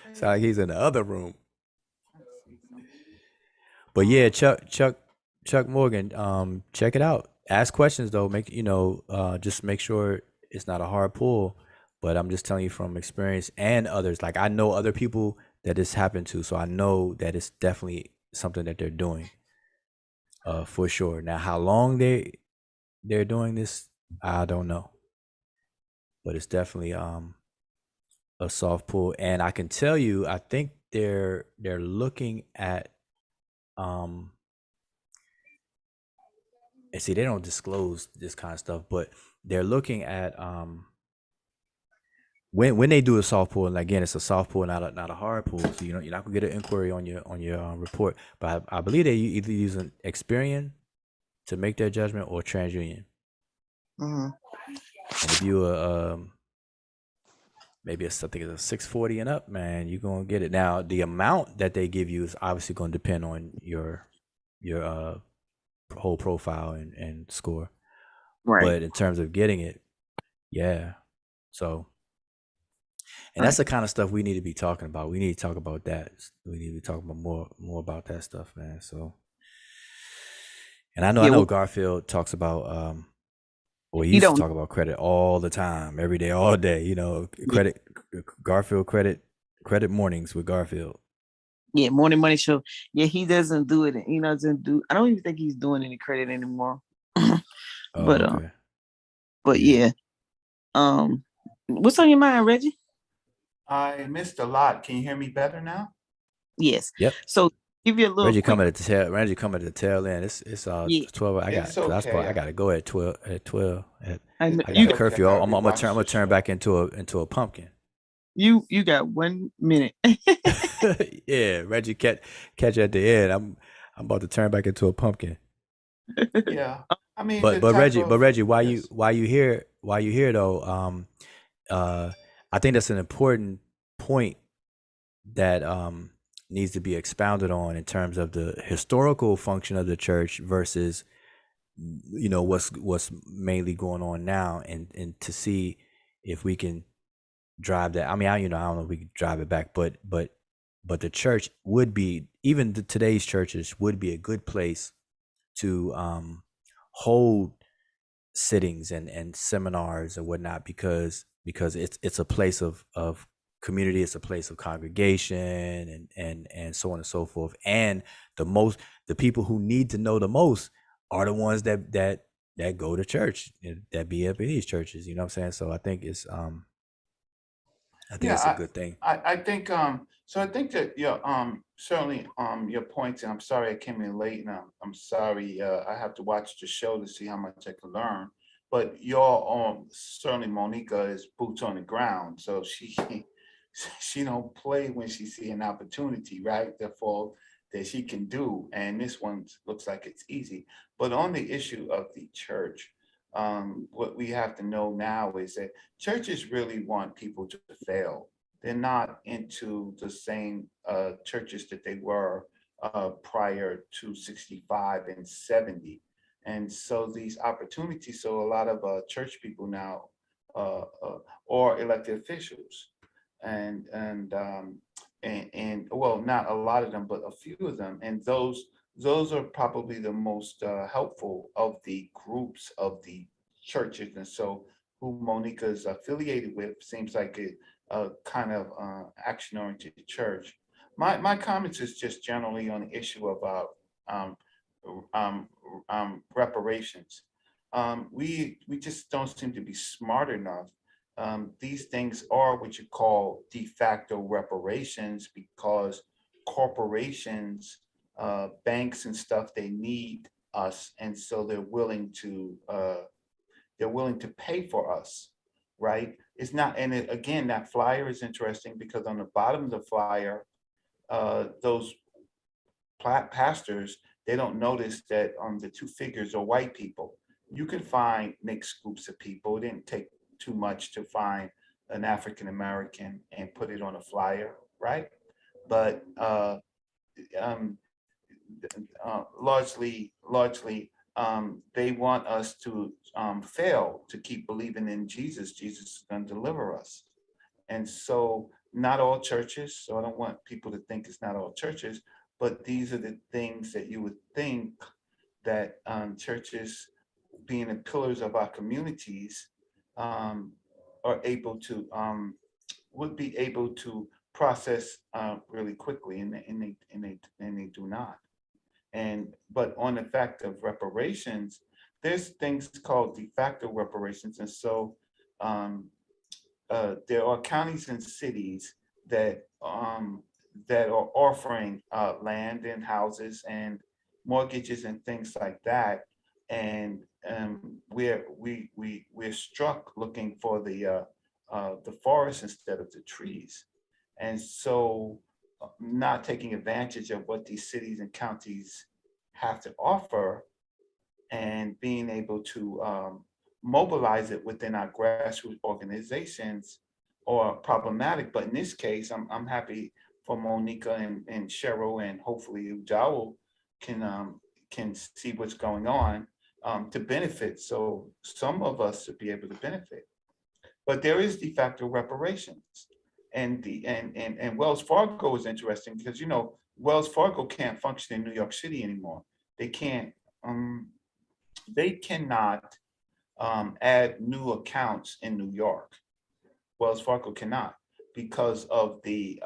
That's like he's crazy. in the other room. Trying to see something. But yeah, Um, Chuck Morgan, check it out. Ask questions though. Just make sure it's not a hard pull. But I'm just telling you from experience and others. Like I know other people that this happened to, so I know that it's definitely something that they're doing, for sure. Now, how long they're doing this, I don't know, but it's definitely a soft pull. And I can tell you, I think they're looking at um and see they don't disclose this kind of stuff, but they're looking at when they do a soft pull, and again it's a soft pull, not a hard pull, so you're not gonna get an inquiry on your report, but I believe they either using Experian to make their judgment or TransUnion. Mhm. And if you maybe I think it's a 640 and up, man, you're gonna get it. Now the amount that they give you is obviously gonna depend on your whole profile and score. Right. But in terms of getting it, yeah. So, and that's Right. the kind of stuff we need to be talking about. We need to talk about that. We need to be talking about more about that stuff, man. So, and I Yeah. know Well, Garfield talks about well, he he used to don't. talk about credit all the time, every day, all day. Yeah. Credit, Garfield credit mornings with Garfield. Yeah. Morning Money Show. Yeah. He doesn't do it. He doesn't do. I don't even think he's doing any credit anymore. Oh, but okay, but yeah. yeah. What's on your mind, Reggie? I missed a lot. Can you hear me better now? Yes. Yep. So give you a little quick. Reggie coming at the tail end. It's Yeah. 12. I got It's because I okay. got to go at 12 I know I It's got you. okay. I curfew. gotta I'm rewatch gonna the turn show. back into a pumpkin. You got 1 minute. Yeah, Reggie catch at the end. I'm about to turn back into a pumpkin. Yeah. I mean, the type Reggie, of yes. why you here though? Uh, I think that's an important point that needs to be expounded on in terms of the historical function of the church versus what's mainly going on now, and to see if we can drive that. I mean, I don't know if we could drive it back, but the church would be, even today's churches would be a good place to hold sittings and seminars and whatnot, because it's a place of community, it's a place of congregation, and so on and so forth. And the people who need to know the most are the ones that go to church, that be up in these churches. You know what I'm saying? So I think it's a Yeah, good thing. I think so I think that certainly your points, and I'm sorry I came in late, and I'm sorry I have to watch the show to see how much I can learn. But your certainly Monica is boots on the ground, so she she don't play when she see an opportunity, right? Therefore that she can do, and this one looks like it's easy. But on the issue of the church, what we have to know now is that churches really want people to fail. They're not into the same churches that they were prior to 65 and 70. And so these opportunities, so a lot of church people now or elected officials and well, not a lot of them, but a few of them, and those are probably the most helpful of the groups of the churches. And so who Monica is affiliated with seems like a kind of action-oriented church. My comments is just generally on the issue of um, um, reparations. We just don't seem to be smart enough. These things are what you call de facto reparations because corporations, banks, and stuff, they need us, and so they're willing to pay for us, right? It's not, and again, that flyer is interesting because on the bottom of the flyer, those pastors, they don't notice that the two figures are white people. You can find mixed groups of people. It didn't take too much to find an African American and put it on a flyer, right? But um, largely they want us to fail, to keep believing in Jesus. Jesus is going to deliver us. And so not all churches, so I don't want people to think it's not all churches, but these are the things that you would think that churches, being the pillars of our communities, are able to, would be able to process really quickly, and they do not. But on the fact of reparations, there's things called de facto reparations, and so there are counties and cities that are offering land and houses and mortgages and things like that, and we're struck looking for the forest instead of the trees, and so not taking advantage of what these cities and counties have to offer, and being able to mobilize it within our grassroots organizations are problematic. But in this case, I'm happy for Monica and Cheryl, and hopefully Ujao can see what's going on to benefit. So some of us should be able to benefit. But there is de facto reparations. And Wells Fargo is interesting because Wells Fargo can't function in New York City anymore. They can't they cannot add new accounts in New York. Wells Fargo cannot, because of the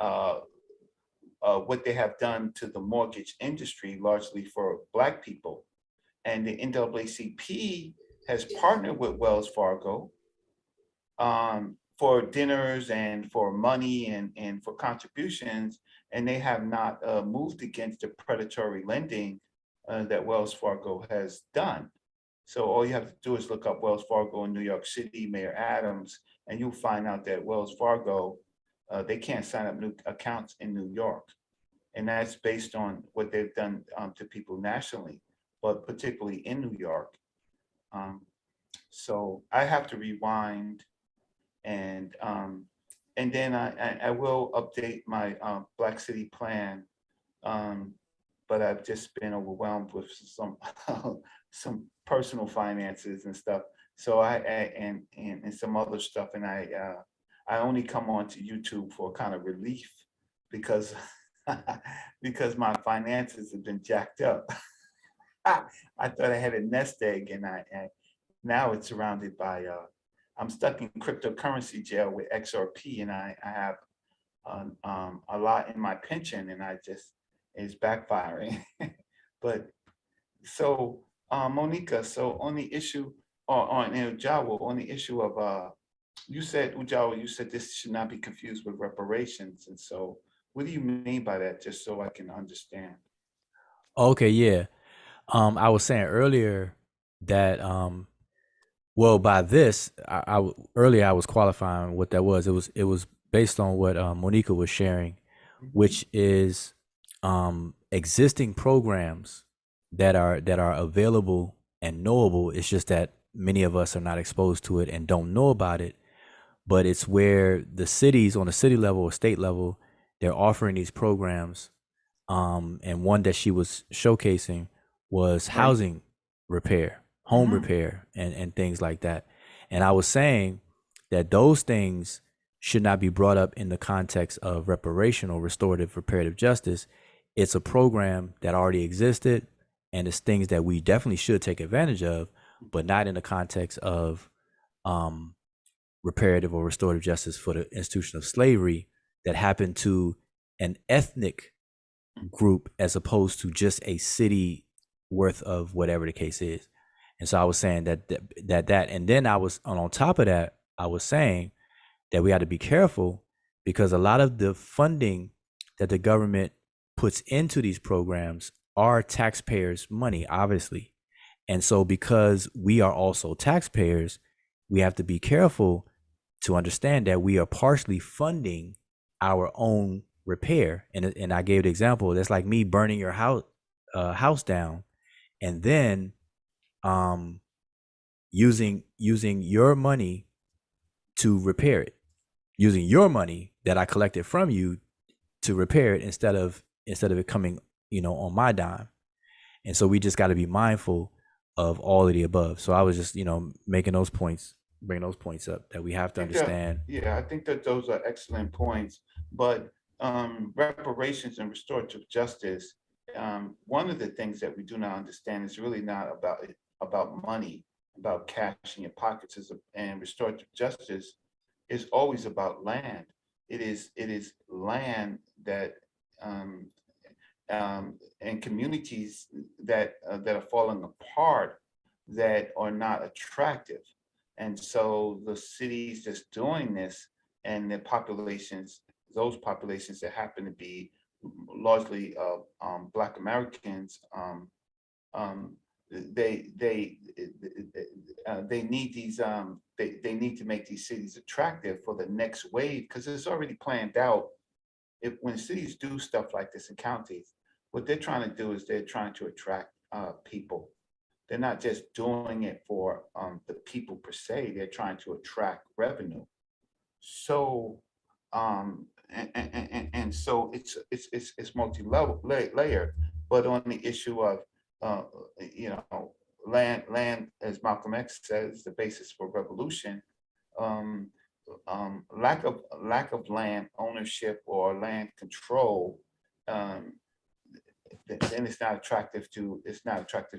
what they have done to the mortgage industry, largely for Black people. And the NAACP has partnered with Wells Fargo for dinners and for money and for contributions, and they have not moved against the predatory lending that Wells Fargo has done. So all you have to do is look up Wells Fargo in New York City, Mayor Adams, and you'll find out that Wells Fargo, they can't sign up new accounts in New York. And that's based on what they've done to people nationally, but particularly in New York. So I have to rewind, and then I will update my Black City plan, but I've just been overwhelmed with some personal finances and stuff. So and some other stuff, and I only come onto YouTube for kind of relief because because my finances have been jacked up. I thought I had a nest egg, and now it's surrounded by I'm stuck in cryptocurrency jail with XRP, and I have a lot in my pension, and it's backfiring. But so Monica, so on the issue, or on Ujawa, on the issue of you said, Ujawa, you said this should not be confused with reparations, and so what do you mean by that? Just so I can understand. Okay, yeah. I was saying earlier that well, by this, earlier I was qualifying what that was. It was based on what Monica was sharing, which is existing programs that are available and knowable. It's just that many of us are not exposed to it and don't know about it. But it's where the cities, on the city level or state level, they're offering these programs. And one that she was showcasing was housing repair, home repair, and things like that. And I was saying that those things should not be brought up in the context of reparation or restorative reparative justice. It's a program that already existed, and it's things that we definitely should take advantage of, but not in the context of reparative or restorative justice for the institution of slavery that happened to an ethnic group as opposed to just a city worth of whatever the case is. And so I was saying that, and then I was on top of that, I was saying that we had to be careful because a lot of the funding that the government puts into these programs are taxpayers' money, obviously. And so because we are also taxpayers, we have to be careful to understand that we are partially funding our own repair. And I gave the example, that's like me burning your house down and then using your money to repair it, using your money that I collected from you to repair it instead of it coming, on my dime. And so we just got to be mindful of all of the above. So I was just, making those points, bring those points up that we have to I think that, understand. yeah, I think that those are excellent points. But reparations and restorative justice, one of the things that we do not understand is really not about money, about cash in your pockets. And restorative justice is always about land. It is land that um, and communities that are falling apart, that are not attractive. And so the cities that's doing this, and the populations, those populations that happen to be largely Black Americans, um, they need these they need to make these cities attractive for the next wave, because it's already planned out. If when cities do stuff like this in counties, what they're trying to do is they're trying to attract people. They're not just doing it for the people per se. They're trying to attract revenue. So and so it's multi-level layered. But on the issue of uh, you know land, as Malcolm X says, the basis for revolution. Um, lack of land ownership or land control, um, then it's not attractive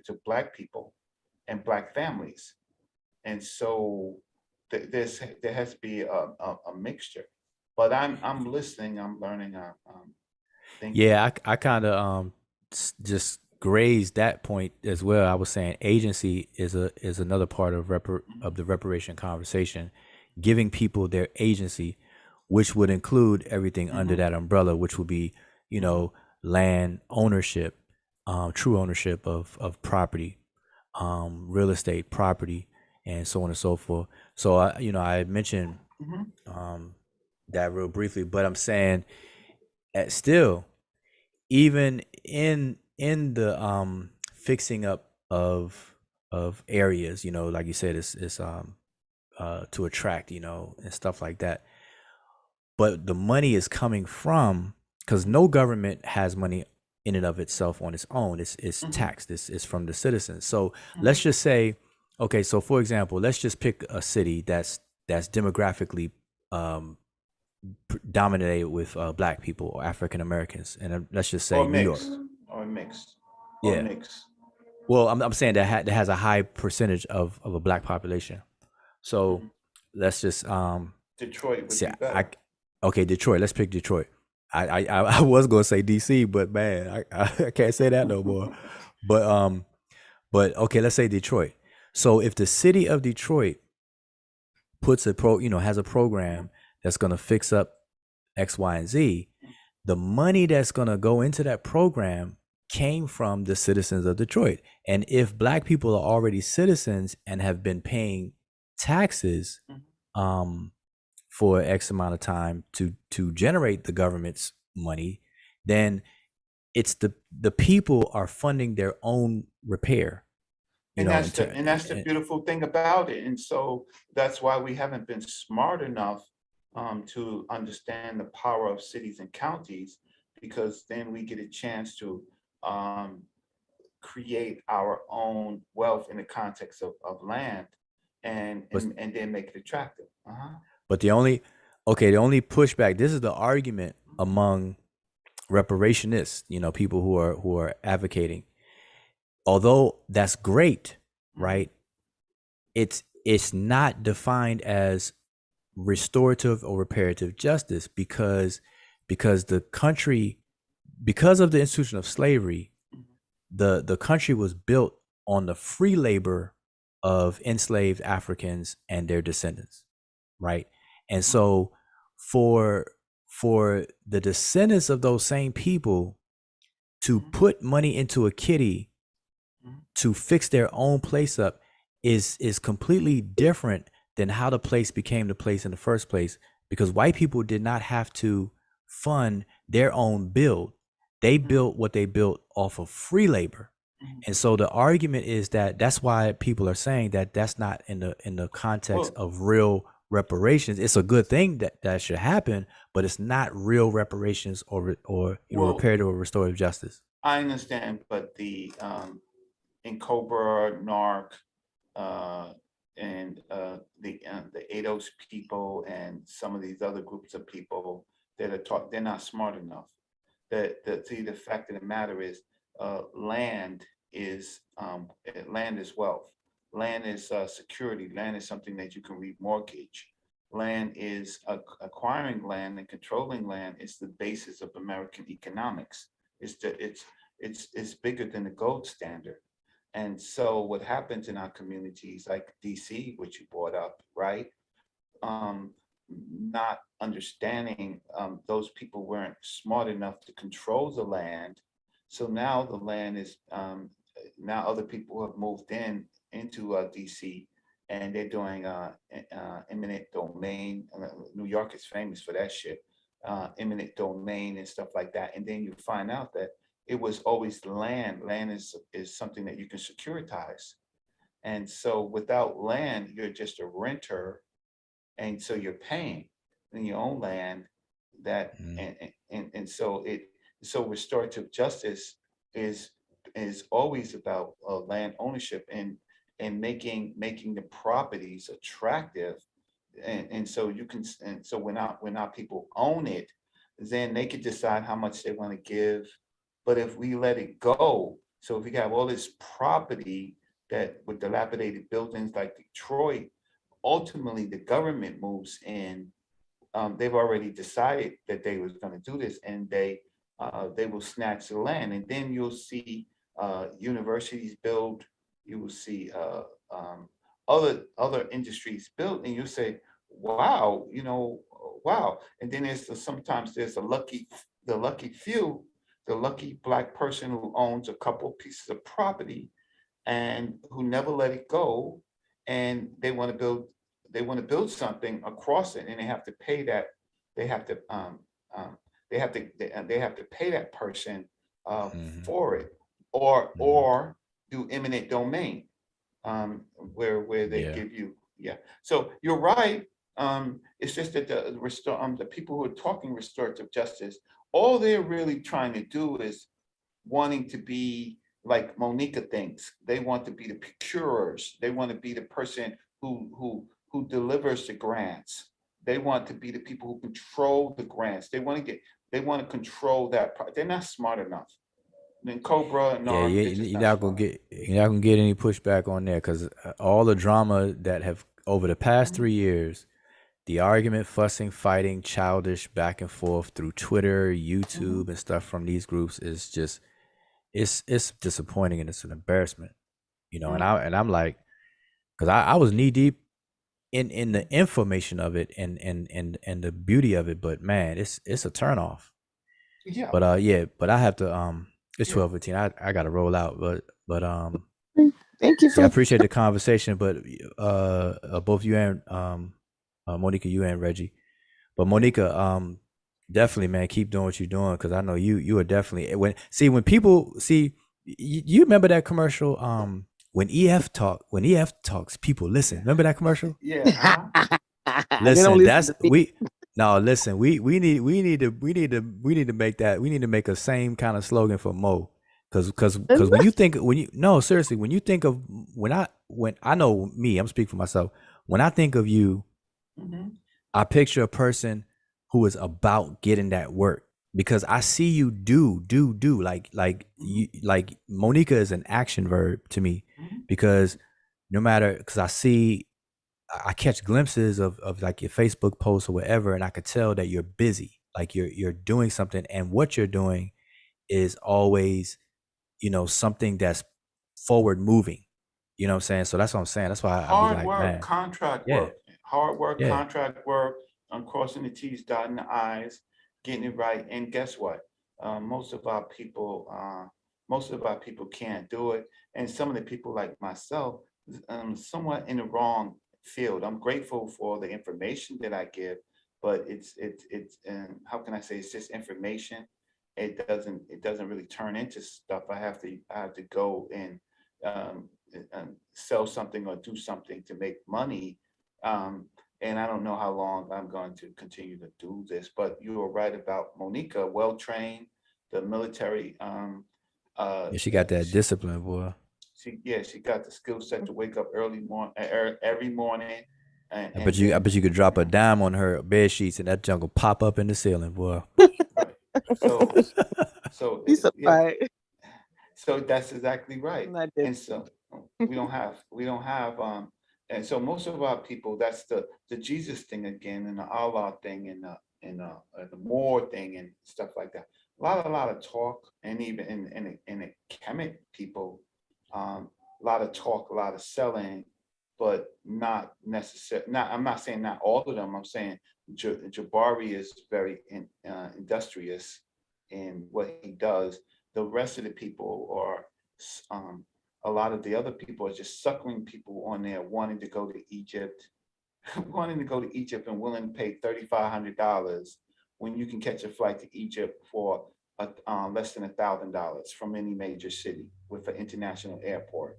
to Black people and Black families. And so there has to be a mixture. But I'm listening, I'm learning, I'm thinking. Yeah, I kind of just grazed that point as well. I was saying agency is another part of of the reparation conversation, giving people their agency, which would include everything under Mhm. that umbrella, which would be, land ownership, true ownership of property, real estate property, and so on and so forth. So I had mentioned Mhm. um, that real briefly, but I'm saying still, even in the fixing up of areas, like you said, it's to attract, and stuff like that. But the money is coming from, because no government has money in and of itself on its own. It's Mhm. taxed. It's from the citizens. So let's Mhm. just say, okay, so for example, let's just pick a city that's demographically um dominated with Black people or African Americans, and let's just say Or New York. mixed, or mixed, or Yeah. mixed. Well, I'm saying that has a high percentage of a Black population. So Mhm. let's just Detroit would see. be better. Okay, Detroit. Let's pick Detroit. I was gonna say DC, but man, I can't say that no more. But okay, let's say Detroit. So if the city of Detroit puts has a program that's gonna fix up X, Y, and Z, the money that's going to go into that program came from the citizens of Detroit. And if Black people are already citizens and have been paying taxes Mhm. um, for X amount of time to generate the government's money, then it's the people are funding their own repair. And In turn, that's the beautiful thing about it. And so that's why we haven't been smart enough to understand the power of cities and counties, because then we get a chance to um, create our own wealth in the context of land, and but then make it attractive. Uh-huh. but the only pushback. This is the argument among reparationists. People who are advocating, although that's great, Mhm. right? It's not defined as restorative or reparative justice, because the country, because of the institution of slavery, the country was built on the free labor of enslaved Africans and their descendants, right? And Mhm. so for the descendants of those same people to Mhm. put money into a kitty Mhm. to fix their own place up is completely different than how the place became the place in the first place, because white people did not have to fund their own build. They Mhm. built what they built off of free labor. Mhm. And so the argument is that that's why people are saying that that's not in the context Well, of real reparations. It's a good thing that should happen, but it's not real reparations or well, reparative or restorative justice. I understand, but in Cobra, NARC, and the ADOS people and some of these other groups of people that are taught, they're not smart enough. See, the fact of the matter is, land is wealth. Land is security. Land is something that you can remortgage. Land is acquiring land and controlling land is the basis of American economics. It's bigger than the gold standard. And so what happens in our communities like DC, which you brought up, right? Not understanding, those people weren't smart enough to control the land. So now the land is, now other people have moved into DC, and they're doing eminent domain. New York is famous for that shit, eminent domain and stuff like that. And then you find out that it was always land. Land is something that you can securitize. And so without land, you're just a renter. And so you're paying in your own land that, and so restorative justice is always about land ownership and making the properties attractive. And so you can, and so when our people own it, then they can decide how much they want to give. But if we let it go, so if we have all this property that with dilapidated buildings like Detroit, ultimately the government moves in. They've already decided that they was going to do this, and they will snatch the land, and then you'll see universities build. You will see other industries built, and you'll say, "Wow, wow." And then sometimes there's the lucky few, the lucky Black person who owns a couple pieces of property, and who never let it go, and they want to build something across it, and they have to pay that. They have to pay that person for it, or do eminent domain, where they give you. Yeah. So you're right. It's just that the people who are talking restorative justice, all they're really trying to do is wanting to be like Monica thinks. They want to be the procurers. They want to be the person who delivers the grants. They want to be the people who control the grants. They want to control that. They're not smart enough. Then Cobra and Yeah, you're not gonna get any pushback on there, because all the drama that have over the past 3 years, the argument, fussing, fighting, childish back and forth through Twitter, YouTube, and stuff from these groups is just it's disappointing, and it's an embarrassment, And I'm like, because I was knee deep in the information of it and the beauty of it, but man, it's a turnoff. Yeah. But I have to it's 12:15. I gotta roll out, but Thank you for I appreciate the conversation, but both you and Monica, you and Reggie, but Monica, definitely, man, keep doing what you're doing, because I know you are definitely when people see you remember that commercial, when EF talks, people listen. Remember that commercial? Yeah. Listen, listen, we need to make that. We need to make a same kind of slogan for Mo, because when you think seriously, when you think of when I know me, I'm speaking for myself. When I think of you, I picture a person who is about getting that work, because I see you do like you, like Monica is an action verb to me, because no matter, because I catch glimpses of like your Facebook posts or whatever, and I could tell that you're busy, like you're doing something, and what you're doing is always, something that's forward moving. You know what I'm saying? So that's what I'm saying. That's why I be like, man, contract work, hard work, contract work. I'm crossing the T's, dotting the I's, getting it right. And guess what? Most of our people can't do it. And some of the people like myself, somewhat in the wrong field. I'm grateful for the information that I give, but it's how can I say, it's just information. It doesn't really turn into stuff. I have to go and sell something or do something to make money. And I don't know how long I'm going to continue to do this, but you were right about Monica, well-trained, the military. She got that discipline, boy. she got the skill set to wake up every morning, I and bet you. I then bet you could drop a dime on her bed sheets, and that junk will pop up in the ceiling, boy. right. So He's so yeah, quiet. so that's exactly right. Not And so we don't have and so most of our people, that's the Jesus thing again, and the Allah thing, and the more thing and stuff like that. A lot of talk, and even in the Kemet people, a lot of talk, a lot of selling, but not necessarily. Not, I'm not saying not all of them. I'm saying Jabari is very industrious in what he does. The rest of the people are, a lot of the other people are just suckling people on there wanting to go to Egypt, wanting to go to Egypt and willing to pay $3,500 when you can catch a flight to Egypt for less than $1,000 from any major city with an international airport.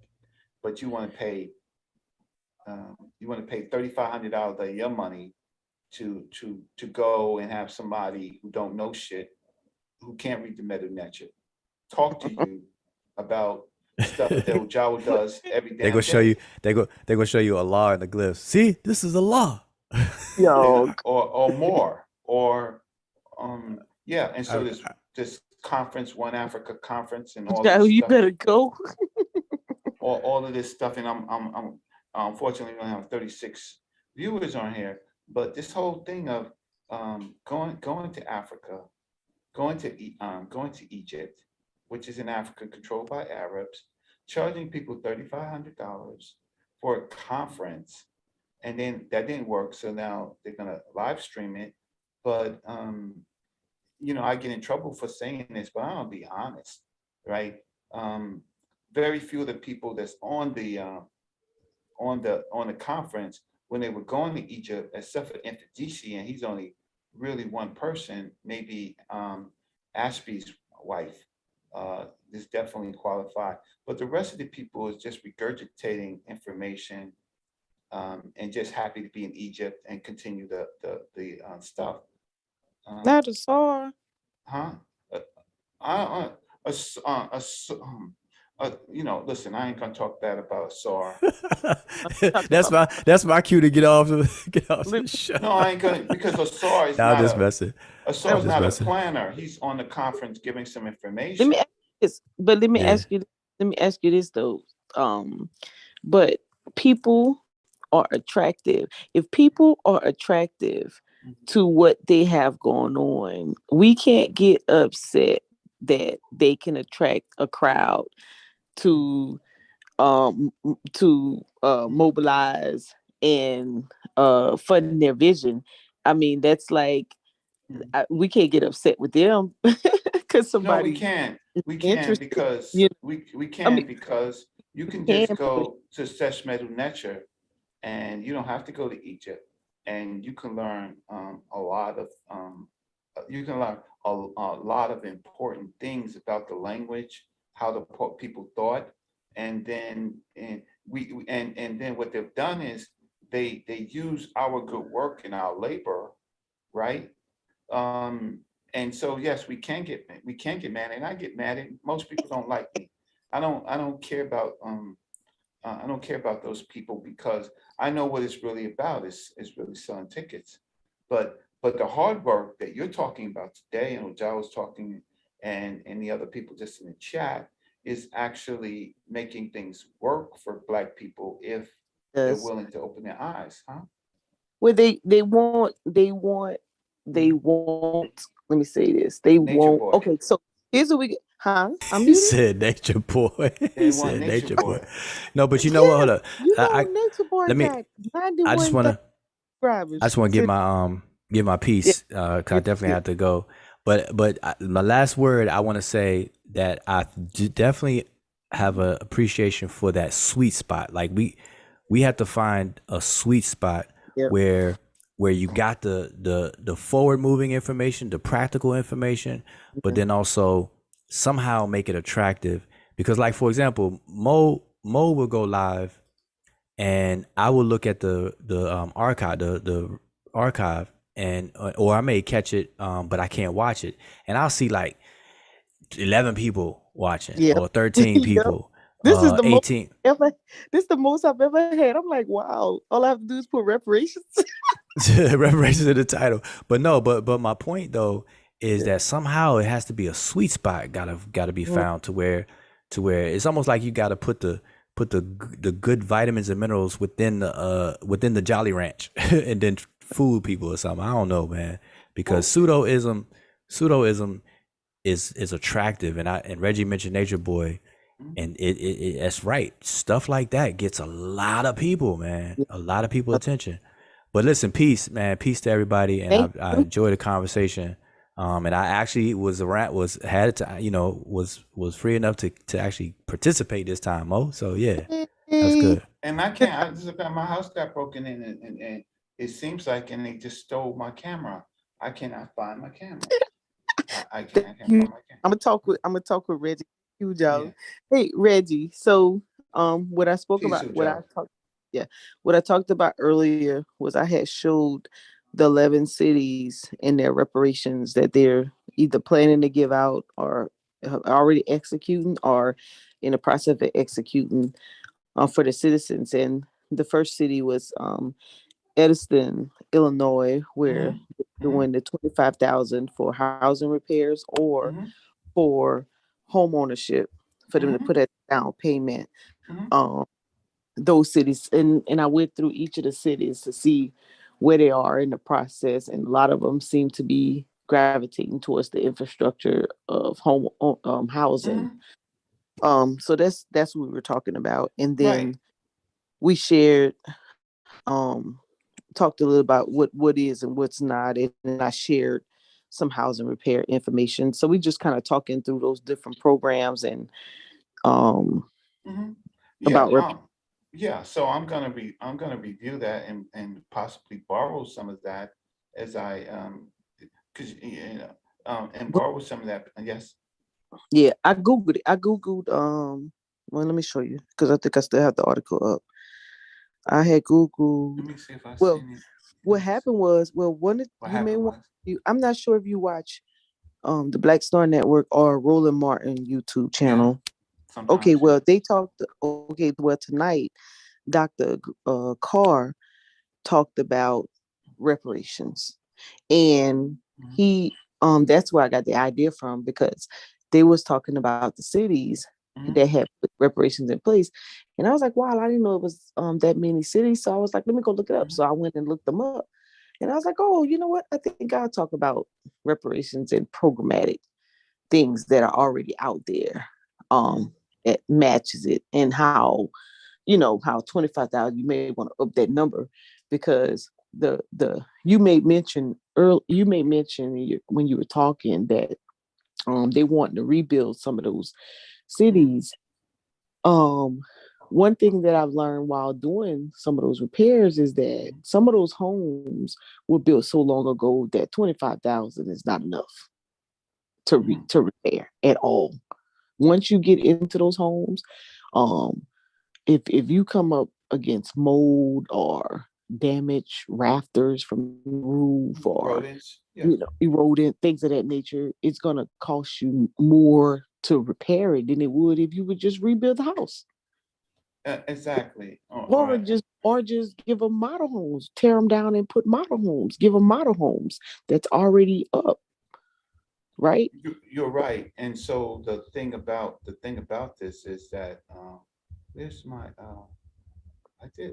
But you want to pay $3,500 of your money to go and have somebody who don't know shit, who can't read the Medu Neter, talk to you about stuff that Ojawa does every They damn gonna show day. you. They gonna show you Allah in the glyphs. See, this is Allah. Yo, Or more, or yeah. And so I, this conference, One Africa conference, and all child, this you stuff, better go. all of this stuff, and I'm unfortunately we only have 36 viewers on here, but this whole thing of going to Africa, going to Egypt, which is in Africa controlled by Arabs, charging people $3,500 for a conference, and then that didn't work. So now they're gonna live stream it. But I get in trouble for saying this, but I'm gonna be honest, right? Um, Very few of the people that's on the conference when they were going to Egypt, except for Infidisi, and he's only really one person, maybe Ashby's wife, is definitely qualified. But the rest of the people is just regurgitating information, and just happy to be in Egypt and continue the stuff. Um, Not a sore. huh? Uh, I, a, s- a s- listen, I ain't gonna talk bad about SAR. I'm talking about that's my cue to get off get off let the show. No, I ain't gonna, because Asar is Nah, I'm not just messing. Asar I'm is just not a messing. planner. He's on the conference giving some me information. ask you this, but let me Yeah. ask you. Let me ask you this though. Um, but people are attractive. If people are attractive to what they have going on, we can't get upset that they can attract a crowd to mobilize and fund their vision. I mean, that's like we can't get upset with them because No, we somebody can. We can interested. because You know, we I can mean, because you can can just go to Seshmedu Necher, and you don't have to go to Egypt, and you can learn a lot of important things about the language, how the people thought, and then and then what they've done is they use our good work and our labor, right? Um, and so yes, we can get mad, and I get mad, and most people don't like me. I don't care about I don't care about those people because I know what it's really about is really selling tickets. But the hard work that you're talking about today, and what Jai was talking, and the other people just in the chat, is actually making things work for Black people if they're does. willing to open their eyes, huh? Well, they Mhm. want. Let me say this. They Nature won't. boy. Okay, so here's what we. Huh? I'm He muted. said nature boy. He They want said nature nature boy. boy. No, but you know what? Yeah, Hold up. you know, I Nature Boy let me. got I just 91,000 wanna. I subscribers. just want to So, give my yeah, piece, cause I yeah, definitely yeah. have to go. But my last word, I want to say that I definitely have a appreciation for that sweet spot. Like we have to find a sweet spot Yep. where you got the forward moving information, the practical information, but then also somehow make it attractive. Because like for example, Mo will go live and I will look at the archive, the archive, and or I may catch it, but I can't watch it, and I'll see like 11 people watching Yep. or 13 Yep. people. This is the most 18. ever. This is the most I've ever had. I'm like, wow. All I have to do is put reparations. Reparations in the title. But no, but my point though is that somehow it has to be a sweet spot. Gotta be Mm, found to where it's almost like you gotta put the good vitamins and minerals within the Jolly Ranch and then food people or something. I don't know, man. Because Well, pseudoism is attractive, and Reggie mentioned Nature Boy, mhm. and that's right. Stuff like that gets a lot of people, man. yeah. A lot of people attention. But listen, peace, man. Peace to everybody, and Thank I you. enjoyed the conversation. And I actually was around, was had to, was free enough to actually participate this time, Mo. So yeah, that was Hey. good. And I can't. I just got my house got broken in, and it seems like, and they just stole my camera. I cannot find my camera. Thank I can't you. find my camera. I'm gonna talk with Reggie. You, Yeah. Joe. Hey, Reggie. So, what I spoke Peace, about, what I Joe. talked, yeah, what I talked about earlier was I had showed the 11 cities and their reparations that they're either planning to give out or already executing or in the process of executing for the citizens. And the first city was Edison, Illinois, where Mm-hmm. they're Mm-hmm. doing the 25,000 for housing repairs or Mm-hmm. for home ownership for them to Mm-hmm. put a down payment. Mm-hmm. Um, those cities, and I went through each of the cities to see where they are in the process, and a lot of them seem to be gravitating towards the infrastructure of housing. Mm-hmm. So that's what we were talking about, and Right. then we shared talked a little about what is and what's not, and then I shared some housing repair information. So we just kind of talking through those different programs and um Mm-hmm. Yeah. about rep- Yeah. So I'm gonna review that and possibly borrow some of that as I because and borrow some of that. Yes. yeah, I googled well, let me show you because I think I still have the article up. I had googled. Let me see if I see Well, any. what happened was, well, one of What you may happened want was you, I'm not sure if you watch the Black Star Network or Roland Martin YouTube yeah. channel. Okay, Sometimes yeah. well, they talked. Okay, well, tonight, Dr. Carr talked about reparations, and Mm-hmm. he that's where I got the idea from because they was talking about the cities that Mm-hmm. had put reparations in place, and I was like, wow, I didn't know it was that many cities. So I was like, let me go look it up. Mm-hmm. So I went and looked them up, and I was like, oh, you know what? I think I'll talk about reparations and programmatic things that are already out there Mm-hmm. that matches it, and how how 25,000 you may want to up that number because the you made mention when you were talking that they want to rebuild some of those Mm-hmm. cities. um One thing that I've learned while doing some of those repairs is that some of those homes were built so long ago that 25,000 is not enough Mm-hmm. to repair at all. Once you get into those homes, um if you come up against mold or damaged rafters from the roof or Rodents. Yes. erodent things of that nature, it's going to cost you more to repair it than it would if you would just rebuild the house Exactly. or Right. just give them model homes, tear them down and put model homes, give them model homes that's already up, right? You're right. And so the thing about this is that where's my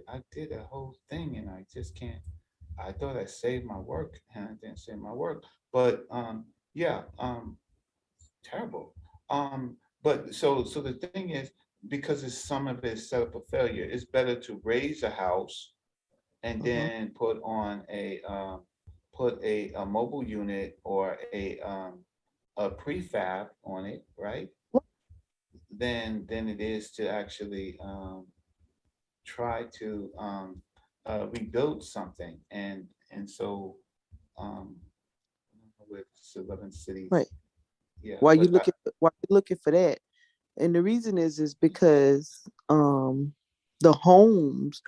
I did a whole thing and I just can't. I thought I saved my work and I didn't save my work. But yeah, terrible. But so the thing is, because it's some of it is set up for failure, it's better to raise a house and Mm-hmm. then put a mobile unit or a prefab on it, right? Than it is to actually try to rebuild something. And so with 11 Right. cities, yeah. While you But while you're looking for that, and the reason is because the homes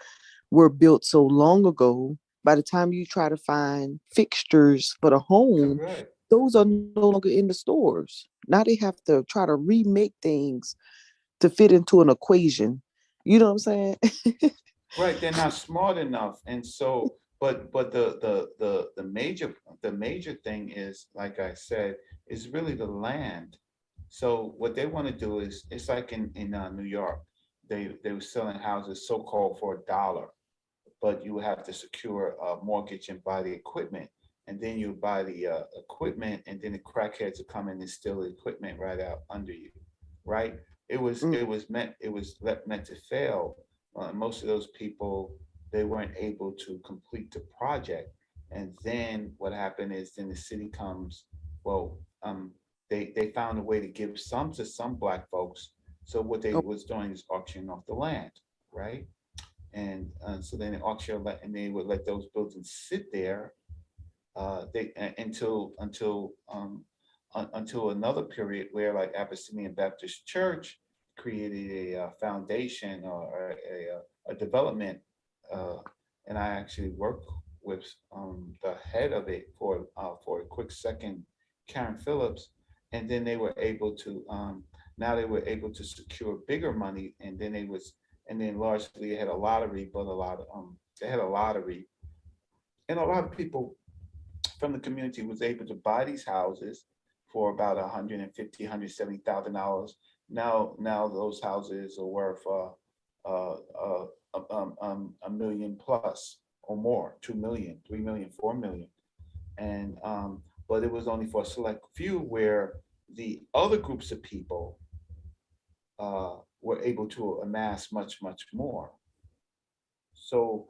were built so long ago. By the time you try to find fixtures for the home, correct. those are no longer in the stores. Now they have to try to remake things to fit into an equation. You know what I'm saying? Right, they're not smart enough, and so, but the major thing is, like I said, is really the land. So what they want to do is, it's like in New York, they were selling houses so called for $1, but you have to secure a mortgage and buy the equipment, and then you buy the equipment, and then the crackheads will come in and steal the equipment right out under you, right? It was Mm. it was meant it was meant to fail. Most of those people, they weren't able to complete the project, and then what happened is, then the city comes. Well, they found a way to give some to some black folks. So what they Oh, was doing is auctioning off the land, right? And so then and they would let those buildings sit there, until another period where, like, Abyssinian Baptist Church created a foundation, or a development, uh, and I actually worked with the head of it for a quick second, Karen Phillips, and then they were able to now they were able to secure bigger money, and then largely they had a lottery, but they had a lottery, and a lot of people from the community was able to buy these houses for about 150, $170,000. Now those houses are worth a million plus or more, 2 million, 3 million, 4 million, and but it was only for a select few, where the other groups of people were able to amass much, much more. So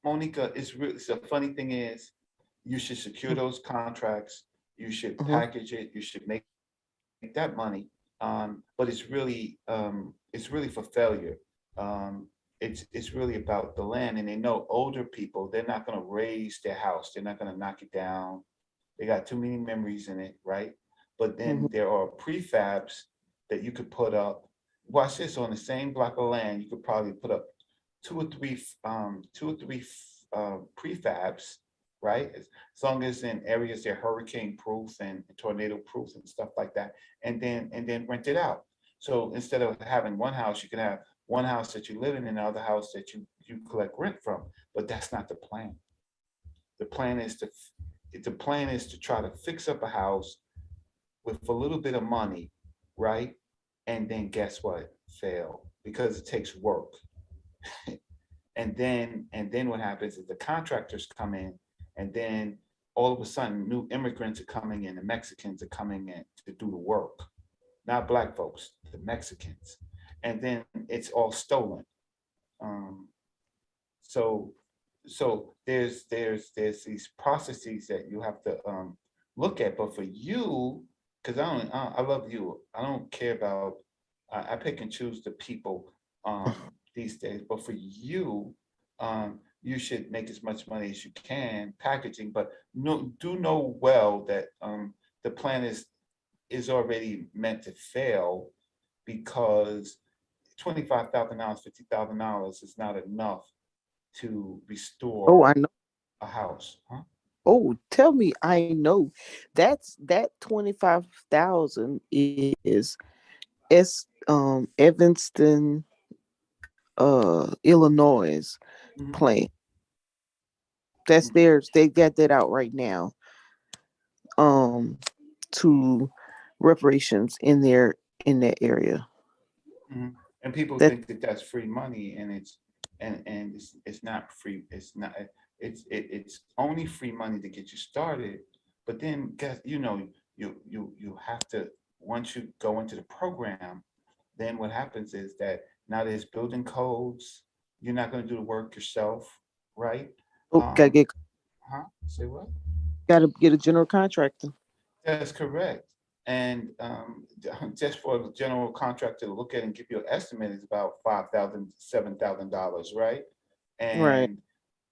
Monica, the funny thing is, you should secure those contracts. You should uh-huh. package it. You should make that money. But it's really for failure. It's really about the land, and they know older people. They're not going to raise their house. They're not going to knock it down. They got too many memories in it, right? But Hmm. then there are prefabs that you could put up. Watch this, on the same block of land, you could probably put up two or three prefabs, right? As long as in areas they're hurricane proof and tornado proof and stuff like that, and then rent it out. So instead of having one house, you can have one house that you live in and another house that you collect rent from. But that's not the plan. The plan is to try to fix up a house with a little bit of money, right? And then guess what? Fail, because it takes work. And then what happens is the contractors come in, and then all of a sudden new immigrants are coming in, the Mexicans are coming in to do the work, not black folks, the Mexicans, and then it's all stolen. um, so there's these processes that you have to look at. But for you, because I love you, I don't care about, I pick and choose the people these days. But for you, you should make as much money as you can packaging, but do know well that the plan is already meant to fail, because $25,000, $50,000 is not enough to Oh, I restore know. a house, huh? Oh, tell me, I know. That 25,000 is Evanston, Illinois Mhm, plan. That's mhm, theirs. They got that out right now. Um, to reparations in that area. mhm. And people That think that that's free money, and it's not free. It's only free money to get you started. But then, guess, you have to, once you go into the program, then what happens is that now there's building codes. You're not going to do the work yourself, right? oh, Um, huh? Say what? gotta get a general contractor. That's correct. And just for the general contractor to look at and give you an estimate is about $5,000, $7,000, right? Right.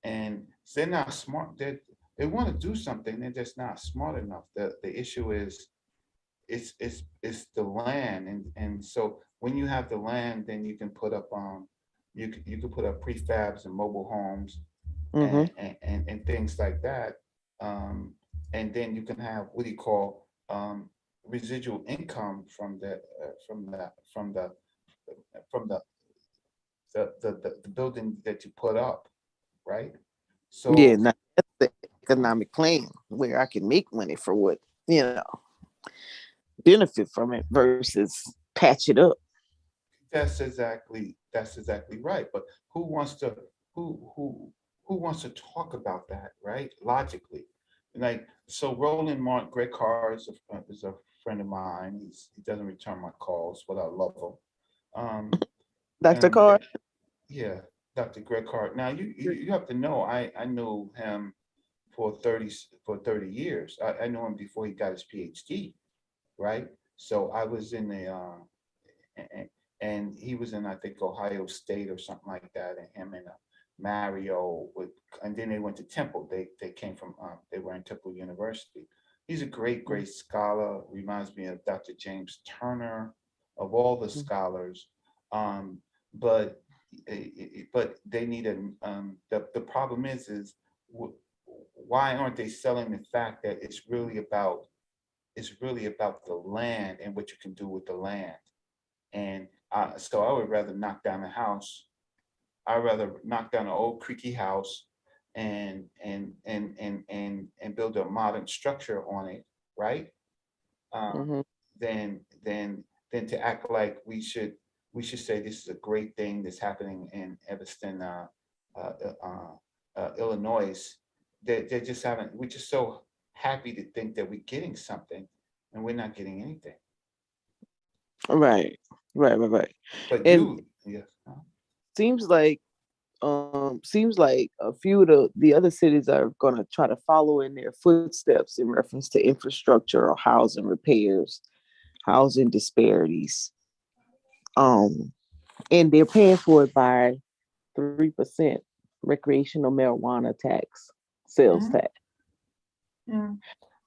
And they're not smart. They want to do something. They're just not smart enough. The issue is, it's the land, and so when you have the land, then you can put up you can put up prefabs and mobile homes, Mm-hmm. and things like that. Um, and then you can have, what do you call, residual income from from the building that you put up, right? Yeah, So now that's the economic plan where I can make money for what, you know, benefit from it versus patch it up. that's exactly right. But who wants to who wants to talk about that, right? Logically, like so. Roland Martin, Greg Carr is a friend of mine. He doesn't return my calls, but I love him. Um, Dr. Carr? yeah, Dr. Greg Carr. Now you have to know I knew him for 30 years. I knew him before he got his PhD, right? So I was in the and, and he was in I think Ohio State or something like that, and him and Mario would, and then they went to Temple. They came from they were in Temple University. He's a great scholar. Reminds me of Dr. James Turner, of all the scholars. Um, but but they need a the problem is why aren't they selling the fact that it's really about the land and what you can do with the land. And so I would rather knock down a house. I'd rather knock down an old creaky house and build a modern structure on it, right? Uh, Mm-hmm. than to act like we should say this is a great thing that's happening in Evanston, uh, Illinois. They just haven't. We're just so happy to think that we're getting something, and we're not getting anything. Right. Right. But And you, yes. seems like a few of the other cities are going to try to follow in their footsteps in reference to infrastructure or housing repairs, housing disparities. Um, and they're paying for it by 3% recreational marijuana tax, sales Mhm. tax. Mhm.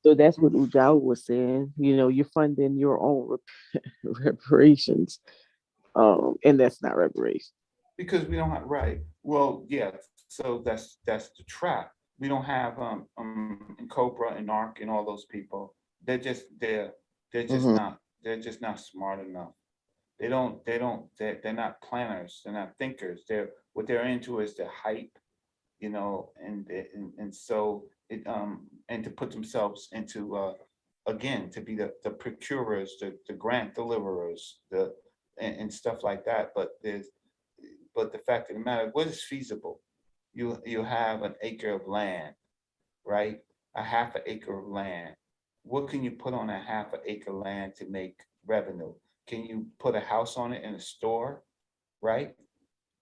So that's what Ujao was saying. You know, you're funding your own reparations, and that's not reparations. Because we don't have right. Well, yeah. So that's the trap. We don't have in Cobra and Arc and all those people. They're just Mm-hmm. not smart enough. They're not planners. They're not thinkers. What they're into is the hype, and so and to put themselves into again to be the procurers, the grant deliverers, and stuff like that. But the fact of the matter, what is feasible? You have an acre of land, right? A half an acre of land. What can you put on a half an acre land to make revenue? Can you put a house on it in a store, right?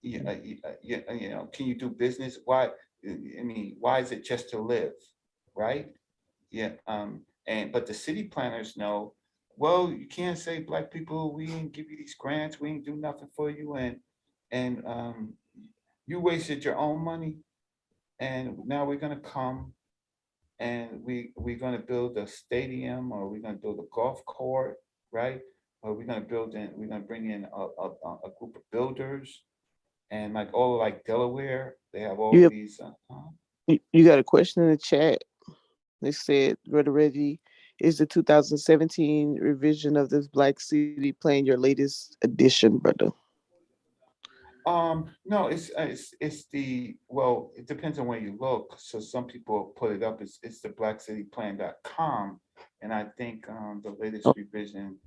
Can you do business? Why? I mean, why is it just to live, right? Yeah. And but the city planners know, well, you can't say black people, we didn't give you these grants, we didn't do nothing for you, and you wasted your own money, and now we're gonna come and we're gonna build a stadium, or we're gonna build a golf court, right? Or we're gonna bring in a group of builders, and like all like Delaware, they have You all have, these. you got a question in the chat. They said, Brother Reggie, is the 2017 revision of this Black City Plan your latest edition, brother? No, it's the well, it depends on where you look. So some people put it up. It's the blackcityplan.com, and I think the latest Oh, revision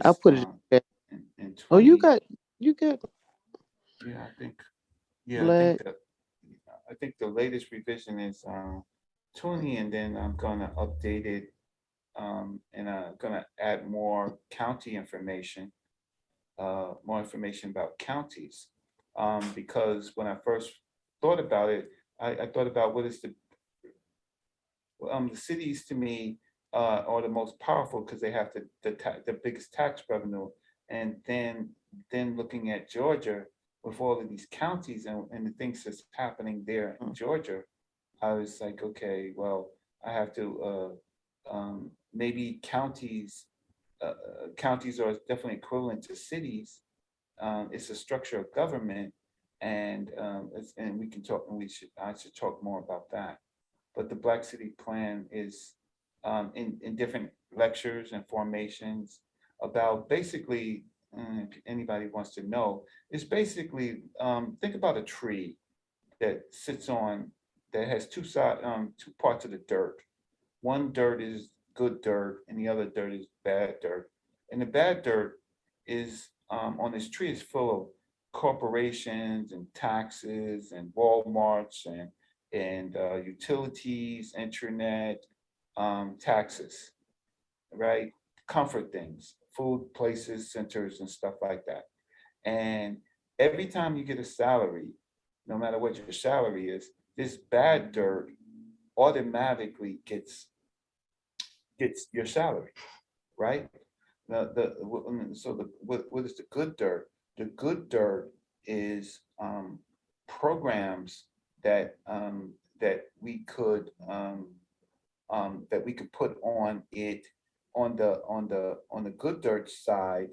I'll is put it in the chat. in Oh, 20. you got Yeah, I think yeah, black. I think the latest revision is 20, and then I'm gonna update it and I'm gonna add more information about counties. Because when I first thought about it, I thought about what is the cities to me are the most powerful because they have the biggest tax revenue, and then looking at Georgia with all of these counties and the things that's happening there in Georgia, I was like, okay, well, I have to maybe counties are definitely equivalent to cities. It's a structure of government, and we can talk, and I should talk more about that. But the Black City Plan is in different lectures and formations about basically, if anybody wants to know, it's basically, think about a tree that sits on, that has two parts of the dirt. One dirt is good dirt and the other dirt is bad dirt. And the bad dirt is, on this tree is full of corporations and taxes and Walmarts and utilities, internet, taxes, right? Comfort things, food places, centers, and stuff like that. And every time you get a salary, no matter what your salary is, this bad dirt automatically gets your salary, right? What is the good dirt? The good dirt is, programs that we could put on it, on the good dirt side,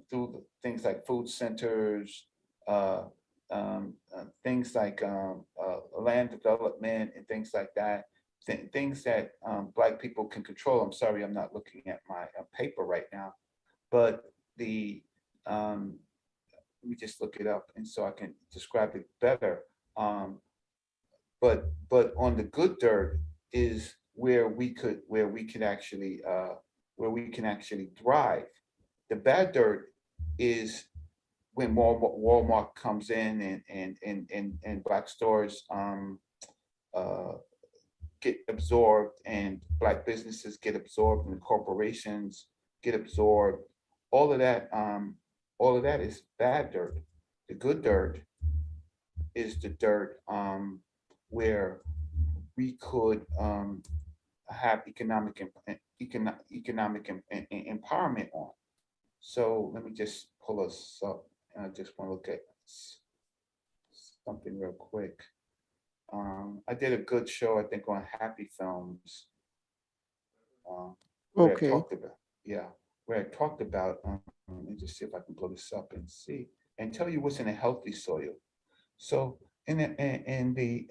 through things like food centers, uh, things like, land development and things like that, things that, Black people can control. I'm sorry, I'm not looking at my, paper right now, but the, let me just look it up and so I can describe it better. Um, but on the good dirt is where we can actually, where we can actually thrive. The bad dirt is when Walmart comes in and Black stores, uh, get absorbed and Black businesses get absorbed and corporations get absorbed. All of that, all of that is bad dirt. The good dirt is the dirt, where we could, have economic empowerment on. So let me just pull us up. And I just want to look at something real quick. I did a good show, I think, on Happy Films, where I Okay. talked about, yeah, where I talked about, let me just see if I can pull this up and see and tell you what's in a healthy soil. So in the,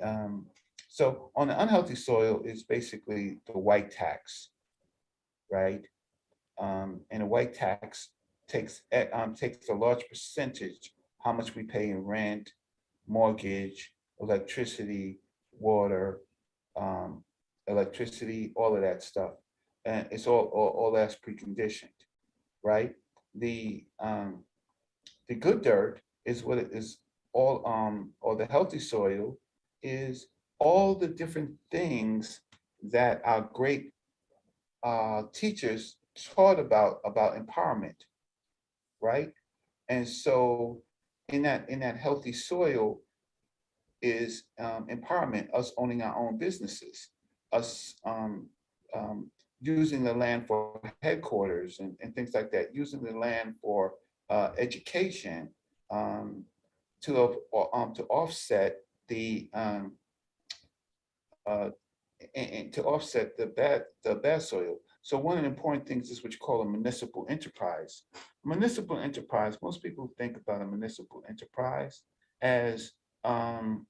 so on the unhealthy soil is basically the white tax, right? And the white tax takes a large percentage how much we pay in rent, mortgage, electricity, water, um, all of that stuff, and it's all that's preconditioned, right? The, the good dirt is what it is, all, or the healthy soil is all the different things that our great, teachers taught about empowerment, right? And so in that healthy soil is, empowerment, us owning our own businesses, us, using the land for headquarters and things like that, using the land for, education, um, to offset the, uh, and to offset the bad soil. So one of the important things is what you call a municipal enterprise. Municipal enterprise, most people think about a municipal enterprise as, um,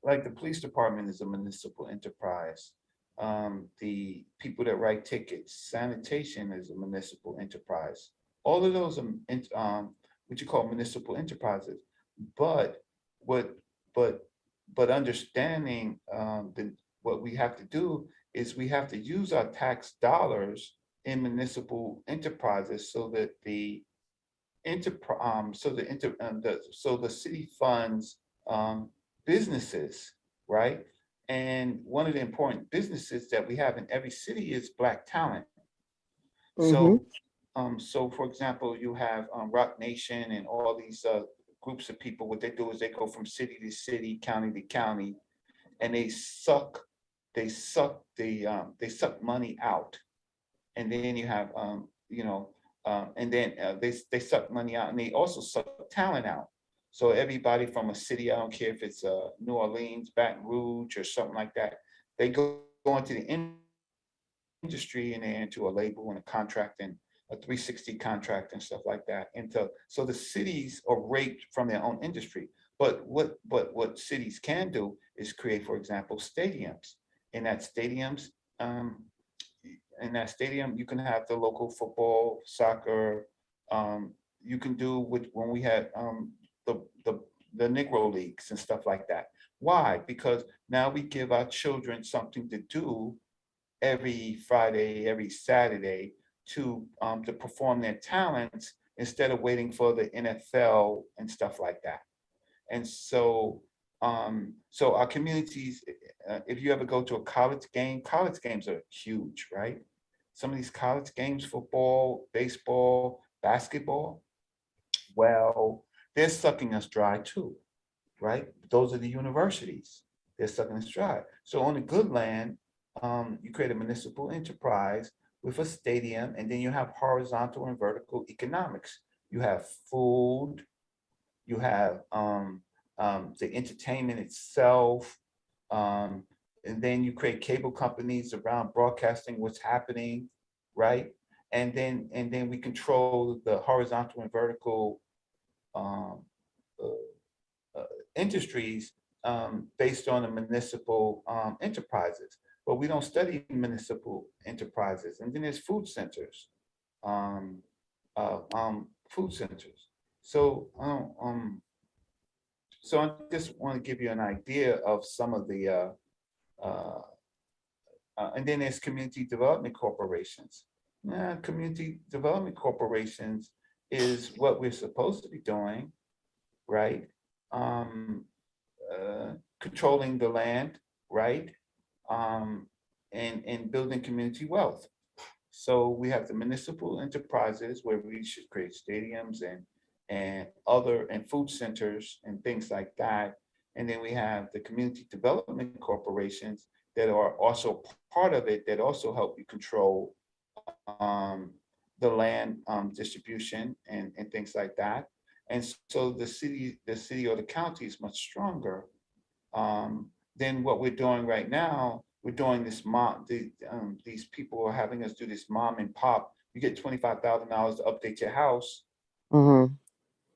like the police department is a municipal enterprise. The people that write tickets, sanitation is a municipal enterprise. All of those are, what you call municipal enterprises. But what but but understanding, what we have to do is we have to use our tax dollars in municipal enterprises so that the enterprise, so the city funds, um, businesses, right? And one of the important businesses that we have in every city is Black talent. Mm-hmm. So, so for example, you have, Rock Nation and all these, groups of people. What they do is they go from city to city, county to county, and they suck money out, and then you have, and then, they suck money out, and they also suck talent out. So everybody from a city, I don't care if it's, New Orleans, Baton Rouge, or something like that, they go into the industry and they're into a label and a contract and a 360 contract and stuff like that. And so the cities are raped from their own industry. But what cities can do is create, for example, stadiums. in that stadiums, um, in that stadium, you can have the local football, soccer. You can do with when we had the, the the Negro leagues and stuff like that. Why? Because now we give our children something to do every Friday, every Saturday to perform their talents instead of waiting for the NFL and stuff like that. And so our communities, if you ever go to a college games are huge, right? Some of these college games, football, baseball, basketball, well, they're sucking us dry too, right? Those are the universities. They're sucking us dry. So on the good land, you create a municipal enterprise with a stadium, and then you have horizontal and vertical economics. You have food, you have the entertainment itself, um, and then you create cable companies around broadcasting what's happening, right? And then we control the horizontal and vertical um, uh, industries based on the municipal enterprises. But we don't study municipal enterprises. And then there's um, food centers. So so I just want to give you an idea of some of the, uh, and then there's community development corporations. Yeah, community development corporations is what we're supposed to be doing, right? Um, Controlling the land, right? Um, and building community wealth. So we have the municipal enterprises where we should create stadiums and other and food centers and things like that. And then we have the community development corporations that are also part of it that also help you control the land distribution and things like that. And so the city or the county is much stronger than what we're doing right now. We're doing this these people are having us do this mom and pop. You get $25,000 to update your house. Mm-hmm.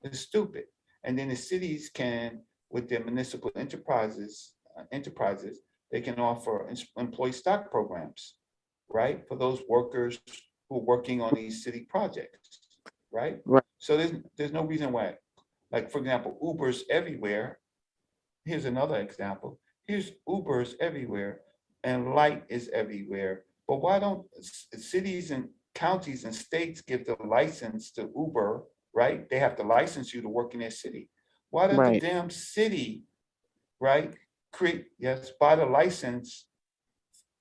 It's stupid. And then the cities can, with their municipal enterprises, they can offer employee stock programs, right, for those workers who are working on these city projects, right? Right. So there's no reason why, like for example, Uber's everywhere. Here's another example. Here's Ubers everywhere and light is everywhere. But why don't cities and counties and states give the license to Uber, right? They have to license you to work in their city. Why don't the Right. damn city, right, buy the license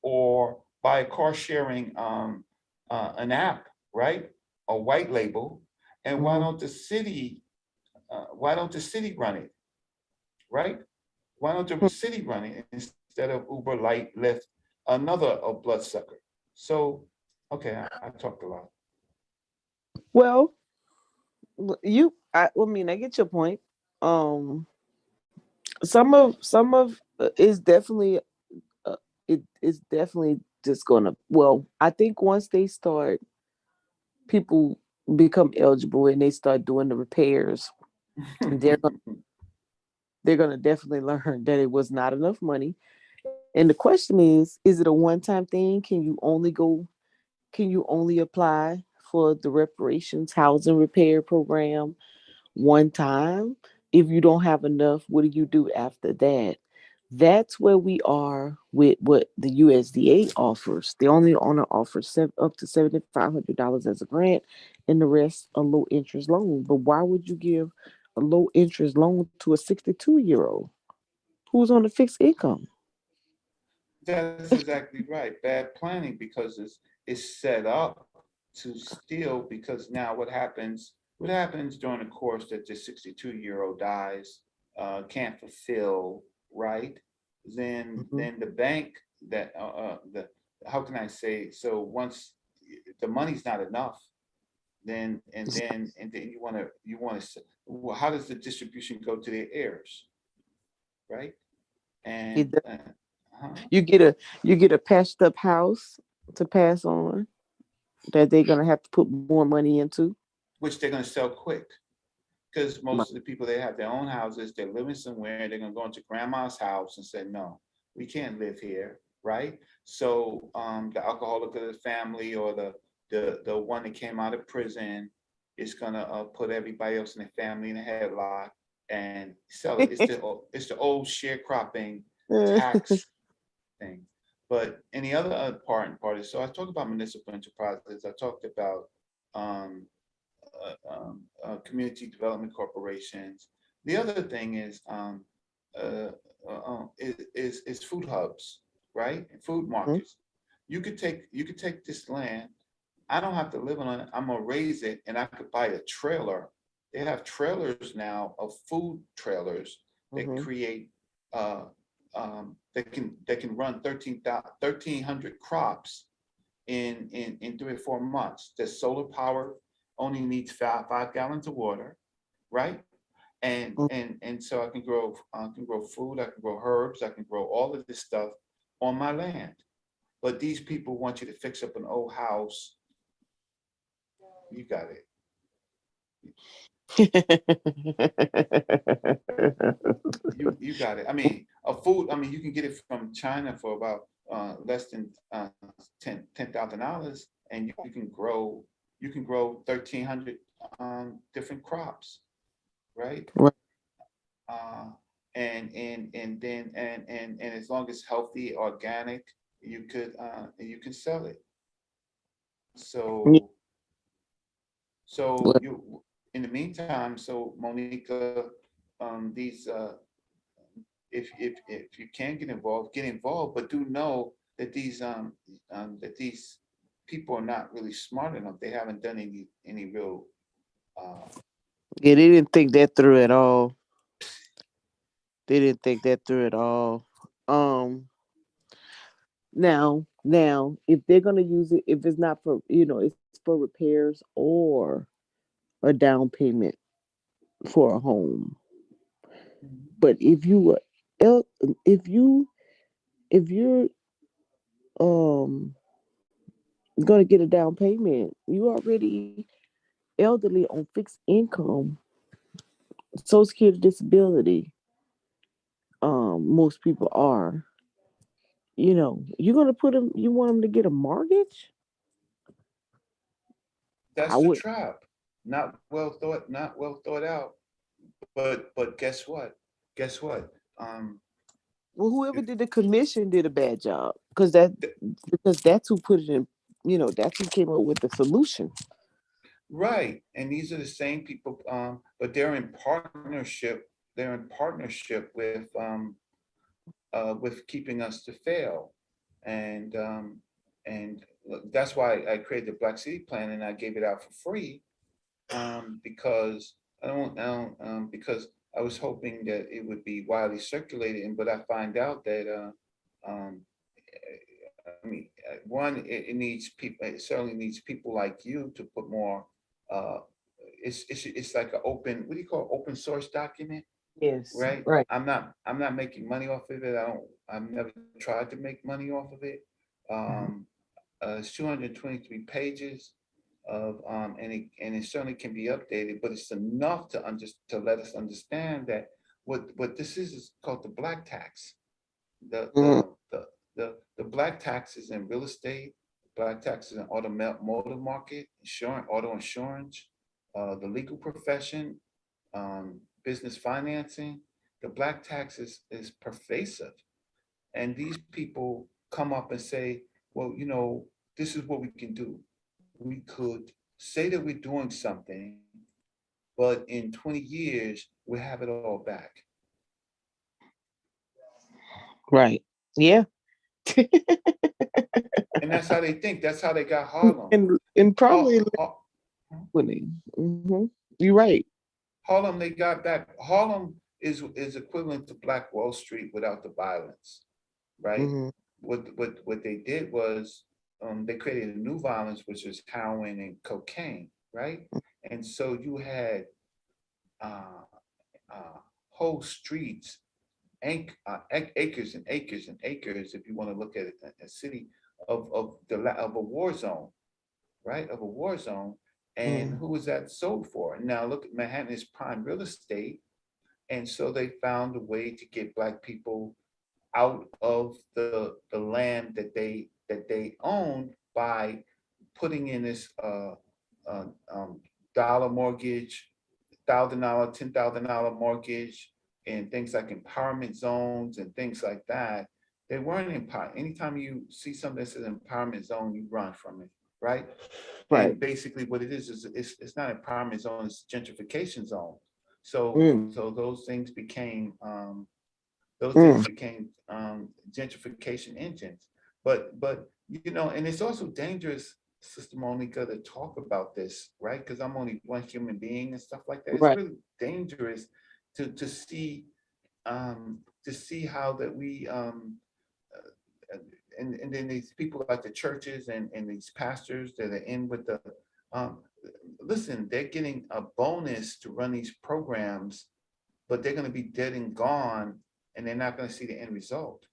or buy a car sharing an app, right? A white label. And Mm-hmm. why don't the city run it, right? Why don't the city run it instead of Uber, Light, Lyft, another a bloodsucker? So, okay, I talked a lot. Well, I mean, I get your point. Um, some of is definitely it is definitely just gonna. Well, I think once they start, people become eligible and they start doing the repairs, they're gonna, they're gonna definitely learn that it was not enough money. And the question is it a one time thing? Can you only apply for the reparations housing repair program one time? If you don't have enough, what do you do after that? That's where we are with what the USDA offers. They only offer up to $7,500 as a grant, and the rest a low interest loan. But why would you give a low interest loan to a 62-year-old who's on a fixed income? That's exactly right. Bad planning because it's set up to steal. Because now what happens? What happens during the course that the 62-year-old dies, can't fulfill, right? Mhm. Then the bank that the how can I say, so once the money's not enough, then you want to well, how does the distribution go to their heirs, right? And It does. huh? You get a you get a patched up house to pass on that they're gonna have to put more money into. Which they're going to sell quick because Right. most of the people, they have their own houses, they're living somewhere, they're going to go into grandma's house and say, no, we can't live here. right? So the alcoholic of the family or the one that came out of prison is gonna put everybody else in the family in a headlock and sell it. It's the old sharecropping tax thing. But any other important part is, so I talked about municipal enterprises. I talked about um, community development corporations. The other thing uh, is food hubs, right? And food Mhm. markets. You could take this land. I don't have to live on it. I'm gonna raise it, and I could buy a trailer. They have trailers now of food trailers that Mhm. create that can run 1,300 crops in 3 or 4 months. That's solar power, only needs five gallons of water, right? And so I can grow food, I can grow herbs, I can grow all of this stuff on my land. But these people want you to fix up an old house. You got it. You got it. I mean, a food. I mean, you can get it from China for about less than $10,000, and you can grow 1,300 different crops, right? Right. Uh, and as long as healthy, organic, you can sell it. Yeah. So so Well, you in the meantime, so Monica, these if you can get involved, but do know that these people are not really smart enough. They haven't done any real uh, yeah, they didn't think that through at all. They didn't think that through at all. Now, if they're gonna use it, if it's not for it's for repairs or a down payment for a home. But el- if you if you're um gonna get a down payment, you already elderly on fixed income, social security, disability. Most people are. You're gonna put them. You want them to get a mortgage? I that's the would. trap. Not well thought out. But guess what? Guess what? Well, whoever If, did the commission did a bad job because that's who put it in. That's who came up with the solution. right, and these are the same people, but they're in partnership. They're in partnership with keeping us to fail, and and that's why I created the Black City Plan and I gave it out for free, because because I was hoping that it would be widely circulated, but I find out that I mean, one, it needs people. It certainly needs people like you to put more. Uh, it's like an open. What do you call it? Open source document, Yes. right? Right. I'm not making money off of it. I don't. I've never tried to make money off of it. Mhm. Um, it's 223 pages and it certainly can be updated, but it's enough to let us understand that what this is called the black tax. The Mhm. the the the black taxes in real estate, black taxes in automotive market, insurance, auto insurance, the legal profession, business financing. The black tax is pervasive, and these people come up and say, well, this is what we can do. We could say that we're doing something, but in 20 years, we'll have it all back. Right. Yeah. And that's how they think. That's how they got Harlem. And probably Har- winning. You're right. Harlem, they got back. Harlem is equivalent to Black Wall Street without the violence, right? Hmm. What they did was they created a new violence, which is heroin and cocaine, right? And so you had uh, uh, whole streets, acres and acres and acres, if you want to look at it, a city of a war zone, right? Of a war zone. And Hmm. who was that sold for? Now look, at Manhattan is prime real estate, and so they found a way to get black people out of the land that they own by putting in this uh, um, dollar mortgage, $1,000, $10,000 mortgage, and things like empowerment zones and things like that. They weren't empowered. Anytime you see something that says empowerment zone, you run from it, right? Right. And basically, what it is it's not empowerment zone; it's gentrification zone. So Mm. those things became Mm. gentrification engines. But and it's also dangerous, Sister Monica, to talk about this, right? Because I'm only one human being and stuff like that. It's Right. really dangerous to see how that we uh, and then these people like the churches and these pastors that are in with the um, listen, they're getting a bonus to run these programs, but they're going to be dead and gone, and they're not going to see the end result.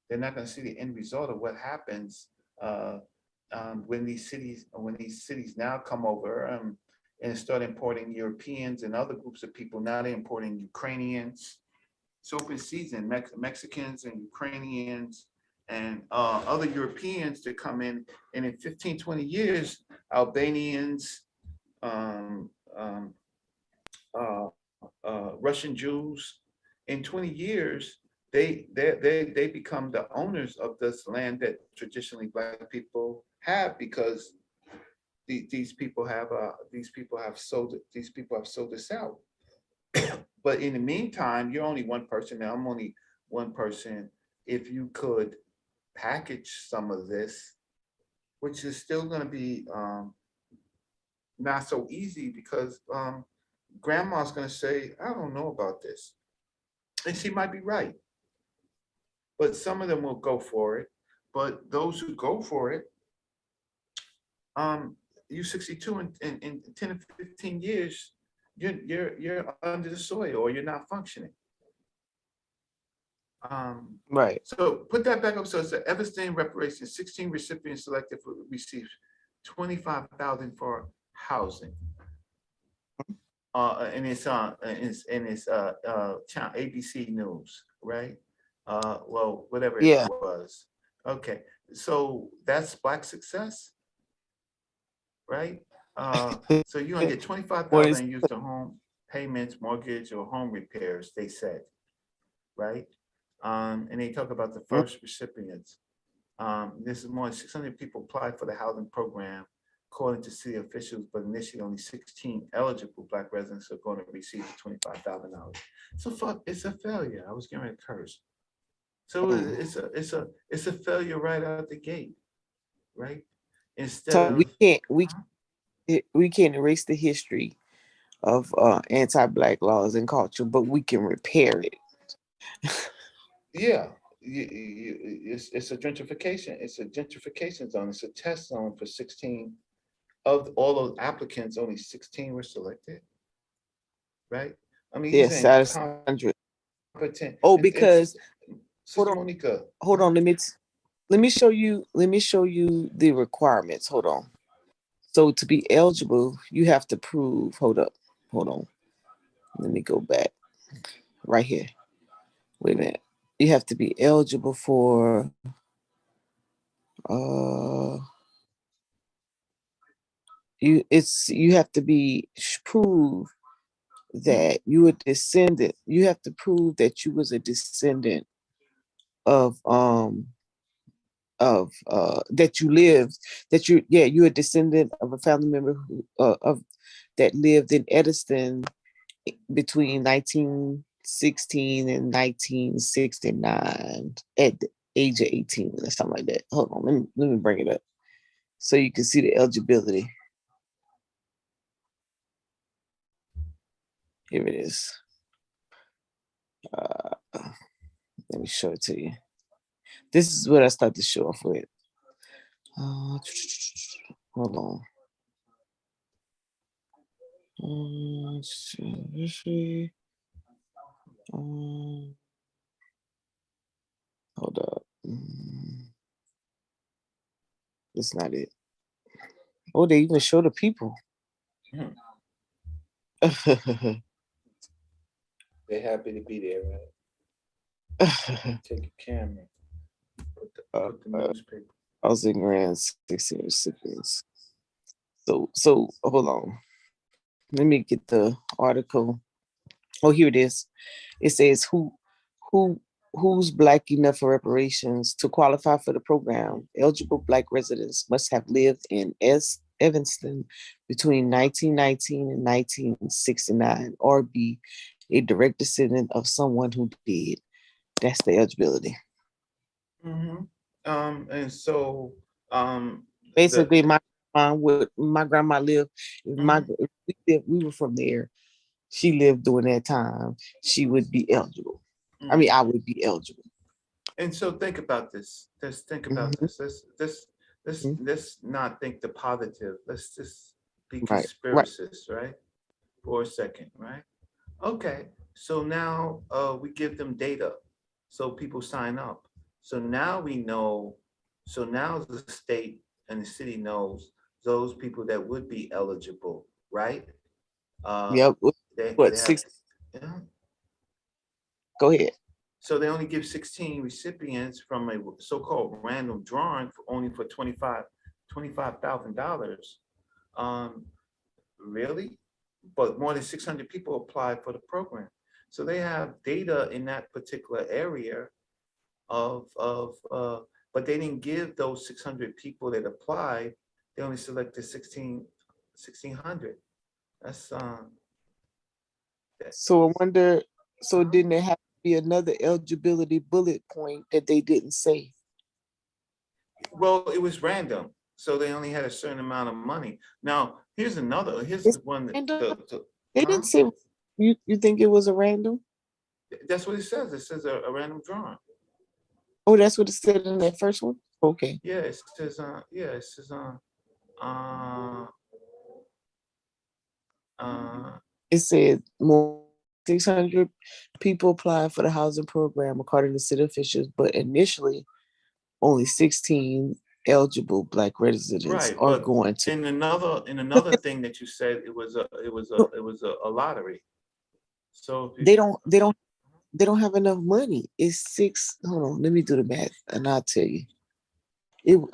They're not going to see the end result of what happens uh, when these cities now come over and start importing Europeans and other groups of people. Now they're importing Ukrainians. It's open season, Mexicans and Ukrainians and other Europeans to come in 15, 20 years, Albanians, um, um, Russian Jews. In 20 years, they become the owners of this land that traditionally Black people have, because these people have sold us out. But in the meantime, you're only one person. Now I'm only one person. If you could package some of this, which is still going to be not so easy, because grandma's going to say, I don't know about this. And she might be right. But some of them will go for it. But those who go for it, you 62 in 10 or 15 years, you're under the soil or you're not functioning. Right. So put that back up. So it's the Everstain reparations, 16 recipients selected for received 25,000 for housing. And it's channel ABC News, right? Well, whatever it Yeah. was. Okay, so that's Black success, right? So you're gonna get What is 25,000 used to home payments, mortgage, or home repairs. They said, right? And they talk about the first recipients. This is more than 600 people applied for the housing program, according to city officials, but initially only 16 eligible Black residents are going to receive the $25,000. So it's a failure. I was getting ready to curse. So mm. it's a failure right out the gate, right? Instead So of we can't erase the history of anti-Black laws and culture, but we can repair it. yeah, it's a gentrification. It's a gentrification zone. It's a test zone for 16 of all those applicants. Only 16 were selected, right? I mean, these are Yes, out of 100. incompetent. Oh, It's because hold Sister on, Monica. hold on. Let me show you the requirements. Hold on. So to be eligible, you have to prove. Hold up. Hold on. Let me go back right here. Wait a minute. You have to be eligible for uh you have to be prove that you a descendant. You have to prove that you was a descendant of that you lived, that you're a descendant of a family member of that lived in Edison between 1916 and 1969 at the age of 18 or something like that. Hold on, let me bring it up so you can see the eligibility. Here it is. Uh, let me show it to you. This is what I start to show off with. Uh, hold on. Um, hold up. That's not it. Oh, they even show the people. Mhm. They're happy to be there, right? Take a camera, uh, put the newspaper. housing grants, 16 recipients. So hold on. Let me get the article. Oh, here it is. It says who who's black enough for reparations to qualify for the program. Eligible black residents must have lived in Evanston between 1919 and 1969 or be a direct descendant of someone who did. That's the eligibility. Mm-hmm. And so, um, the, Basically, my grandma lived. mhm, We were from there. She lived during that time. She would be eligible. I mean, mhm. I would be eligible. And so think about this. Let's think about Mhm. this. Let's not think the positive. Let's just be Right, right. conspiracists, right? For a second, right? Okay. So now we give them data, so people sign up. So now we know. So now the state and the city knows those people that would be eligible, right? Uh, Yep. they What have, 6? yeah. Go ahead. So they only give 16 recipients from a so-called random drawing for only for $25,000. Um, really? But more than 600 people applied for the program. So they have data in that particular area of but they didn't give those 600 people that applied. They only selected 1,600. That's that, So I wonder. So uh-huh. didn't there have to be another eligibility bullet point that they didn't say? Well, it was random, so they only had a certain amount of money. Now, here's another. Here's It's the one that random. the They huh? didn't say. You think it was a random? That's what it says. It says a random drawing. Oh, that's what it said in that first one. Okay. Yeah, it says it says uh uh It said more 600 people applied for the housing program according to city officials, but initially only 16 eligible black residents right. are But going to. in another thing that you said, it was a lottery. So if you They don't. They don't. They don't have enough money. It's six. Hold on. Let me do the math, and I'll tell you.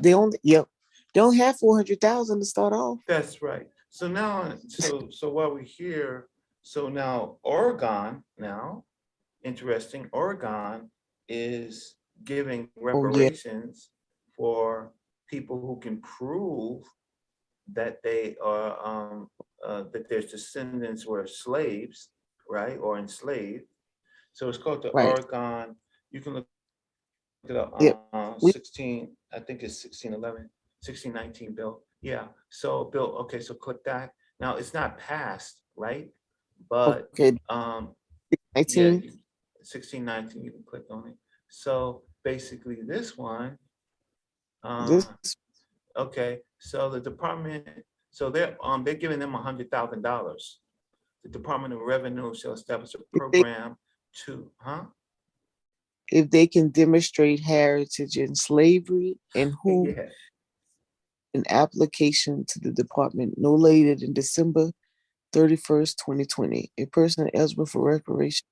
They only. Yep. They only have 400,000 to start off. That's right. So now, so while we're here, so now Oregon now, interesting, Oregon is giving Oh yeah. reparations for people who can prove that they are that their descendants were slaves, right, or enslaved. So it's called the Right. Oregon. You can look it up. Yep. 16. We. I think it's 1611, 1619 bill. Yeah. So bill. Okay. So click that. Now it's not passed, right? But Okay. yeah, 19. 1619. You can click on it. So basically, this one. This. Okay. So the department. So they're giving them $100,000. The Department of Revenue shall establish a If they. program to, huh? If they can demonstrate heritage in slavery and who Yeah. an application to the department no later than December 31st, 2020. A person eligible for reparation.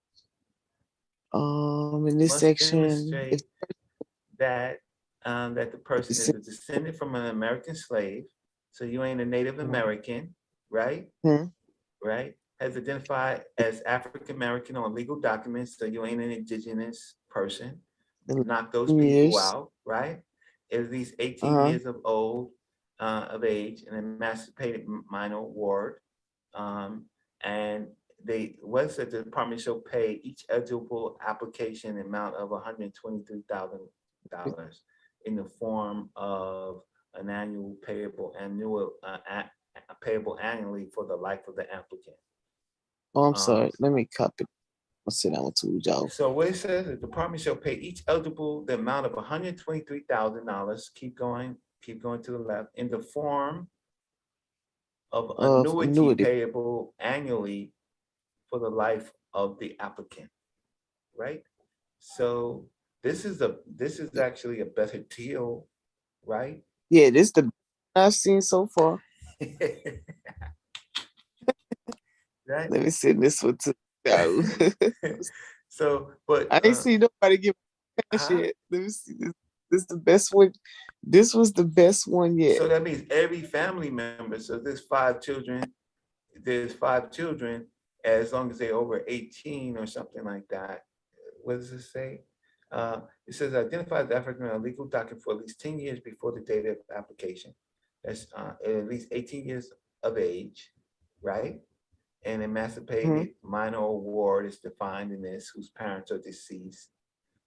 In this Must section, if demonstrate that that the the person is same. a descendant from an American slave. So you ain't a Native American, right? Mhm. Right? Has identified as African American on legal documents, so you ain't an indigenous person. In Knock those 11 people years. out, right? At least 18 Uh-huh. years of age, and emancipated minor ward. Um, and they was that the department shall pay each eligible application amount of $123,000 in the form of an payable annually for the life of the applicant. Oh, I'm Um, sorry. Let me copy. I'll sit down with two y'all. so what it says, the department shall pay each eligible the amount of $123,000. Keep going to the left in the form of Of annuity annuity. payable annually for the life of the applicant, right? So this is actually a better deal, right? Yeah, this the I've seen so far. Right? Let me send this one to y'all. So, but I ain't seen nobody give cash huh? yet. Let me see. This the best one. This was the best one yet. So that means every family member. So there's 5 children. There's 5 children. As long as they're over 18 or something like that. What does it say? It says identify as African on a legal document for at least 10 years before the date of application. That's at least 18 years of age, right? An Mhm. emancipated minor or ward is defined in this whose parents are deceased.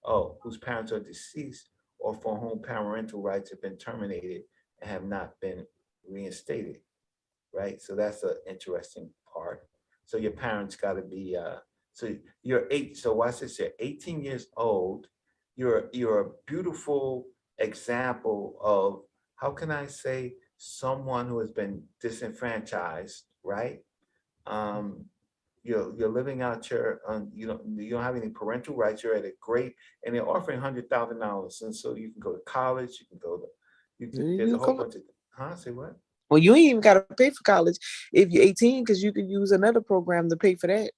Oh, whose parents are deceased or for whom parental rights have been terminated and have not been reinstated, right? So that's an interesting part. So your parents got to be so you're eight. So watch this. You're 18 years old. You're a beautiful example of how can I say someone who has been disenfranchised, right? Um, you're living out your you don't have any parental rights. You're at a great and they're offering $100,000, and so you can go to college. You can go to there's a You whole come- bunch of say what? Well, you ain't even got to pay for college if you're 18, because you can use another program to pay for that.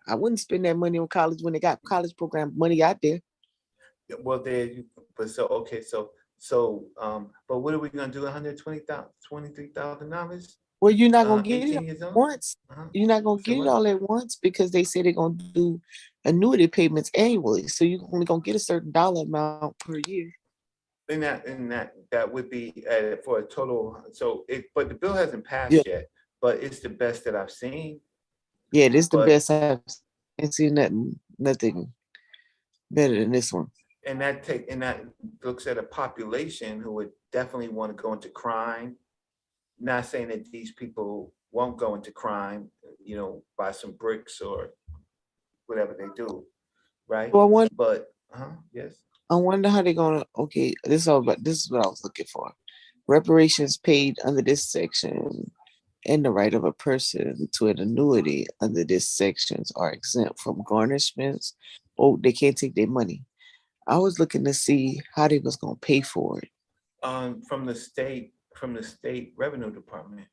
I wouldn't spend that money on college when they got college program money out there. Yeah, well, there you, but so okay, but what are we gonna do? $123,000? Well, you're not gonna get 18 it years old? once. Uh-huh. You're not gonna Say get it what? all at once because they say they're gonna do annuity payments annually. So you're only gonna get a certain dollar amount per year. And that would be for a total. So but the bill hasn't Yeah, passed yet. But it's the best that I've seen. yeah, this the But best I've seen nothing better than this one. and that looks at a population who would definitely want to go into crime. Not saying that these people won't go into crime, buy some bricks or whatever they do, right? So But yes. I wonder how they're gonna. Okay, this is what I was looking for. Reparations paid under this section and the right of a person to an annuity under this sections are exempt from garnishments. Oh, they can't take their money. I was looking to see how they was gonna pay for it. From the state revenue department.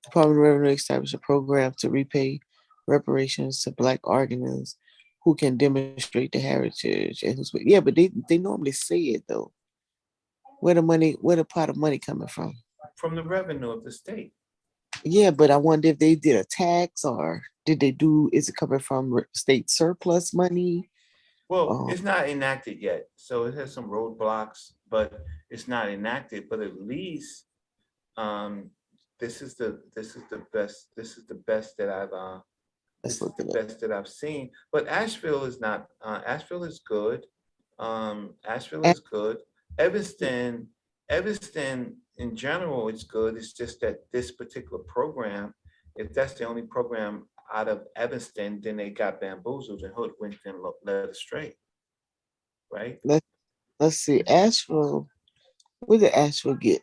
Department of Revenue established a program to repay reparations to Black organisms who can demonstrate the heritage and who's yeah, but they normally say it though. Where the pot of money coming from? From the revenue of the state. Yeah, but I wonder if they did a tax or did they do? Is it coming from state surplus money? Well, Um, it's not enacted yet, so it has some roadblocks, but it's not enacted. But at least um, this is the best that I've let's this is look the it up. best that I've seen. But Asheville is not. Asheville is good. Asheville And is good. Evanston, Evanston in general is good. It's just that this particular program, if that's the only program out of Evanston, then they got bamboozled and hoodwinked and led astray, right? let let's see. Asheville. Where did Asheville get?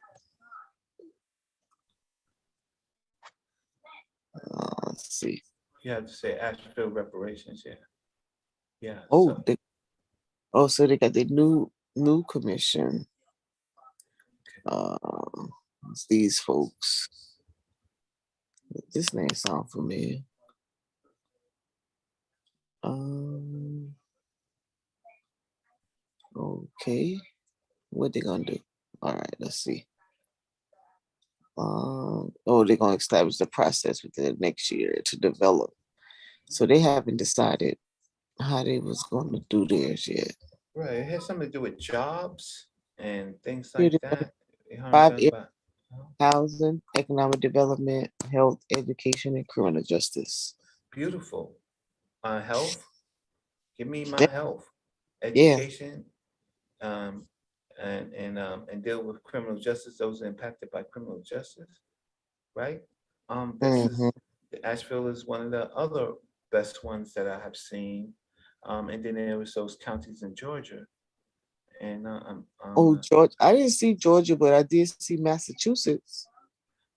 Let's see. You have to say Asheville reparations, yeah, yeah. Oh, So so they got the new commission. Uh, it's these folks. This name sound familiar. Um, okay. What they gonna do? All right, let's see. They're gonna establish the process within the next year to develop. So they haven't decided how they was gonna do theirs yet. right, it has something to do with jobs and things Here like they go. that. It harms 5 them areas: by housing, economic development, health, education, and criminal justice. beautiful health. Give me my Yeah, health, yeah. education, um, and deal with criminal justice. Those impacted by criminal justice, right? This Hmm. is Asheville is one of the other best ones that I have seen, and then there was those counties in Georgia, and Oh, Georgia. I didn't see Georgia, but I did see Massachusetts.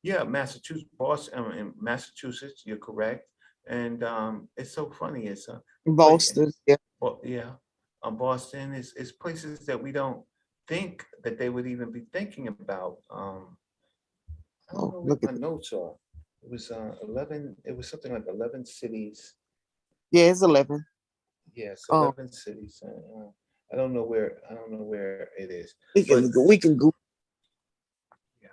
yeah, Massachusetts, Boston, in Massachusetts. You're correct, and it's so funny. It's play, Boston. Yeah. well, yeah, Boston is places that we don't think that they would even be thinking about. I don't Oh, know what look my at that. notes are. It was 11. It was something like 11 cities. Yeah, it's 11. Yes, Um, 11 cities. I don't know where. I don't know where it is, but we can go. yeah,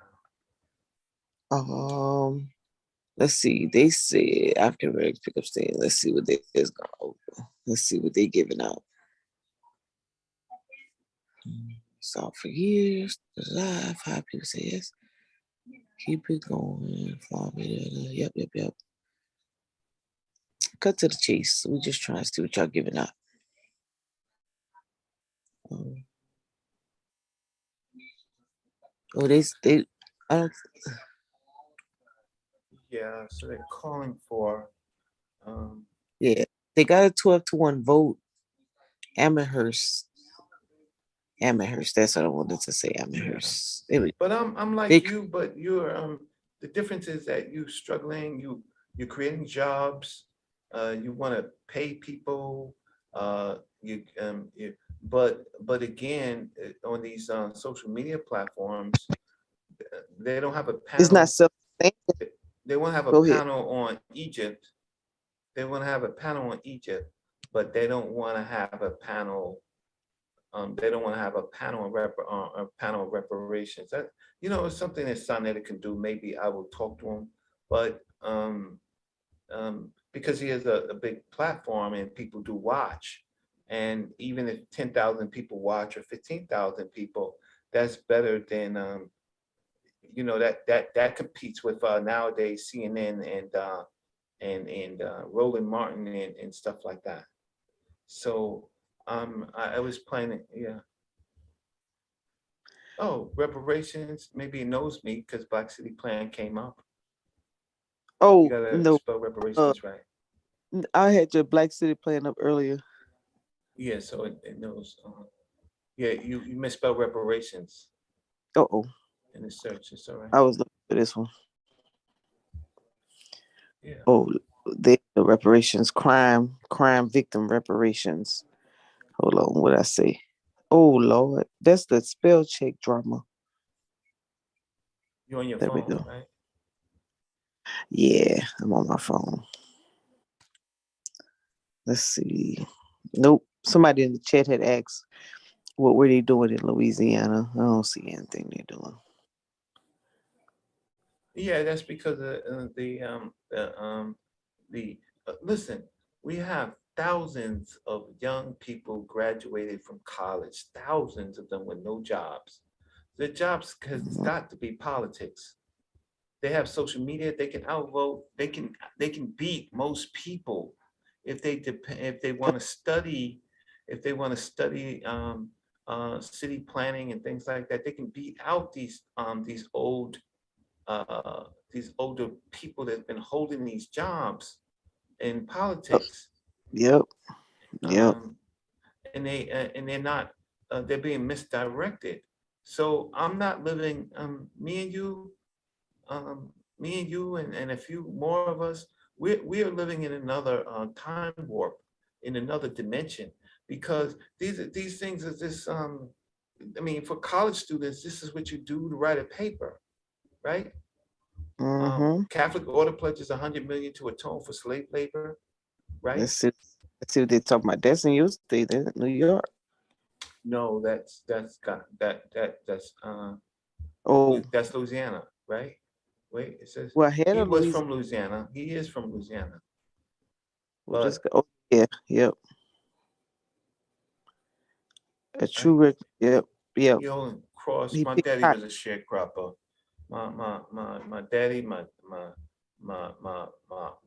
Let's see. They said African Americans pick up stand. Let's see what they's gone over. Let's see what they giving out. So for years, live, how people say yes. Keep it going. Follow me. Yep, yep, yep. Cut to the chase. We just trying to see what y'all giving out. Um, oh, they. I don't. yeah. So they're calling for. Um, Yeah, they got a 12-1 vote. Amherst. Amherst. That's what I wanted to say. yeah. Amherst. They, But I'm like they you, but you're the difference is that you struggling, you're creating jobs, you want to pay people, but again, on these social media platforms, they don't have a it's not panel. self. They they won't have a Go ahead. panel on Egypt. They want to have a panel on Egypt, but they don't want to have a panel. They don't want to have a panel of reparations. That it's something that Sonetta can do. Maybe I will talk to him, but because he has a big platform and people do watch, and even if 10,000 people watch or 15,000 people, that's better than that competes with nowadays CNN and Roland Martin and stuff like that. So I was playing it, yeah. Oh, reparations. Maybe he knows me because Black City Plan came up. You Oh gotta no. spell Uh, reparations right. I had your Black City playing up earlier. Yeah, so it knows. Yeah, you misspelled reparations Oh, in the search. It's all right. I was looking for this one. Yeah. Oh, the reparations, crime victim reparations. Hold on, what I say? Oh Lord, that's the spell check drama. You on your There we phone, go. right? Yeah, I'm on my phone. Let's see. Nope. Somebody in the chat had asked what were they doing in Louisiana. I don't see anything they're doing. Yeah, that's because of the listen, we have thousands of young people graduated from college, thousands of them with no jobs. The jobs has Mhm. got to be politics. They have social media. They can outvote. They can beat most people if if they want to study, if they want to study city planning and things like that. They can beat out these older people that've been holding these jobs in Yep. politics. Yep. Yep. Um, and they're not they're being misdirected. So I'm not living. Me and you, and a few more of us, we are living in another time warp, in another dimension, because these things are this. I mean, for college students, this is what you do to write a paper, right? Mm-hmm. Catholic order pledges 100 million to atone for slave labor, right? Let's see. Let's see what they're talking about. That's in your state, in New York. No, that's got Oh, that's Louisiana, right? Wait, it says well, ahead he of was Louisiana. from Louisiana. He is from Louisiana, We'll just but go. Oh, yeah. Yep. A true right, record. Yep. Yep. he only crossed. He My picked daddy hot. was a sharecropper. My daddy, my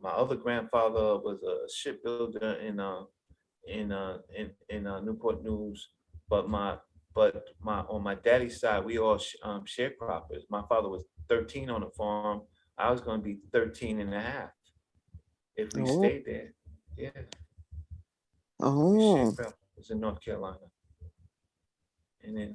other grandfather was a shipbuilder in Newport News, but my on my daddy's side we all sharecroppers. My father was 13 on the farm. I was going to be 13 and a half if we Oh. stayed there. Yeah, we Oh. sharecroppers in North Carolina, and then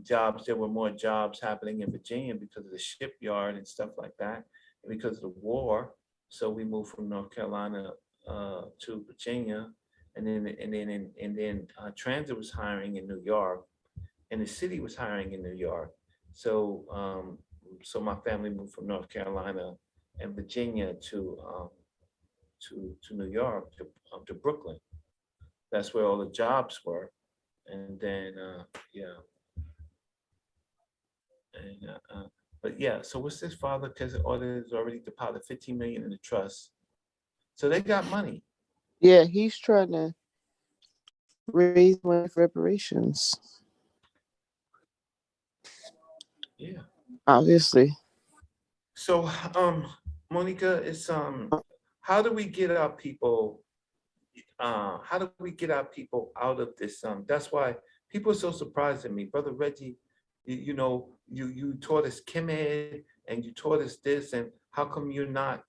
jobs. There were more jobs happening in Virginia because of the shipyard and stuff like that, and because of the war. So we moved from North Carolina to Virginia, and then transit was hiring in New York, and the city was hiring in New York. So my family moved from North Carolina and Virginia to New York, to Brooklyn. That's where all the jobs were. And then yeah, and but yeah. So what's this father? Because orders already deposited 15 million in the trust, so they got money. Yeah, he's trying to raise money for reparations. Yeah. Obviously, So Monica, it's how do we get our people how do we get our people out of this? That's why people are so surprised at me, brother Reggie. You taught us Kemet and you taught us this, and how come you're not?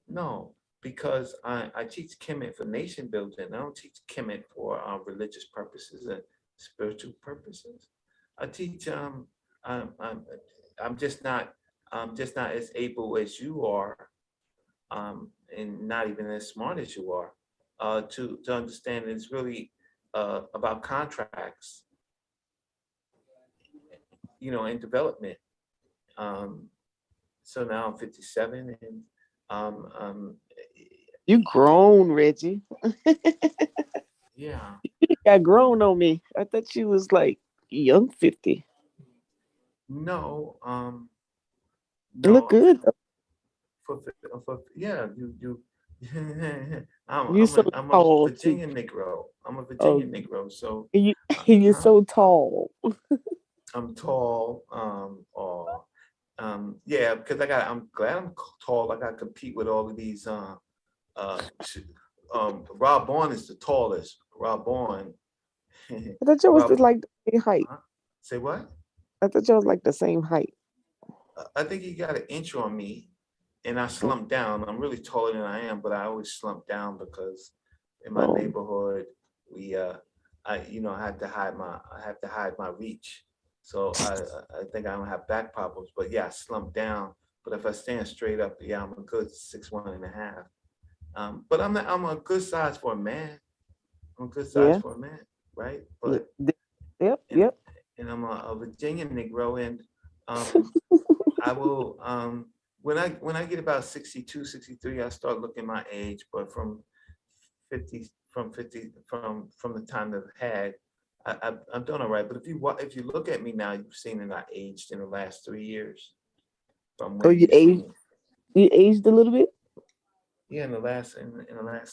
No, because I teach Kemet for nation building. I don't teach Kemet for religious purposes and spiritual purposes. I teach I'm just not as able as you are, and not even as smart as you are, to understand it's really about contracts, and development. Um, so now I'm 57, and um, um, you grown, Reggie. yeah, You got grown on me. I thought you was like young 50. no, You look no, good though. for yeah, you, You so I'm a tall too. Virginia Negro. I'm a Virginia Oh, Negro, so you you're huh? so tall. I'm tall, or yeah, because I'm glad I'm tall. I got to compete with all of these. Rob Bourne is the tallest. Rob Bourne, I thought you was Rob, just like the same height. huh? Say what? I thought you was like the same height. I think he got an inch on me, and I slumped down. I'm really taller than I am, but I always slump down because in my Oh, neighborhood, we I had to hide my reach. So I think I don't have back problems, but yeah, I slump down. But if I stand straight up, yeah, I'm a good 6'1.5". But I'm a good size for a man. I'm a good size yeah. for a man, right? Yeah. But Yep. and Yep. and I'm a Virginia Negro, and um, I will when I get about 62, 63, I start looking my age, but from 50 from the time that I've had, I'm doing all right. But if you look at me now, you've seen that I aged in the last 3 years from Oh, when you see me. you aged a little bit. Yeah, in the last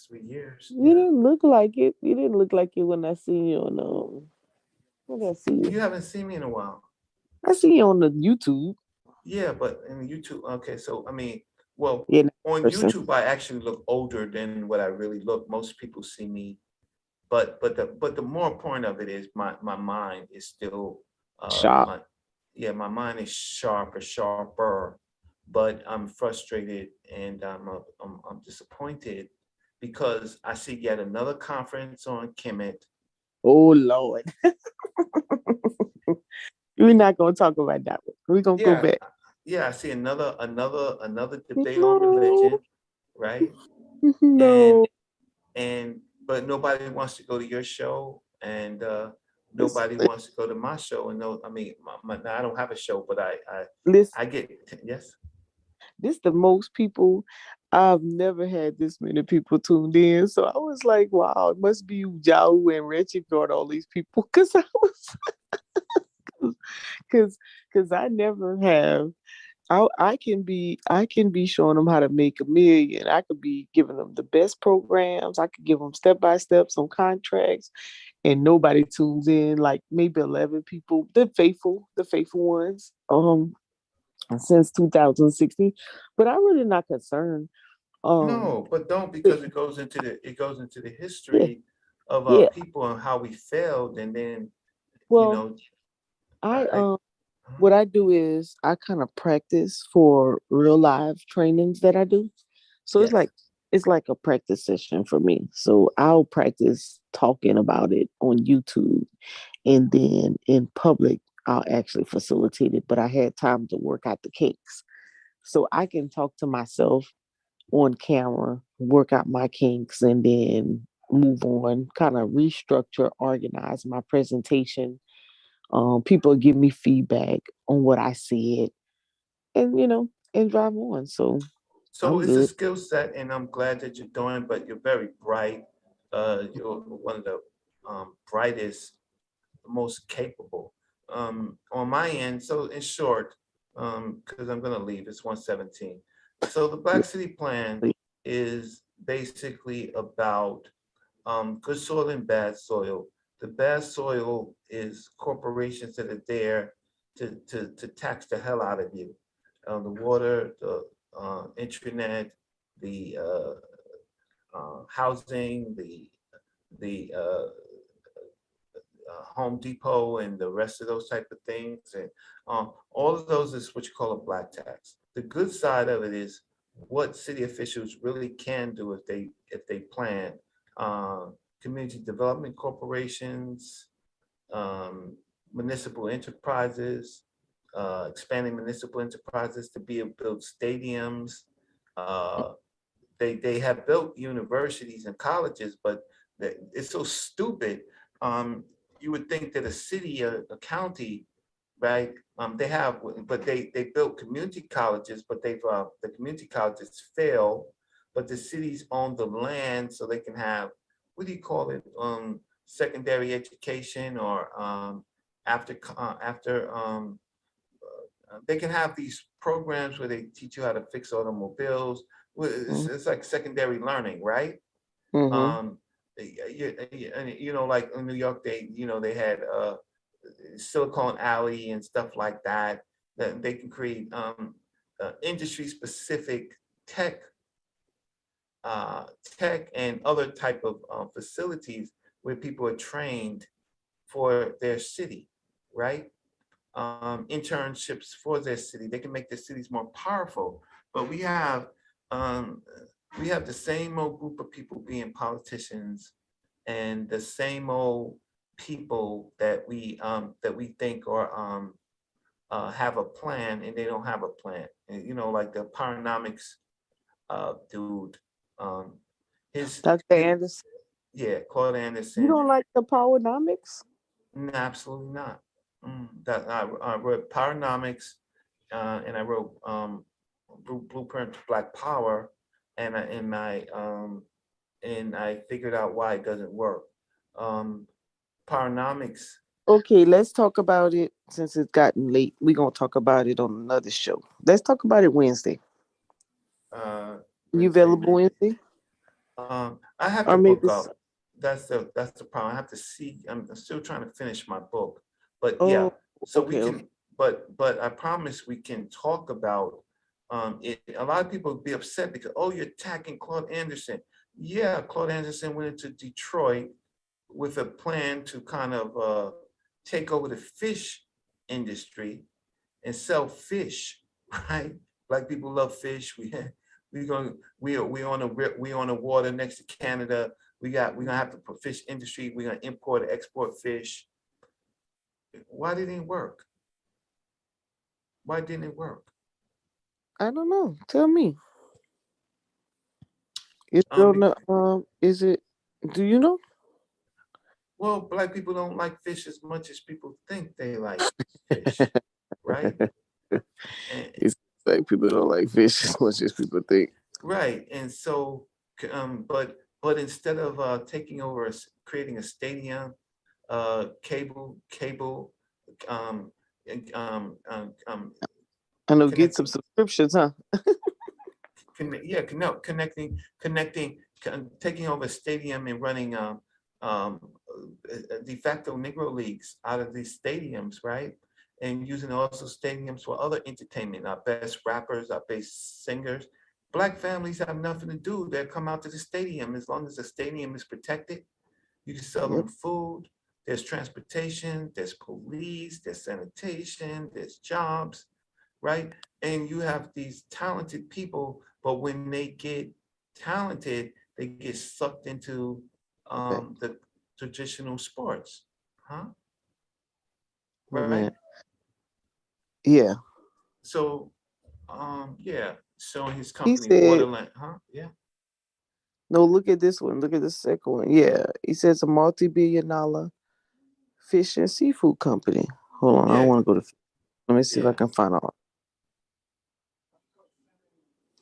3 years. You Yeah. didn't look like it. You didn't look like it when I seen you on what did I see You you? haven't seen me in a while. I see you on the YouTube. Yeah, but in YouTube, okay, so I mean, well, Yeah, not on person. YouTube, I actually look older than what I really look. Most people see me, but the more point of it is my mind is still Sharp. my yeah, my mind is sharper, but I'm frustrated and I'm disappointed because I see yet another conference on Kemet. Oh Lord. We're not gonna talk about that one. We're gonna go Yeah, back. yeah, I see another debate on No, religion, right? And no. and but nobody wants to go to your show, and This, nobody wants to go to my show. And no, I mean, now I don't have a show, but listen, I get yes. this the most people. I've never had this many people tuned in. So I was like, wow, it must be Yahoo and Reggie brought all these people. Cause I was cause cause I never have. I can be showing them how to make a million. I could be giving them the best programs. I could give them step by steps on contracts, and nobody tunes in. Like maybe 11 people, the faithful ones. Since 2016, but I'm really not concerned. Um, No, but don't, but because it goes into the yeah, history of our yeah. people and how we failed, and then you Well, know I I huh? what I do is I kind of practice for real live trainings that I do. So Yes. it's like a practice session for me. So I'll practice talking about it on YouTube, and then in public I'll actually facilitate it. But I had time to work out the kinks. So I can talk to myself on camera, work out my kinks, and then move on, kind of restructure, organize my presentation. People give me feedback on what I said, and and drive on. So So I'm it's a good. skill set, and I'm glad that you're doing. But you're very bright. You're one of the brightest, most capable. On my end, so in short, because I'm gonna leave, it's 117. So the Black City Plan is basically about good soil and bad soil. The bad soil is corporations that are there to tax the hell out of you. The water, the internet, the housing, the Home Depot and the rest of those type of things. And all of those is what you call a black tax. The good side of it is what city officials really can do if they plan. Uh, Community development corporations, um, municipal enterprises, expanding municipal enterprises to be able to build stadiums. Uh, they have built universities and colleges, but it's so stupid. Um, you would think that a city, a county, right? They have, but they built community colleges, but the community colleges fail, but the cities own the land, so they can have, what do you call it? Secondary education, or after they can have these programs where they teach you how to fix automobiles. Well, it's like secondary learning, right? Mm-hmm. Um, like in New York, they had Silicon Alley and stuff like that. That they can create industry specific tech, tech and other type of facilities where people are trained for their city, right? Internships for their city. They can make their cities more powerful. But um, we have the same old group of people being politicians, and the same old people that we think have a plan, and they don't have a plan. And, like the Paranomics dude, um, his Dr. his Anderson, yeah, Claude you Anderson. don't like the Powernomics? Absolutely not. That I wrote Powernomics, and I wrote Blueprint to Black Power, and I figured out why it doesn't work. Um, Powernomics, Okay, let's talk about it since it's gotten late. We're gonna talk about it on another show. Let's talk about it Wednesday. You Wednesday, available maybe. Wednesday? I have Or to maybe book up. That's the problem. I have to see. I'm still trying to finish my book, but yeah. oh, So we okay, okay. can, but I promise we can talk about it. A lot of people would be upset because, oh, you're attacking Claude Anderson. Yeah, Claude Anderson went into Detroit with a plan to kind of take over the fish industry and sell fish, right? Black people love fish. We on the water next to Canada. We're gonna have the fish industry. We're gonna import and export fish. Why didn't it work? Why didn't it work? I don't know. Tell me. Is it Um, on the is it do you know? well, black people don't like fish as much as people think they like fish, right? And, It's like people don't like fish as much as people think. right, and so, but instead of taking over, creating a stadium, cable, um, and, I know get some connecting, subscriptions, huh? taking over a stadium and running um, de facto Negro leagues out of these stadiums, right? And using also stadiums for other entertainment, our best rappers, our best singers. Black families have nothing to do. They'll come out to the stadium as long as the stadium is protected. You can sell Yep. them food. There's transportation. There's police. There's sanitation. There's jobs, right? And you have these talented people, but when they get talented, they get sucked into Okay. the traditional sports, huh? Oh Right? man. Yeah. So, yeah, showing his He company said, Waterland, huh? Yeah, no, look at this one. Look at the second one. Yeah. He says a multi-billion dollar fish and seafood company. Hold on, I don't yeah, want to go to let me see if I yeah. can find out.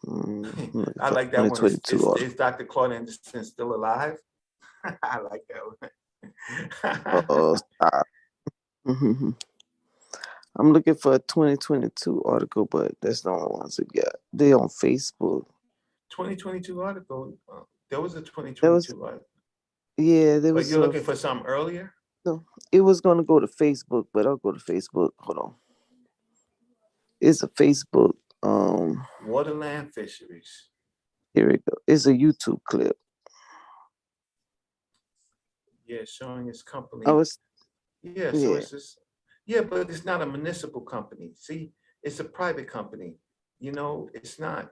Looking I for like that one. 2022 article. Is Dr. Claude Anderson still alive? I like that one. Stop. Mhm. I'm looking for a 2022 article, but that's the only ones we got. They on Facebook. 2022 article. There was a There was 2022 article, there but was you're a looking for something earlier. no. It was gonna go to Facebook, but I'll go to Facebook. Hold on. It's a Facebook. Waterland fisheries. Here we go. It's a YouTube clip. Yeah, showing his company. Oh, it's Yeah, so yeah. it's just, yeah, but it's not a municipal company. See, it's a private company. It's not.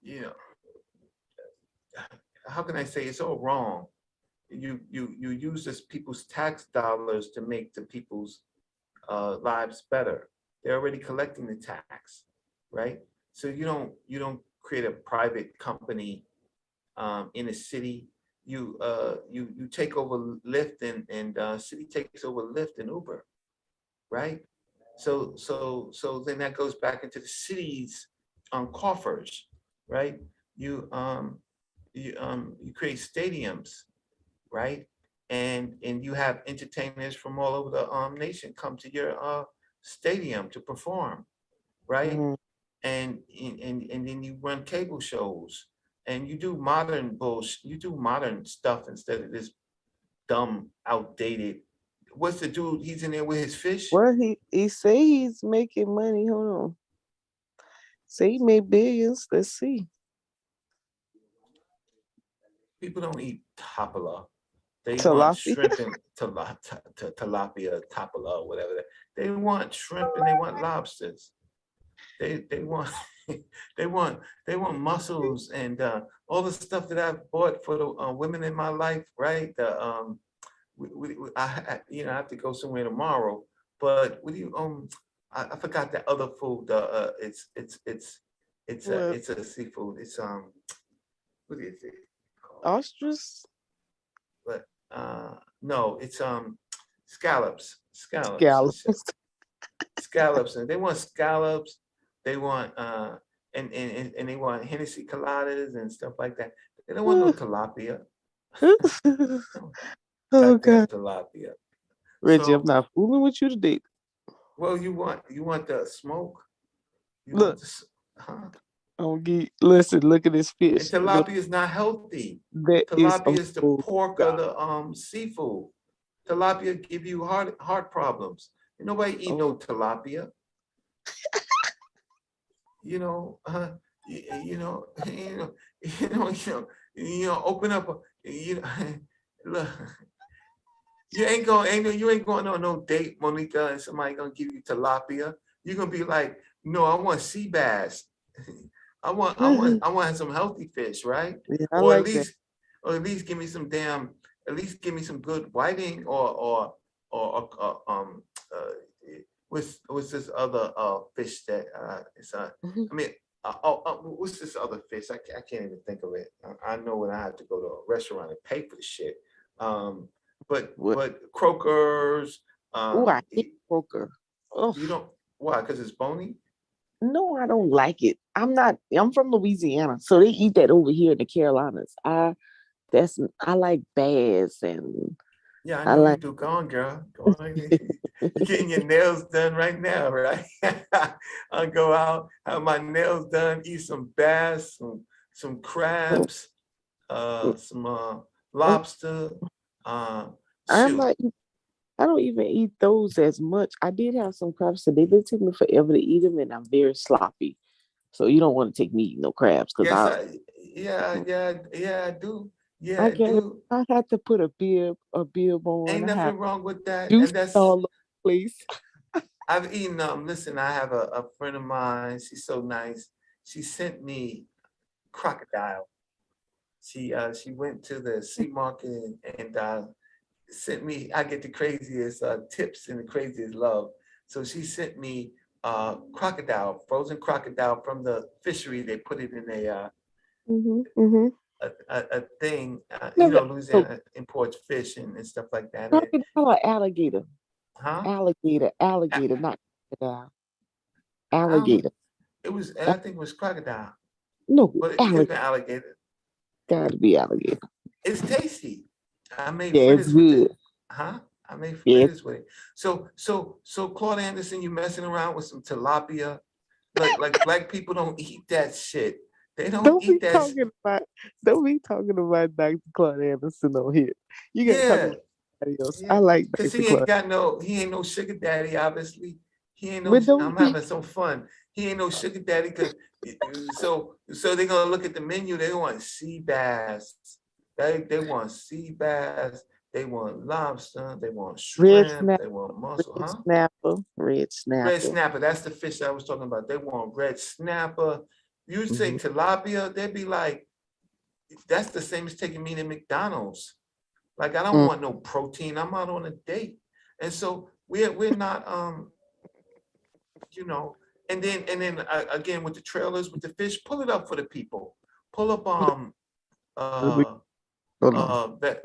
You know, how can I say it's all wrong? You use this people's tax dollars to make the people's lives better. They're already collecting the tax, right? So you don't create a private company in a city. You take over Lyft and city takes over Lyft and Uber, right? So then that goes back into the city's coffers, right? You you create stadiums, right? And you have entertainers from all over the nation come to your stadium to perform, right? Mhm. And then you run cable shows and you do modern bullshit. You do modern stuff instead of this dumb, outdated. What's the dude? He's in there with his fish. Well, he say he's making money. Hold on. Say he made billions. Let's see. People don't eat tapala. They want Tilapia. shrimp and tilapia, tapala, whatever. They want shrimp and they want lobsters. They want they want mussels and all the stuff that I've bought for the women in my life, right? I have to go somewhere tomorrow, but what do you I forgot that other food. What? It's a seafood. It's what is it called? Ostrich. But no, it's scallops. Scallops. Scallops, and they want scallops. They want and they want Hennessy coladas and stuff like that. They don't want no tilapia. Oh Goddamn God, tilapia. Reggie, I'm So, not fooling with you today. well, you want the smoke. You want Look, the huh? listen. Look at this And fish. Look, tilapia is not healthy. that is Tilapia is the oh pork of God. the seafood. Tilapia give you heart problems. And nobody eat no Oh, tilapia. You know, you know, you know, open up, look, you ain't going on no date, Monica, and somebody gonna give you tilapia. You're gonna be like, no, I want sea bass. I want some healthy fish, right? yeah, I Or like that. at least give me some at least give me some good whiting or what's this other fish that it's Mhm. I mean what's this other fish? I can't even think of it. I know when I have to go to a restaurant and pay for the shit. Um, but What? croakers, Oh, I hate you poker. Oh don't why? Because it's bony. no, I don't like it. I'm from Louisiana, so they eat that over here in the Carolinas. I like bass and Yeah, I I know you like. do. Go on, girl. Go on. You're getting your nails done right now, right? I'll go out, have my nails done, eat some bass, some crabs, some lobster. Uh, I'm shoot. not. I don't even eat those as much. I did have some crabs, so they've been taking me forever to eat them, and I'm very sloppy. So you don't want to take me eating no crabs because Yes, yeah, I do. Yeah, I I can't. do. I had to put a bib on. Ain't I have nothing wrong with that. juice And that's all over the place. I've eaten listen, I have a friend of mine, she's so nice. She sent me crocodile. She went to the sea market and sent me, I get the craziest tips and the craziest love. So she sent me crocodile, frozen crocodile from the fishery. They put it in Mm-hmm. a thing. Never. So Louisiana imports fish and stuff like that. And crocodile or huh? alligator, I, not crocodile. I don't Alligator. It was, I think it was crocodile, No, but it could have been alligator. alligator. Gotta be alligator. It's tasty. I made Yeah, it's fritters with it. good. Huh? I made Yeah. fritters with it. So Claude Anderson, you messing around with some tilapia? Like black people don't eat that shit. They don't Don't be eat that. talking about Dr. Claude Anderson on here. You gotta talk Yeah, about somebody else. I yeah. like Cause Dr. he ain't Claude. got no, he ain't no sugar daddy. Obviously, he ain't no. But don't I'm be having some fun. He ain't no sugar daddy. Cause so they're gonna look at the menu. They want sea bass. They want sea bass. They want lobster. They want red shrimp. snapper, They want mussel. Huh? red Red snapper. snapper. That's the fish I was talking about. They want red snapper. You say Mhm. tilapia, they'd be like, that's the same as taking me to McDonald's. Like I don't Mm. want no protein. I'm out on a date, and so we're not you know. And then again with the trailers with the fish, pull it up for the people. Pull up Hold on. that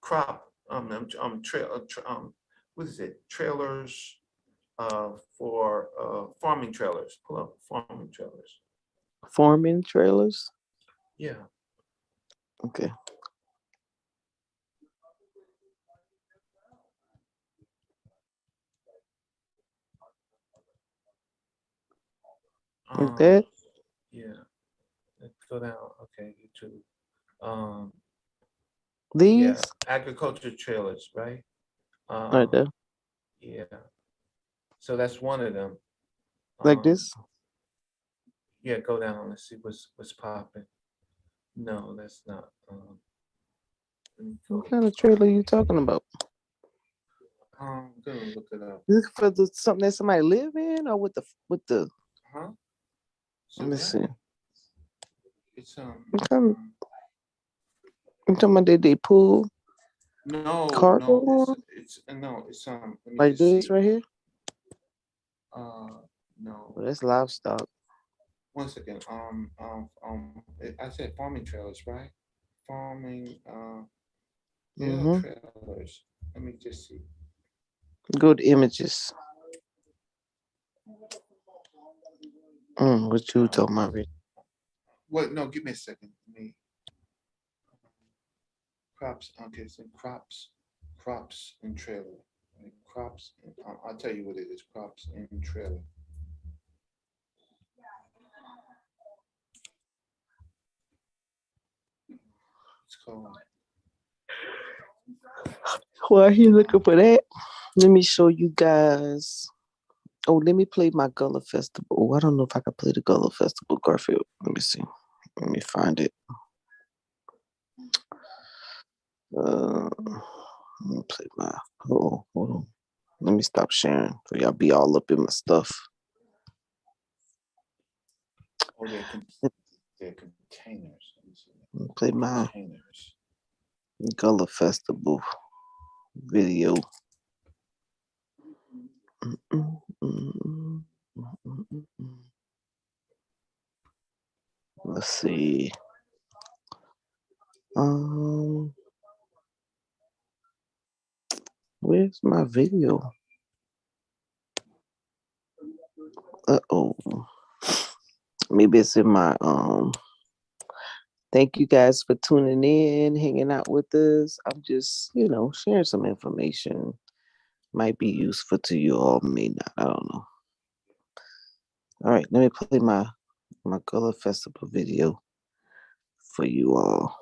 crop what is it, trailers for farming trailers. Pull up farming trailers. Farming trailers. Yeah. Okay. Like that. Yeah. Let's go down. Okay, YouTube. These Yeah, agriculture trailers, right? right there. Yeah. So that's one of them. Like this. Yeah, go down. Let's see what's popping. No, that's not. What kind of trailer you talking about? I'm gonna look it up. Is it for something that somebody live in, or with the? Huh? Let me see. It's I'm talking about they pull no, cargo on it's no, it's let me like just this see. right here. No. Well, that's livestock. One second. I said farming trailers, right? Farming. Yeah, trailers. Let me just see. Go to images. What you talking about? What? No, give me a second. Let me. Crops. Okay, so crops and trailer. Like crops. I'll tell you what it is. Crops and trailer. It's called. While he looking for that, let me show you guys. Oh, let me play my Gullah Festival. Oh, I don't know if I can play the Gullah Festival, Garfield. Let me see. Let me find it. Let me play my. Oh, hold on. Let me stop sharing so y'all be all up in my stuff. Oh, they're containers. Let me play my Containers. Gullah Festival video. Let's see. Where's my video? Uh-oh. Maybe it's in my thank you guys for tuning in, hanging out with us. I'm just, sharing some information. Might be useful to you all, may not. I don't know. All right, let me play my Gullah Festival video for you all.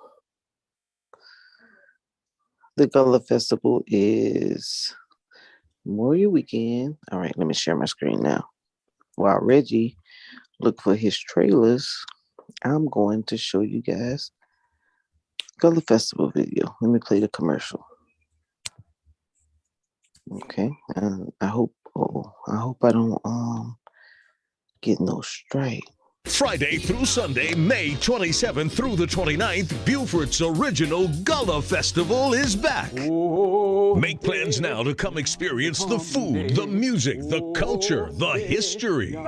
The Gullah Festival is Memorial Weekend. All right, let me share my screen now. While Reggie look for his trailers, I'm going to show you guys Gullah Festival video. Let me play the commercial. Okay, and I hope I don't get no strike. Friday through Sunday, May 27th through the 29th, Buford's original Gullah Festival is back. Oh, Make plans now to come experience the food, the music, the culture, the history. The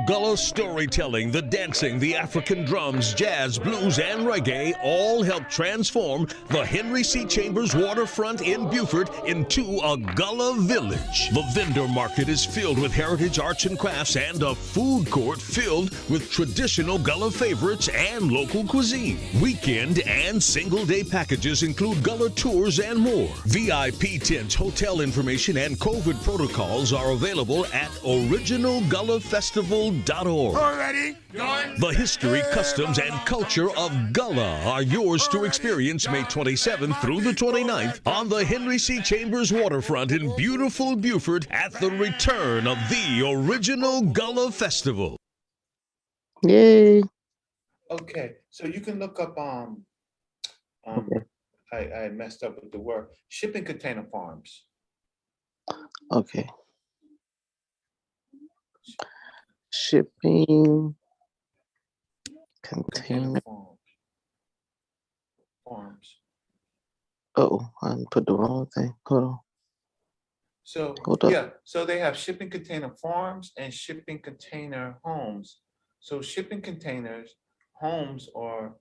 Gullah storytelling, the dancing, the African drums, jazz, blues, and reggae all help transform the Henry C. Chambers waterfront in Beaufort into a Gullah village. The vendor market is filled with heritage arts and crafts and a food court filled with traditional Gullah favorites and local cuisine. Weekend and single-day packages include Gullah tours and more. VIP tents, hotel information, and COVID protocols are available at originalgullahfestival.org. Already going. The history, customs, and culture of Gullah are yours to experience May 27th through the 29th on the Henry C. Chambers waterfront in beautiful Beaufort at the return of the Original Gullah Festival. Yay. Okay, so you can look up I messed up with the word, shipping container farms. Okay. Shipping container. Farms. Oh, I put the wrong thing. Hold on. So Hold up. yeah, so they have shipping container farms and shipping container homes. So shipping containers, homes are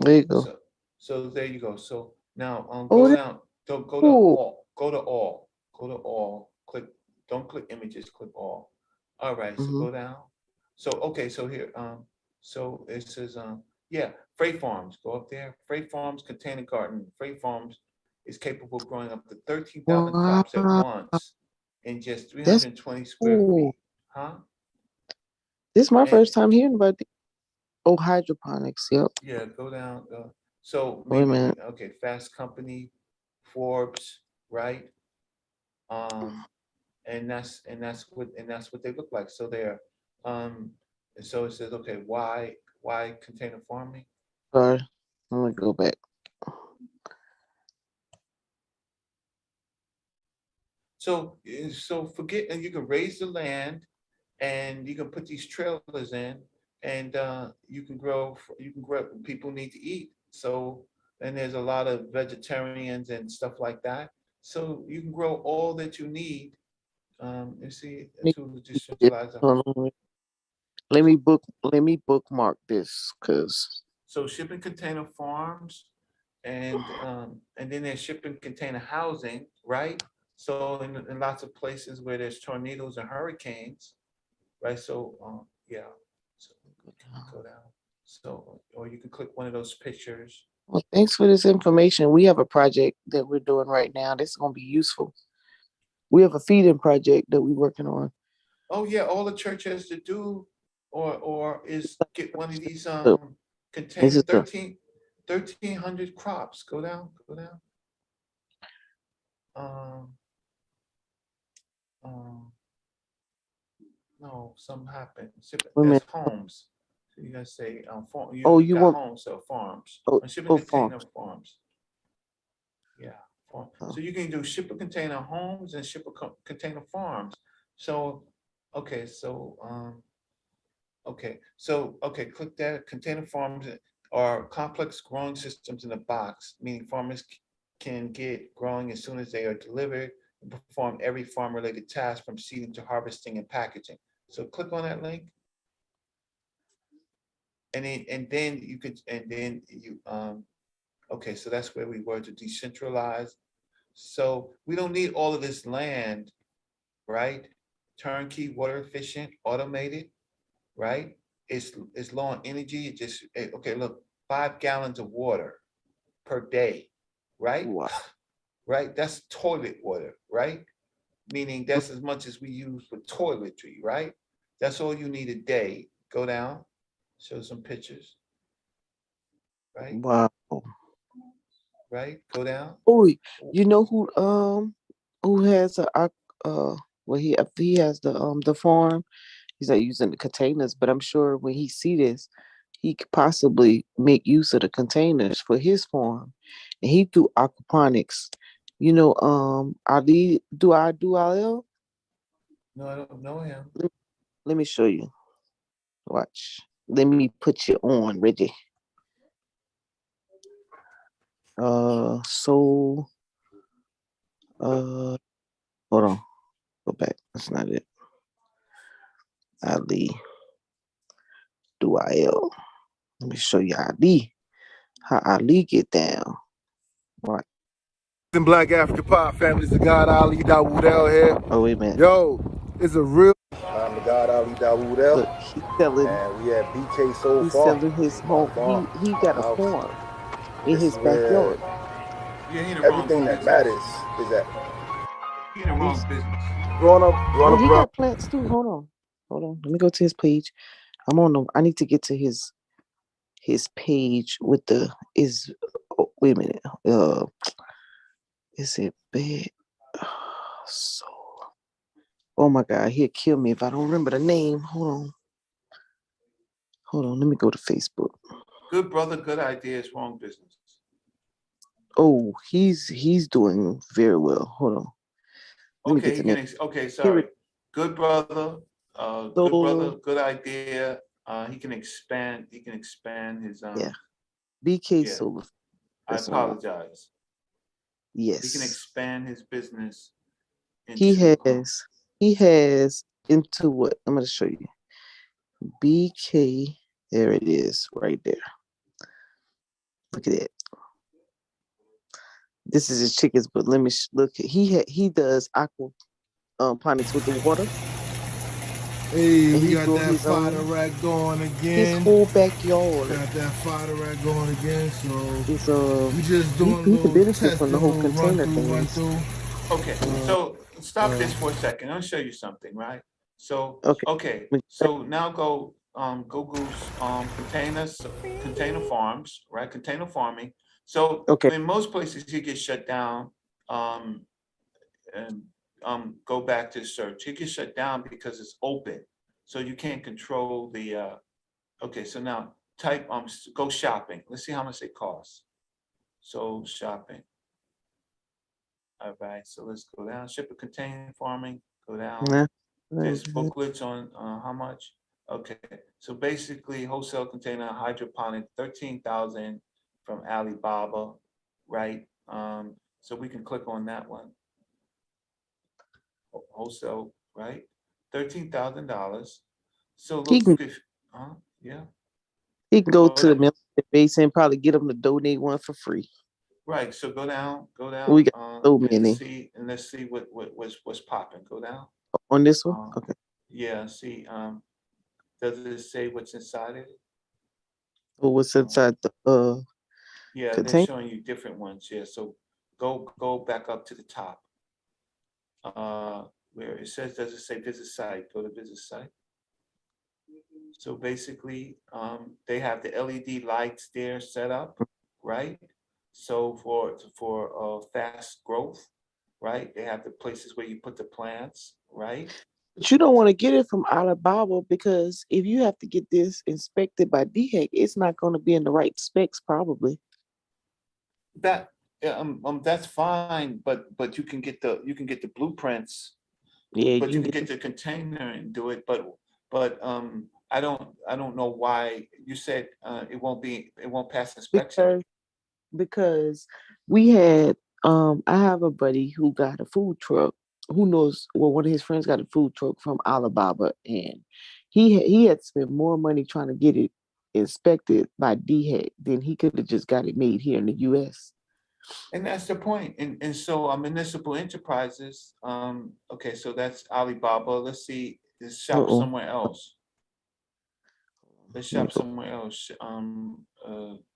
There you go. So there you go. So now Oh, go that- down, go to cool. all, go to all, click, don't click images, click all. All right, so Mhm. go down. So okay, so here, so it says yeah, freight farms, go up there. Freight farms, container garden, freight farms is capable of growing up to 13,000 crops at Wow. once in just That's 320 square cool. feet. Huh? This is my And first time hearing about the hydroponics. Yep. yeah, go down. So Wait a maybe minute. okay, Fast Company, Forbes, right? And that's what they look like. So they're and so it says, okay, why container farming? Sorry. I'm gonna go back. So forget, and you can raise the land and you can put these trailers in and you can grow, people need to eat. So, and there's a lot of vegetarians and stuff like that. So you can grow all that you need. You see, to the decentralized. Hold on. Let me bookmark this because So shipping container farms and then there's shipping container housing, right? So in lots of places where there's tornadoes and hurricanes, right? So yeah, so you can go down. So or you can click one of those pictures. well, thanks for this information. We have a project that we're doing right now that's gonna be useful. We have a feeding project that we're working on. Oh yeah, all the church has to do or is get one of these So, container this is the 1,300 crops. Go down, go down. No, something happened. wait a That's minute. homes. So you gotta say Oh, you you got want homes, so farms. oh, Shipping container farms. farms. Yeah, farm. Oh. So you can do shipper container homes and shipper container farms. So okay, so okay, click that. Container farms are complex growing systems in a box, meaning farmers can get growing as soon as they are delivered and perform every farm-related task from seeding to harvesting and packaging. So click on that link. And then you could, and then you, okay, so that's where we were to decentralize. So we don't need all of this land, right? Turnkey, water efficient, automated, right? It's low on energy. It just, okay, look, 5 gallons of water per day, right? Wow. Right? That's toilet water, right? Meaning that's as much as we use for toiletry, right? That's all you need a day. Go down, show some pictures, right? Wow. Right? Go down. Oh, you know who has well he has the farm. He's not using the containers, but I'm sure when he see this, he could possibly make use of the containers for his farm. And he do aquaponics. You know, Ali do I do Alel? No, I don't know him. Let me show you. Watch. Let me put you on, Reggie. So hold on, go back. That's not it. Ali Dual. Let me show you Ali. How Ali get down. Right. And Black African Pop families, the God Ali Dawood here. Oh wait a minute. Yo, it's a real. I'm the God Ali Dawood, Look, and we at BK So he's Far. selling his My home. farm, He my got a house. farm in This his is where backyard. Yeah, he in the wrong everything that business. matters is that He in the wrong business. growing up Oh, he around. got plants too. Hold on. Hold on. Let me go to his page. I'm on the I need to get to his page with the is oh, wait a minute. Is it bad? So oh my god, he'll kill me if I don't remember the name. Hold on. Hold on. Let me go to Facebook. Good brother, good ideas, wrong business. Oh, he's doing very well. Hold on. Let me Okay, get the name. okay, Here sorry. it Good brother, good brother, so good idea. He can expand. He can expand his. yeah. BK Yeah. Solar. I That's what I want. apologize. He can Yes. expand his business He into. has into what? I'm gonna show you. BK. There it is, right there. Look at that. This is his chickens, but let me look. He does aquaponics with the water, Hey, and we he got grow that his fodder own. rack going His again. whole backyard Got that fodder rack going again. So is we just he, doing a he could little benefit from testing, the a whole little container run things. through. Okay, so stop this for a second. I'll show you something, right? So Okay. okay, so now go Google's container farms, right? Container farming. So Okay. in most places he gets shut down, and go back to search. It gets shut down because it's open, so you can't control the. Okay, so now type go shopping. Let's see how much it costs. So shopping. All right, so let's go down. Ship and container farming. Go down. Nah. There's booklets on how much. Okay, so basically wholesale container hydroponic 13,000 from Alibaba, right? So we can click on that one. Wholesale, right? $13,000. So He look can if, yeah, he can go go to the down. military base and probably get them to donate one for free. Right. So go down, We got so and many let's see what's popping. Go down. on this one. Um, Okay. yeah. See, does it say what's inside of it? Oh, what's Um, inside the yeah, they're container? showing you different ones. Yeah. So go back up to the top. Where it says, does it say visit site? Go to visit site. So basically, they have the LED lights there set up, right? So for fast growth, right? They have the places where you put the plants, right? But you don't want to get it from Alibaba because if you have to get this inspected by DHEC, it's not going to be in the right specs probably. That yeah, that's fine, but you can get the blueprints, Yeah, but you you can can get get the container and do it. But I don't know why you said it won't pass inspection. because we had I have a buddy who got a food truck. Who knows? Well, one of his friends got a food truck from Alibaba, and he had spent more money trying to get it inspected by DHEC than he could have just got it made here in the U.S. And that's the point. And so municipal enterprises, okay, so that's Alibaba. Let's see, let's shop Uh-oh. somewhere else. Let's Let me shop go. somewhere else.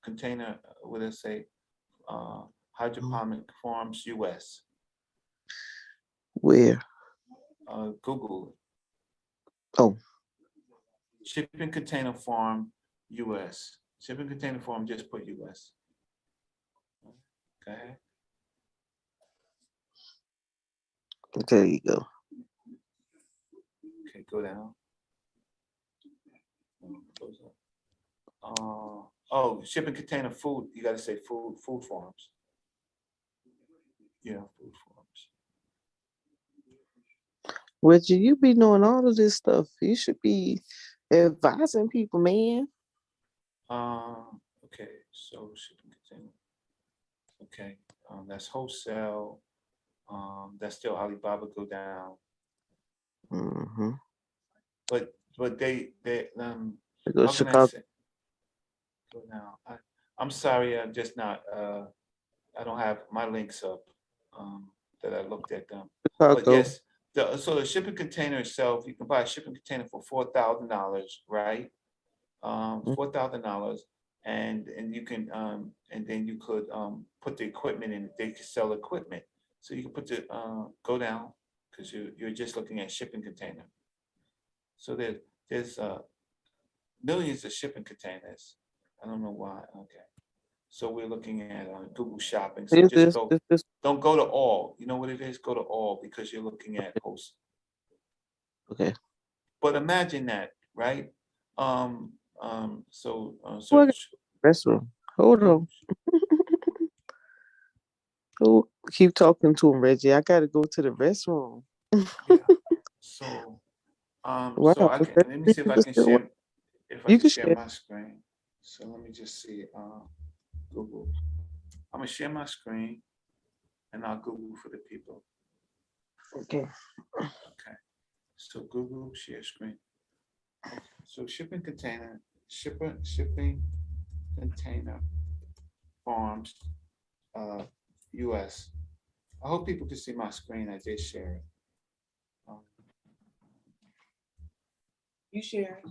Container, what did it say? Hydroponic Farms US. Where? Google. Oh, Shipping Container Farm US. Shipping Container Farm, just put US. Okay. there you go. Okay, go down. Close up. Oh, shipping container food. You got to say food farms. Yeah, food farms. Reggie, you be knowing all of this stuff. You should be advising people, man. Okay, so shipping container. Okay, that's wholesale. That's still Alibaba go down, Mm-hmm. but they I go how can I Chicago. say go now? I'm sorry, I'm just not I don't have my links up that I looked at them. But Chicago. yes, so the shipping container itself, you can buy a shipping container for $4,000, right? $4,000, and you can and then you could put the equipment in. They could sell equipment, so you can put the go down because you're just looking at shipping container. So there's millions of shipping containers. I don't know why. Okay. So we're looking at Google Shopping. So Is just this go, this this don't go to all. You know what it is? Go to all because you're looking at host. okay? But imagine that, right? So Oh, I got search restroom. Hold Google. on. Oh, keep talking to him, Reggie. I gotta go to the restroom. Yeah. So so Wow, I is can that let me see if I people can still work? share You can share. my screen. So let me just see Google. I'm gonna share my screen and I'll Google for the people. Okay. Okay. So Google share screen. Okay. So shipping container farms, uh, US. I hope people can see my screen. I did share it. Um, You share.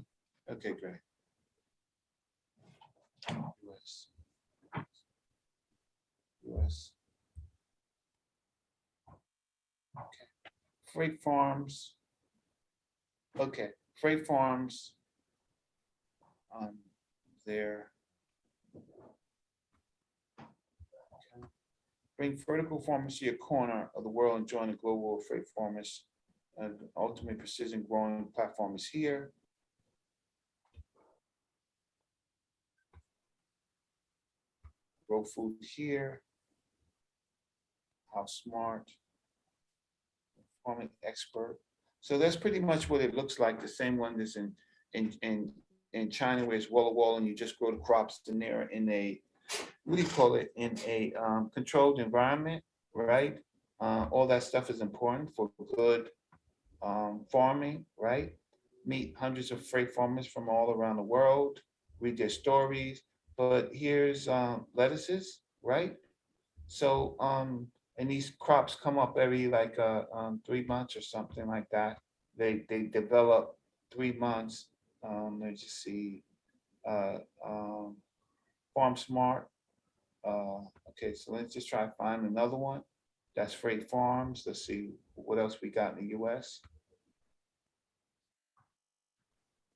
okay, great. US. US. Okay. Freight farms. Okay. Freight farms. Um, there. Okay. Bring vertical farmers to your corner of the world and join the global freight farmers. And ultimate precision growing platform is here. Grow food here. How smart. Farming expert. So that's pretty much what it looks like. The same one that's in China where it's wall to wall and you just grow the crops in there in a what do you call it in a controlled environment, right? All that stuff is important for good farming, right? Meet hundreds of freight farmers from all around the world, read their stories. But here's lettuces, right? So, and these crops come up every like 3 months or something like that. They develop 3 months. Let's just see, uh, um, Farm Smart. Okay, so let's just try to find another one. That's Freight Farms. Let's see what else we got in the U.S.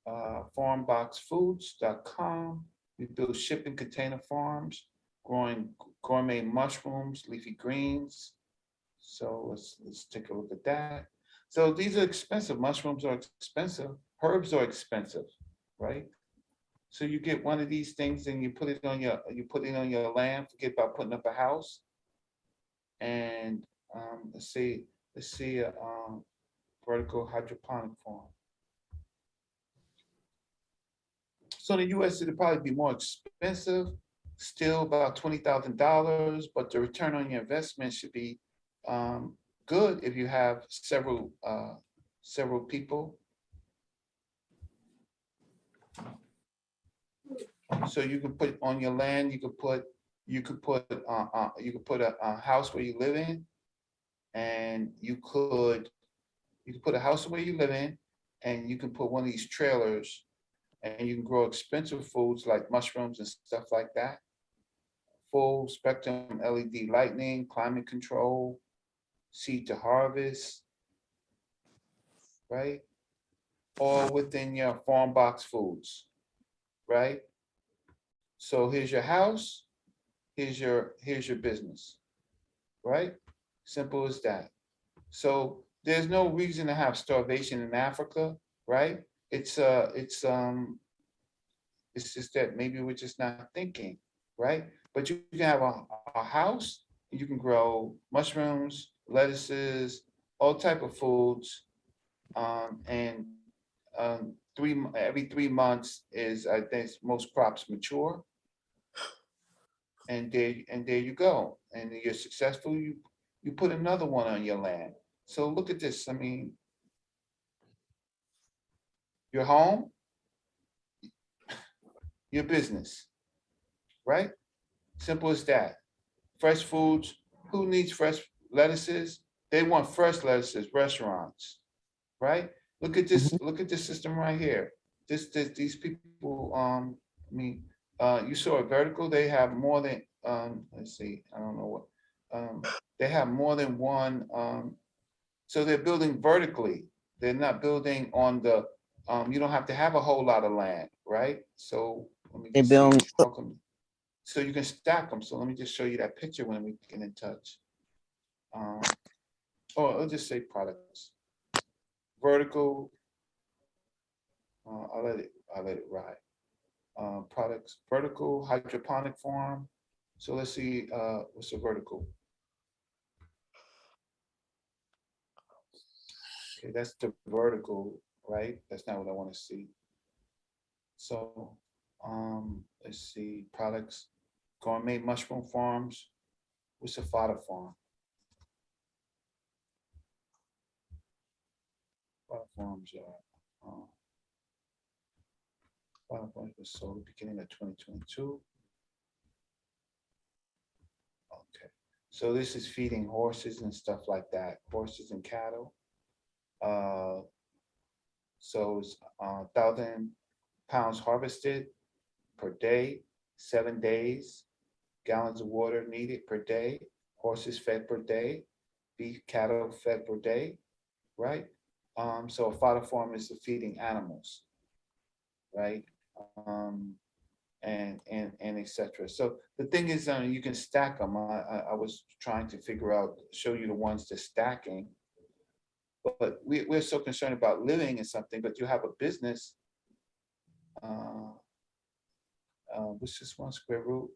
Farmboxfoods.com. We build shipping container farms, growing gourmet mushrooms, leafy greens. So let's take a look at that. So these are expensive. Mushrooms are expensive. Herbs are expensive, right? So you get one of these things and you put it on your land. Forget about putting up a house. And let's see a vertical hydroponic farm. So in the US, it'd probably be more expensive, still about $20,000, but the return on your investment should be good if you have several people. So you can put on your land, you could put a house where you live in, and you could put a house where you live in, and you can put one of these trailers, and you can grow expensive foods like mushrooms and stuff like that. Full spectrum LED lighting, climate control, seed to harvest, right? All within your farm box foods, right? So here's your house, here's your business, right? Simple as that. So there's no reason to have starvation in Africa, right? It's just that maybe we're just not thinking, right? But you can have a house, you can grow mushrooms, lettuces, all type of foods, and every 3 months is I think most crops mature. and there you go. And you're successful, you put another one on your land. So look at this. I mean, your home, your business, right? Simple as that. Fresh foods. Who needs fresh lettuces? They want fresh lettuces, restaurants, right? Look at this, Mhm. look at this system right here. These people, I mean, you saw a vertical, they have more than, let's see, I don't know what, they have more than one, so they're building vertically. They're not building on the, you don't have to have a whole lot of land, right? So let me They just see, build. how come, so you can stack them. So let me just show you that picture when we get in touch. Or I'll just say products, vertical, I'll let it ride. Products, vertical hydroponic farm. So let's see, what's a vertical? Okay, that's the vertical, right? That's not what I want to see. So, let's see, products, gourmet mushroom farms. What's a fodder farm? Fodder farms are, fodder farms was sold beginning of 2022. Okay, so this is feeding horses and stuff like that, horses and cattle. Uh, so it's 1,000 pounds harvested per day, 7 days, gallons of water needed per day, horses fed per day, beef cattle fed per day, right? So a fodder farm is the feeding animals, right? Um, and etc. So the thing is, you can stack them. I was trying to figure out, show you the ones that's stacking, but we're so concerned about living in something, but you have a business. Uh, what's this one, square root?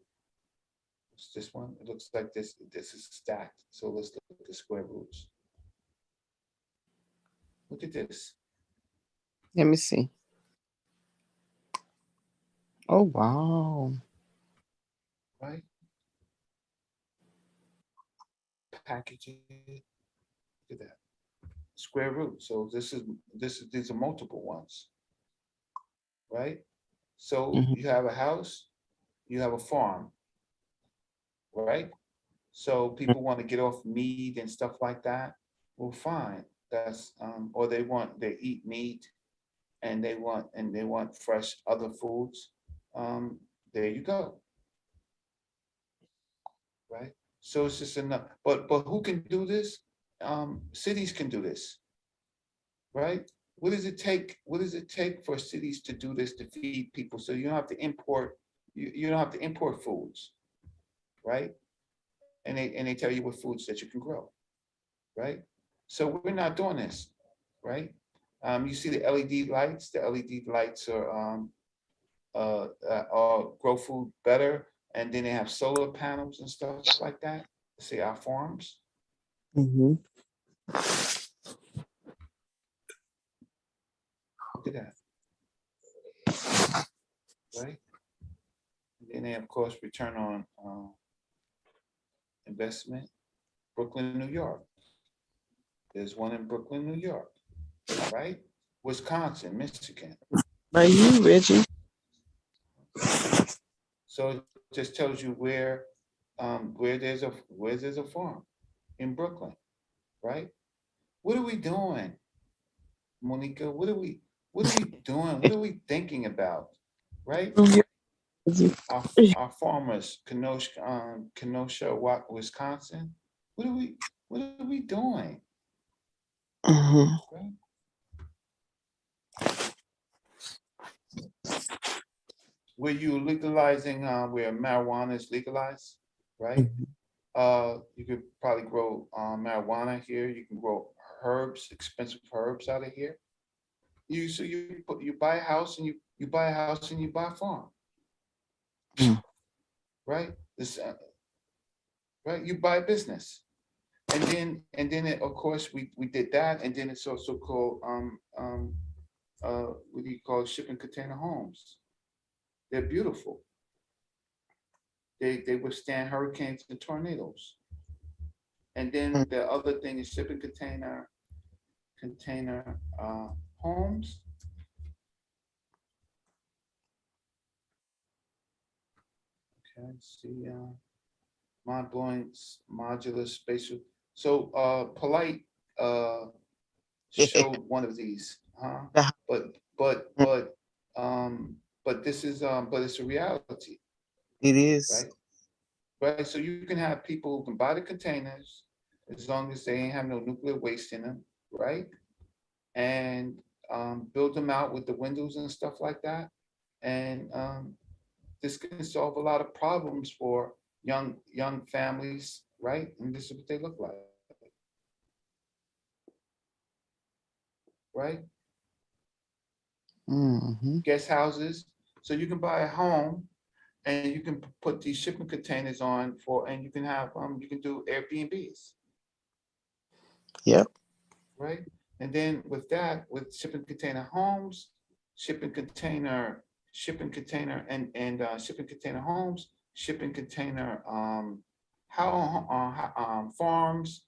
What's this one? It looks like this is stacked. So let's look at the square roots. Look at this, Let me see. Oh wow. right? Package it. Look at that. Square root. So these are multiple ones, right? So Mhm. you have a house, you have a farm, right? So people want to get off meat and stuff like that. Well, fine. That's or they eat meat and they want fresh other foods. There you go, right? So it's just enough. But who can do this? Cities can do this, right? What does it take? What does it take for cities to do this to feed people? So you don't have to import. You don't have to import foods, right? And they tell you what foods that you can grow, right? So we're not doing this, right? You see the LED lights. The LED lights are grow food better, and then they have solar panels and stuff like that. See our farms. Mhm. Look at that, right? And then they of course return on investment. Brooklyn, New York. There's one in Brooklyn, New York, right? Wisconsin, Michigan. Are you Reggie? So it just tells you where there's a farm in Brooklyn, right? What are we doing, Monica? What are we doing? What are we thinking about, right? Oh, you're Reggie. Our farmers, Kenosha, Wisconsin. What are we doing, Mhm. right? Where you legalizing where marijuana is legalized, right? Mhm. You could probably grow marijuana here. You can grow herbs, expensive herbs out of here. You buy a house and you buy a house and you buy a farm, Mm. right? This right. You buy a business, and then of course we did that, and then it's also called what do you call it? Shipping container homes. They're beautiful, They withstand hurricanes and tornadoes. And Mm. then the other thing is shipping container homes. Okay, see, mind blowing modular spatial. So polite showed one of these, huh? The- But but mm, but but this is but it's a reality, it is. right? Right. So you can have people who can buy the containers as long as they ain't have no nuclear waste in them, right? And build them out with the windows and stuff like that. And this can solve a lot of problems for young families, right? And this is what they look like, right? Hmm. Guest houses. So you can buy a home and you can put these shipping containers on for, and you can have you can do Airbnbs, Yep. right? And then with that, with shipping container homes, shipping container and shipping container homes, shipping container farms.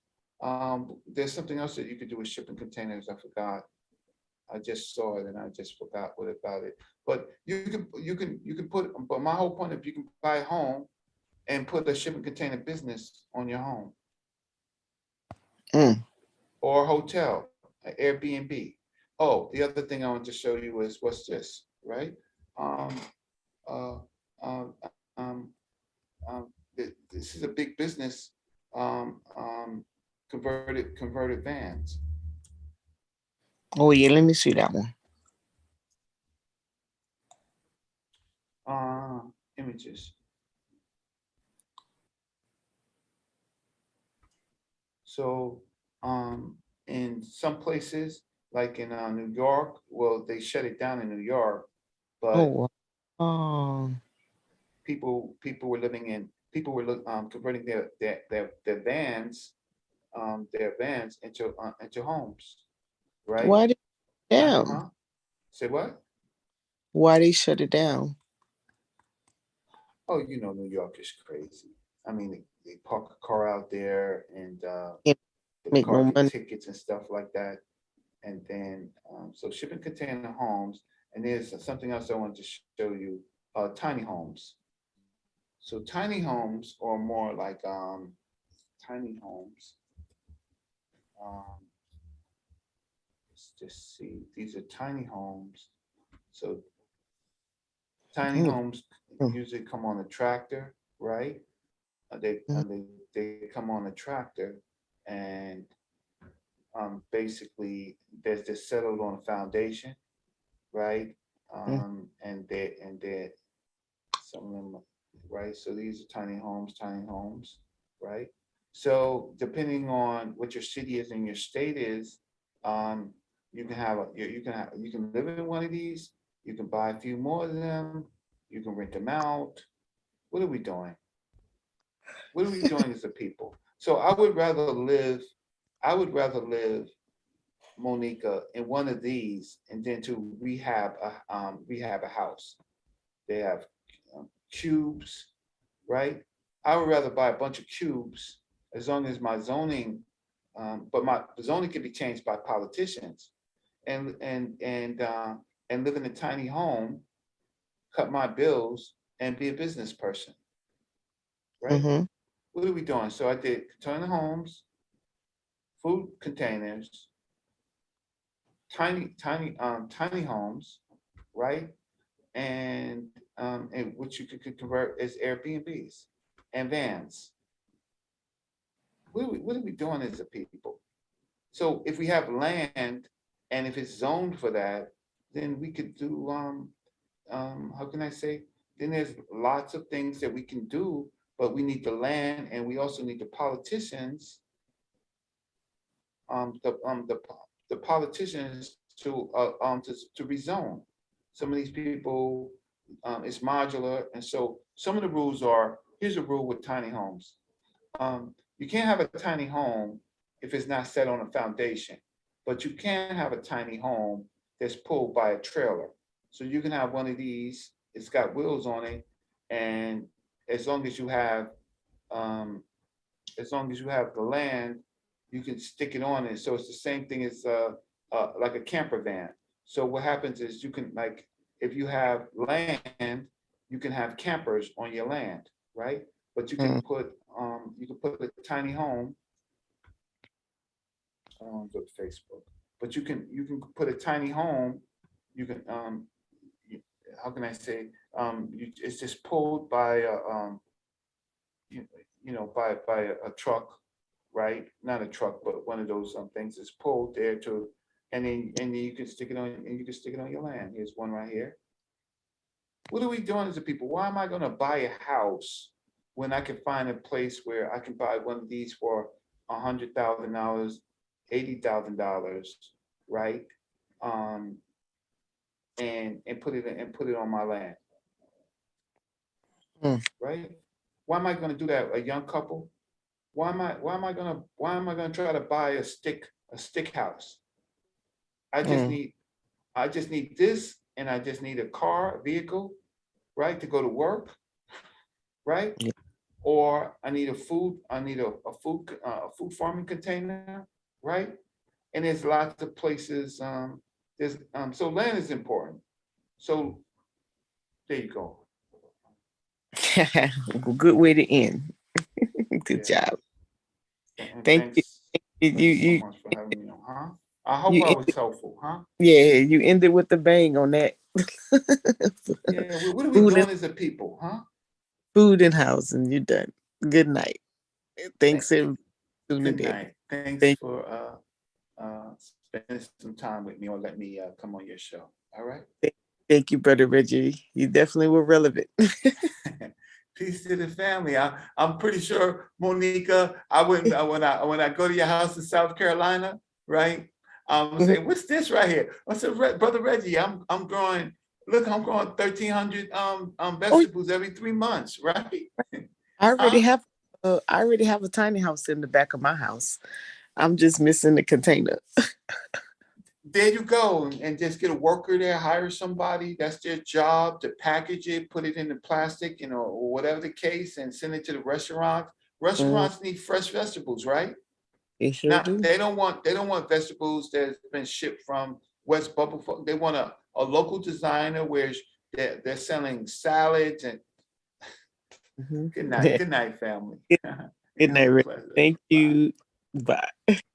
There's something else that you could do with shipping containers. I forgot. I just saw it and I just forgot what about it. But you can put. But my whole point is you can buy a home and put a shipping container business on your home Mm. or a hotel, an Airbnb. Oh, the other thing I want to show you is what's this, right? Um, uh, um, um, this is a big business. Um, um, converted vans. Oh yeah, let me see that one. Uh, Images. So in some places, like in New York, well, they shut it down in New York, but Oh, wow. people were converting their vans into homes, right? Why they down? Huh? Say what? Why they shut it down? Oh, New York is crazy. I mean, they park a car out there, and Can't the make car no get money. tickets and stuff like that. And then so shipping container homes, and there's something else I wanted to show you, tiny homes. So tiny homes are more like tiny homes. Um, let's just see. These are tiny homes. So tiny Mm, homes mm, usually come on a tractor, right? mm, They come on a tractor, and basically they're settled on a foundation, right? mm, And they some of them, right? So these are tiny homes, right? So depending on what your city is and your state is, um, you can live in one of these. You can buy a few more of them. You can rent them out. What are we doing? What are we doing as a people? So I would rather live, Monica, in one of these, and then to rehab a house. They have cubes, right? I would rather buy a bunch of cubes as long as my zoning, but my zoning can be changed by politicians, and live in a tiny home, cut my bills, and be a business person, right? mm-hmm, What are we doing? So I did container homes, food containers, tiny homes, right? And which you could convert as Airbnbs and vans. What are we doing as a people? So if we have land and if it's zoned for that, then we could do how can I say? Then there's lots of things that we can do, but we need the land and we also need the politicians, um the um the the politicians to rezone. Some of these people, it's modular, and so some of the rules are, here's a rule with tiny homes. You can't have a tiny home if it's not set on a foundation, but you can have a tiny home that's pulled by a trailer. So you can have one of these, it's got wheels on it, and as long as you have, um, as long as you have the land, you can stick it on it. So it's the same thing as like a camper van. So what happens is you can, like, if you have land, you can have campers on your land, right? But you can put a tiny home. I don't want to go to Facebook, but you can put a tiny home. You can how can I say, it's just pulled by you, you know, by a truck, right? Not a truck, but one of those things is pulled there to, and then you can stick it on, and you can stick it on your land. Here's one right here. What are we doing as a people? Why am I going to buy a house when I can find a place where I can buy one of these for $100,000, $80,000, right? Um, and put it on my land, Mm. right? Why am I going to do that? A young couple? Why am I gonna try to buy a stick house? I just Mm. need I just need this, and I just need a car, a vehicle, right, to go to work, right? Yeah. Or I need a food farming container, right? And there's lots of places, there's so land is important. So there you go. Good way to end. Good Yeah. job. And Thank you. You thank you so you much for having me on, huh? I hope you I was ended, helpful, huh? yeah, you ended with the bang on that. Yeah, what are we food and doing as a people, huh? food and housing. You're done. Good night. Thanks everybody for tuning Good in. night. Thanks Thank, for spending some time with me, or let me come on your show. All right. thank you, brother Reggie. You definitely were relevant. Peace to the family. I'm pretty sure, Monica, I wouldn't when I go to your house in South Carolina, right? I'm gonna say, what's this right here? I said, Brother Reggie, I'm growing. Look, I'm growing 1,300 Oh, vegetables every 3 months, right? I already Huh? have. I already have a tiny house in the back of my house. I'm just missing the container. There you go, and just get a worker there, hire somebody, that's their job, to package it, put it in the plastic, or whatever the case, and send it to the restaurant. Mm, Restaurants need fresh vegetables, right? they sure Now, do. they don't want vegetables that's been shipped from West Buffalo. They want a local designer where they're selling salads. And Hmm. good night, family. Good It's night, a Reggie. pleasure. Thank Bye. you. Bye.